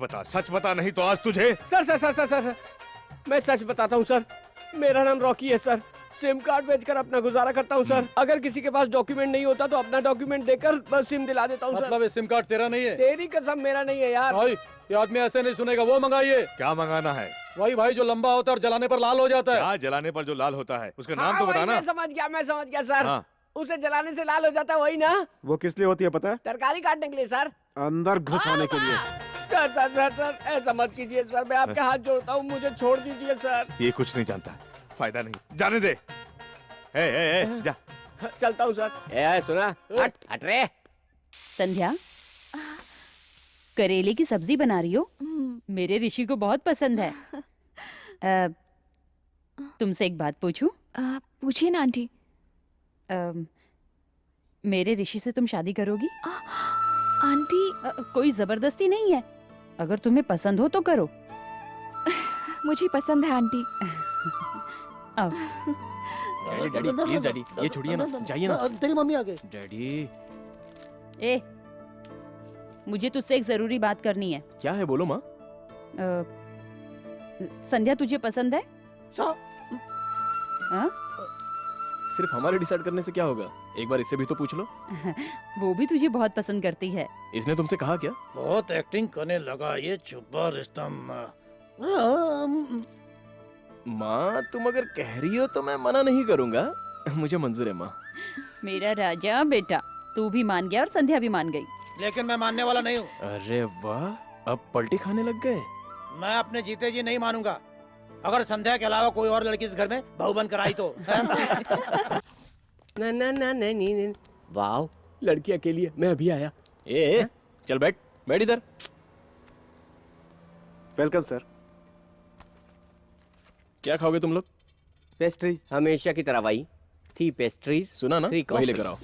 बता नहीं तो आज तुझे। Sir sir sir sir sir मैं सच बताता हूँ सर। मेरा नाम रॉकी है सर। सिम कार्ड बेचकर अपना गुजारा करता हूँ सर। अगर किसी के पास डॉक्यूमेंट नहीं होता तो अपना डॉक्यूमेंट देकर बस सिम दिला देता हूँ सर। मतलब ये सिम कार्ड तेरा नहीं है? तेरी कसम मेरा नहीं है यार। भाई ये आदमी ऐसे नहीं सुनेगा, वो मंगाइए। क्या मंगाना है? वही भाई जो लंबा होता है और जलाने पर लाल हो जाता है। क्या जलाने पर जो लाल होता है उसका नाम हाँ, तो वही बताना। मैं समझ गया सर। हाँ। उसे जलाने से लाल हो जाता है, वही ना? वो किस लिए होती है पता है? तरकारी काटने के लिए सर। अंदर घुसाने के लिए। सर सर सर सर ऐसा मत कीजिए सर, मैं आपके हाथ जोड़ता हूँ, मुझे छोड़ दीजिए सर। ये कुछ नहीं जानता, फायदा नहीं, जाने दे। ए, जा। चलता हूँ सर। सुना, हट रे। संध्या, करेले की सब्जी बना रही हो? मेरे ऋषि को बहुत पसंद है। तुमसे एक बात पूछूं? पूछिए ना आंटी। मेरे ऋषि से तुम शादी करोगी? आंटी कोई जबरदस्ती नहीं है, अगर तुम्हें पसंद हो तो करो। मुझे पसंद है आंटी। आओ। डैडी प्लीज डैडी, ये छोड़िए ना, जाइए ना। तेरी मम्मी आ गई। डैडी। ए, मुझे तुझसे एक जरूरी बात करनी है। क्या है, बोलो माँ। संध्या तुझे पसंद है? हाँ? सिर्फ हमारे डिसाइड करने से क्या होगा, एक बार इससे भी तो पूछ लो। वो भी तुझे बहुत पसंद करती है। इसने तुमसे कहा क्या? बहुत एक्टिंग करने लगा ये चुप्पा रिश्ता। माँ तुम अगर कह रही हो तो मैं मना नहीं करूंगा, मुझे मंजूर है माँ। मेरा राजा बेटा, तू भी मान गया और संध्या भी मान गई। लेकिन मैं मानने वाला नहीं हूँ। अरे वाह, अब पलटी खाने लग गए। मैं अपने जीते जी नहीं मानूंगा। अगर संध्या के अलावा कोई और लड़की इस घर में बहू बनकर आई तो। ना ना ना नहीं। वाह, लड़की अकेली है, मैं अभी आया। ए, चल बैठ इधर। Welcome sir. क्या खाओगे तुम लोग? पेस्ट्रीज। हमेशा की तरह वही थी पेस्ट्रीज। सुना ना, वही लेकर आओ।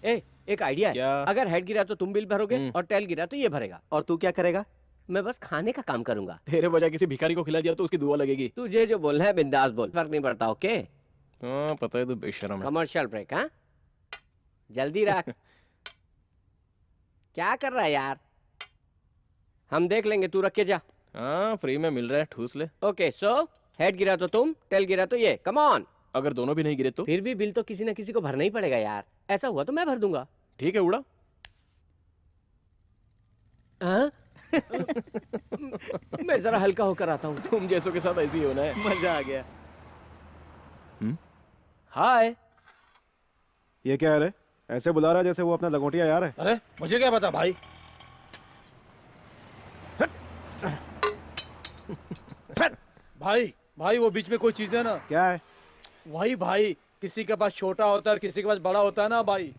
एक आइडिया है। क्या? अगर हेड गिरा तो तुम बिल भरोगे और टेल गिरा तो ये भरेगा। और तू क्या करेगा? मैं बस खाने का काम करूंगा। तेरे बजाय किसी भिखारी को खिला दिया तो उसकी दुआ लगेगी। तुझे जो बोलना है बिंदास बोल, फर्क नहीं पड़ता। ओके, हाँ पता है, तू बेशरम है। Commercial break. हाँ जल्दी रख। क्या कर रहा है यार? हम देख लेंगे, तू रख के जा। हाँ फ्री में मिल रहा है, ठूस ले। ओके, सो हेड गिरा तो तुम, टेल गिरा तो ये। Come on. अगर दोनों भी नहीं गिरे तो? फिर भी बिल तो किसी ना किसी को भरना ही पड़ेगा यार। ऐसा हुआ तो मैं भर दूंगा। ठीक है, उड़ा। हाँ? मैं जरा हल्का होकर आता हूँ। तुम जैसों के साथ ऐसे ही होना है। मजा आ गया। हाय। ये क्या है रे? ऐसे बुला रहा है जैसे वो अपना लंगोटिया यार है। अरे मुझे क्या पता भाई। भाई वो बीच में कोई चीज है ना? क्या है? वही भाई, किसी के पास छोटा होता है और किसी के पास बड़ा होता है ना भाई।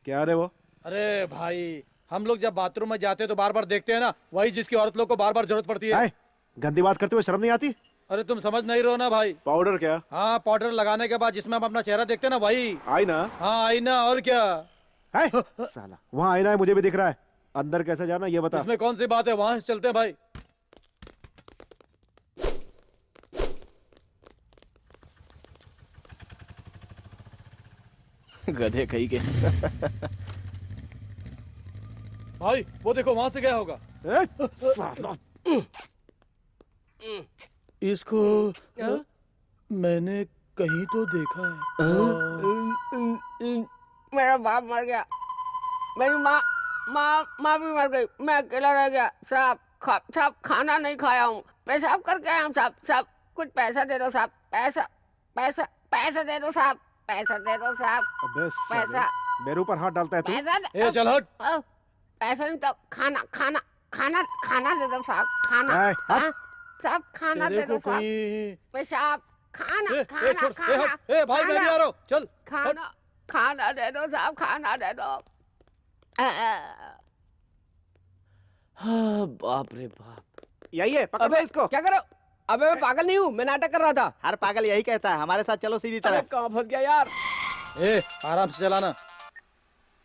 क्या रे वो? अरे भाई, हम लोग जब बाथरूम में जाते हैं तो बार बार देखते हैं ना, वही जिसकी औरत लोग को बार बार जरूरत पड़ती है। आए, गंदी बात करते हुए शर्म नहीं आती? अरे तुम समझ नहीं रहो ना भाई। पाउडर क्या? हाँ, पाउडर लगाने के बाद जिसमें हम अपना चेहरा देखते हैं ना, वही। आईना? हाँ आईना, और क्या है? साला वहाँ आईना है, मुझे भी दिख रहा है। अंदर कैसे जाना ये बता। इसमें कौन सी बात है, वहां से चलते हैं भाई। गधे कहीं के। भाई वो देखो, वहां से गया होगा। साला। इसको मैंने कहीं तो देखा है। मेरा बाप मर गया, मेरी माँ भी मर गई, मैं अकेला रह गया। साहब खाना नहीं खाया हूँ, पेशाब करके आया हूँ। साहब कुछ पैसा दे दो साहब। पैसा दे दो साहब। पैसा दे दो साहब। अबे साले, पैसा। मेरे ऊपर हाथ डालता है तू? ए चल हट। पैसा नहीं तो खाना दे दो साहब। खाना। आए, हट। हाँ? साहब खाना दे दो साहब। पेशाब, खाना खाना। ए भाई मैं भी आ रहा हूँ, चल। खाना दे दो साहब, खाना दे दो। हाँ, बाप रे बाप। यही है, पकड़ लो इसको। क्या करो? अबे मैं पागल नहीं हूँ, मैं नाटक कर रहा था। हर पागल यही कहता है, हमारे साथ चलो सीधी अरे तरफ। कहाँ फंस गया यार। ए आराम से चलाना।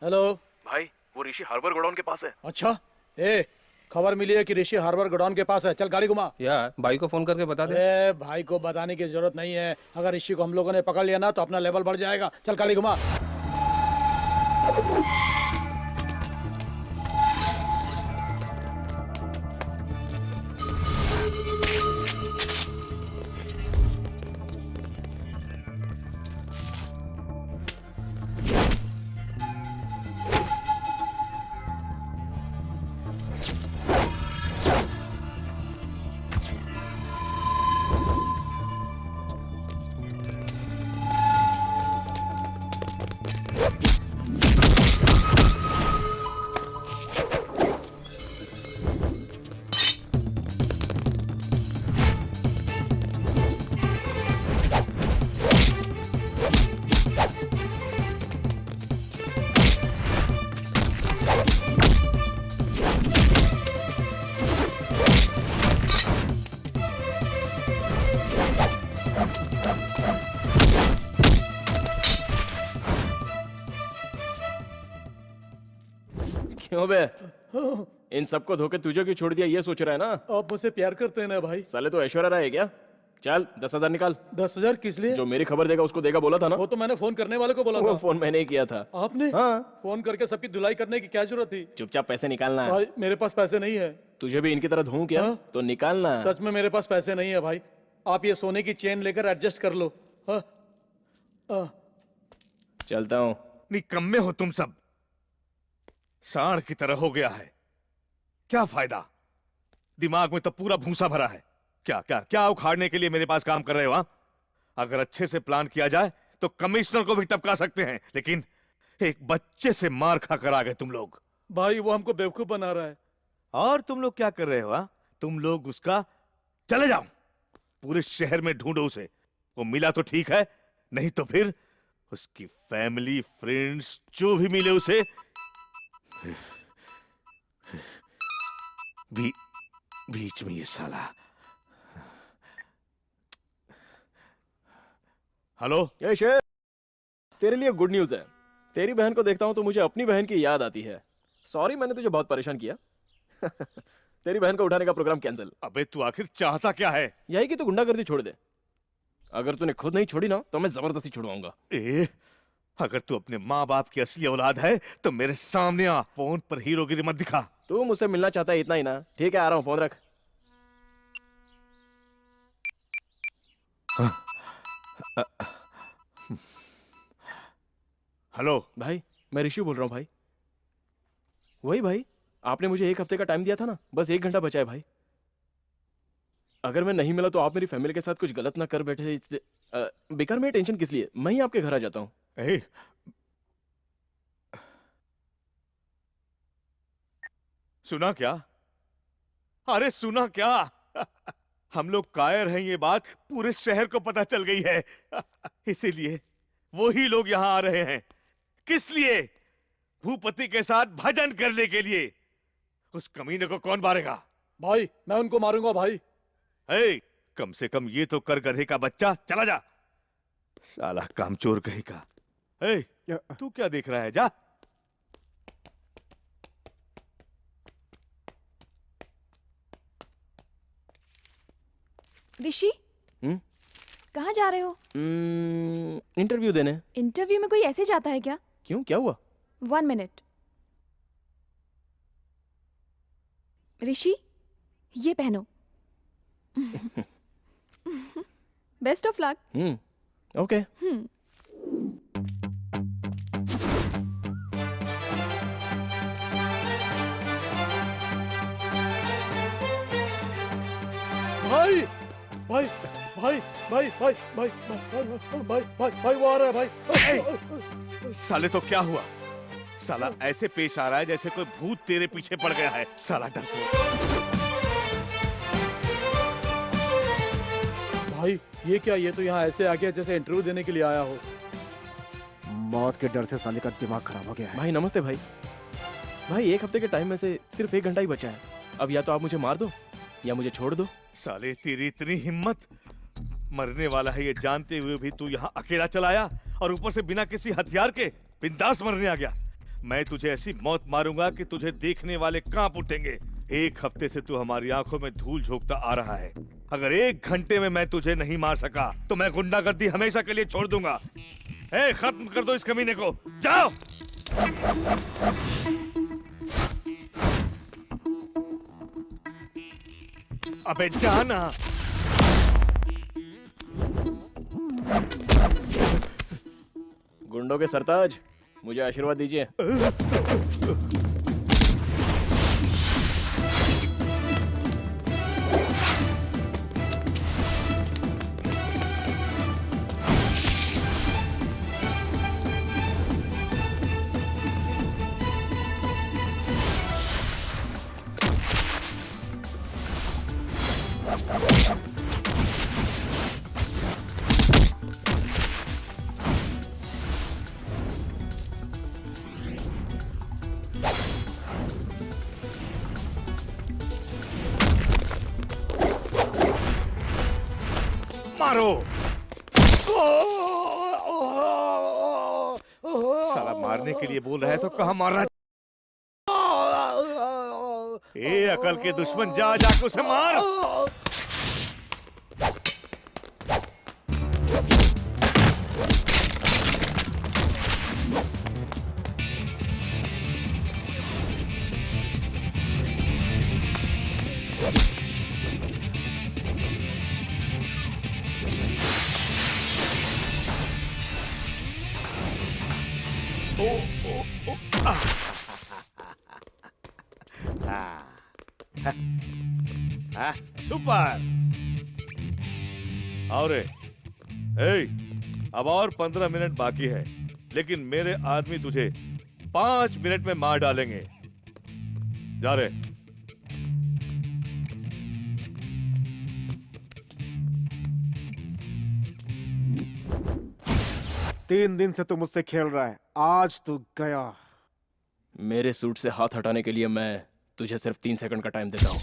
हेलो भाई, वो ऋषि हार्बर गोडाउन के पास है। अच्छा, ए खबर मिली है कि ऋषि हार्बर गोडाउन के पास है। चल गाड़ी घुमा। या भाई को फोन करके बता दे। ए भाई को बताने की जरूरत नहीं है। अगर ऋषि को हम लोगों ने पकड़ लिया ना तो अपना लेवल बढ़ जाएगा। चल गाड़ी घुमा। क्यों बे? इन सबको धोखे तुझे क्यों छोड़ दिया ये सोच रहा है ना? आप मुझसे प्यार करते हैं ना भाई? साले तो ऐश्वर्या राय है क्या? चल 10,000 निकाल। 10,000 किस लिए? जो मेरी खबर देगा उसको देगा बोला था ना? वो तो मैंने फोन करने वाले को बोला वो था। फोन मैंने ही किया था। आपने? हाँ। फोन करके सबकी धुलाई करने की क्या जरूरत थी? चुपचाप पैसे निकालना है। भाई मेरे पास पैसे नहीं है। तुझे भी इनकी तरह धोऊं क्या? हाँ? तो निकालना है। सच में मेरे पास पैसे नहीं है भाई। आप ये सोने की चेन लेकर एडजस्ट कर लो। हाँ? चलता हूँ। निकम्मे हो तुम सब। सांड की तरह हो गया है। क्या फायदा? दिमाग में तो पूरा भूसा भरा है। क्या क्या क्या उखाड़ने के लिए मेरे पास काम कर रहे हो? हाँ? अगर अच्छे से प्लान किया जाए तो कमिश्नर को भी टपका सकते हैं, लेकिन एक बच्चे से मार खाकर आ गए तुम लोग। भाई वो हमको बेवकूफ बना रहा है। और तुम लोग क्या कर रहे हो? हाँ? तुम लोग उसका चले जाओ, पूरे शहर में ढूंढो उसे। वो मिला तो ठीक है, नहीं तो फिर उसकी फैमिली फ्रेंड्स जो भी मिले उसे बीच में ये साला। हेलो ये शेर, तेरे लिए गुड न्यूज है। तेरी बहन को देखता हूं तो मुझे अपनी बहन की याद आती है। सॉरी मैंने तुझे बहुत परेशान किया। तेरी बहन को उठाने का प्रोग्राम कैंसिल। अबे तू आखिर चाहता क्या है? यही कि तू गुंडागर्दी छोड़ दे। अगर तूने खुद नहीं छोड़ी ना तो मैं जबरदस्ती छुड़वाऊंगा। अगर तू अपने माँ बाप की असली औलाद है तो मेरे सामने आ। फोन पर हीरोगिरी मत दिखा। तू मुझसे मिलना चाहता है इतना ही ना? ठीक है आ रहा हूँ, फोन रख। हेलो भाई मैं ऋषि बोल रहा हूँ भाई। वही भाई, आपने मुझे 1 हफ्ते का टाइम दिया था ना, बस 1 घंटा बचा है भाई। अगर मैं नहीं मिला तो आप मेरी फैमिली के साथ कुछ गलत ना कर बैठे, इसलिए बेकार में टेंशन किस लिए? मैं ही आपके घर आ जाता हूँ। सुना क्या? अरे सुना क्या? हम लोग कायर हैं, ये बात पूरे शहर को पता चल गई है। इसीलिए वो ही लोग यहाँ आ रहे हैं। किस लिए? भूपति के साथ भजन करने के लिए। उस कमीने को कौन मारेगा? भाई मैं उनको मारूंगा भाई। कम से कम ये तो कर गधे का बच्चा चला जा। साला कामचोर कहीं का। तू क्या देख रहा है? जा। ऋषि कहाँ जा रहे हो? इंटरव्यू देने। इंटरव्यू में कोई ऐसे जाता है क्या? क्यों, क्या हुआ? 1 मिनट। ऋषि ये पहनो। Best of luck. ओके। भाई भाई भाई भाई भाई भाई भाई भाई भाई वो आ रहा है भाई। साले तो क्या हुआ? साला ऐसे पेश आ रहा है जैसे कोई भूत तेरे पीछे पड़ गया है। साला डरपोक। भाई ये क्या? ये तो यहाँ ऐसे आ गया जैसे इंटरव्यू देने के लिए आया हो। मौत के डर से साले का दिमाग खराब हो गया है। भाई नमस्ते भाई। भाई 1 हफ्ते के टाइम में से सिर्फ 1 घंटा ही बचा है। अब या तो आप मुझे मार दो या मुझे छोड़ दो। साले तेरी इतनी हिम्मत! मरने वाला है ये जानते हुए भी तू यहाँ अकेला चलाया, और ऊपर से बिना किसी हथियार के बिंदास मरने आ गया। मैं तुझे ऐसी मौत मारूंगा कि तुझे देखने वाले कांप उठेंगे। 1 हफ्ते से तू हमारी आंखों में धूल झोंकता आ रहा है। अगर 1 घंटे में मैं तुझे नहीं मार सका तो मैं गुंडागर्दी हमेशा के लिए छोड़ दूंगा। खत्म कर दो इस कमीने को, जाओ। अबे जाना। गुंडों के सरताज, मुझे आशीर्वाद दीजिए। मारो। साला मारने के लिए बोल रहा है तो कहाँ मार रहा है? अकल के दुश्मन, जा जाके उसे मार। सुपर। और अब और 15 मिनट बाकी है, लेकिन मेरे आदमी तुझे 5 मिनट में मार डालेंगे। जा रे। तीन दिन से तू मुझसे खेल रहा है, आज तू गया। मेरे सूट से हाथ हटाने के लिए मैं तुझे सिर्फ 3 सेकंड का टाइम देता हूँ।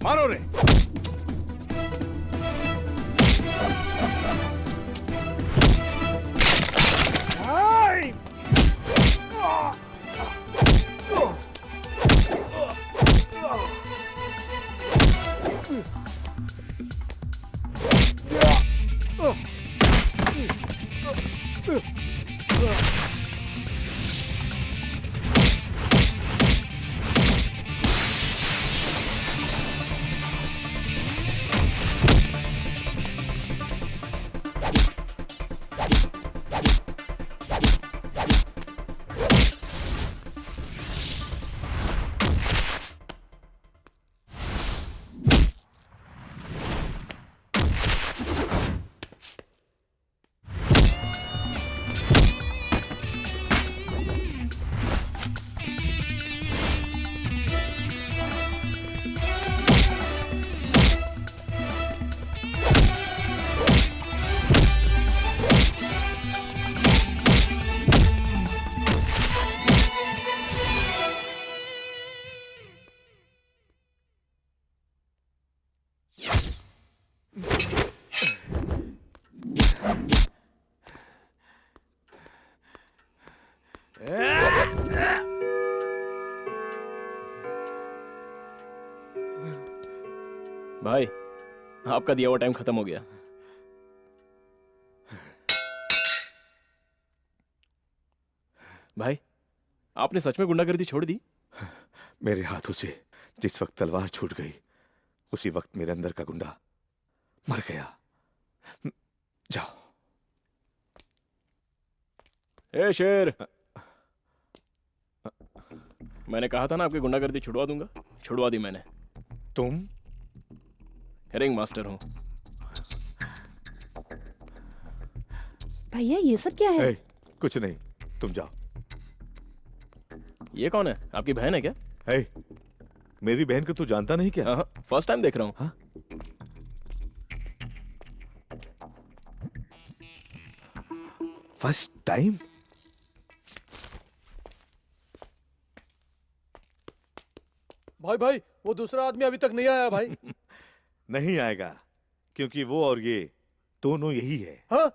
मारो रे। भाई, आपका दिया हुआ टाइम खत्म हो गया। भाई, आपने सच में गुंडागर्दी छोड़ दी? मेरे हाथों से जिस वक्त तलवार छूट गई उसी वक्त मेरे अंदर का गुंडा मर गया। जाओ। ए शेर, मैंने कहा था ना आपकी गुंडागर्दी छुड़वा दूंगा, छुड़वा दी मैंने। तुम? रिंग मास्टर हूँ। भैया ये सब क्या है? ए, कुछ नहीं, तुम जाओ। ये कौन है? आपकी बहन है क्या? ए, मेरी बहन को तू जानता नहीं क्या? हाँ, फर्स्ट टाइम देख रहा हूँ। हाँ? First time? भाई भाई वो दूसरा आदमी अभी तक नहीं आया भाई। नहीं आएगा, क्योंकि वो और ये दोनों यही है। हाँ?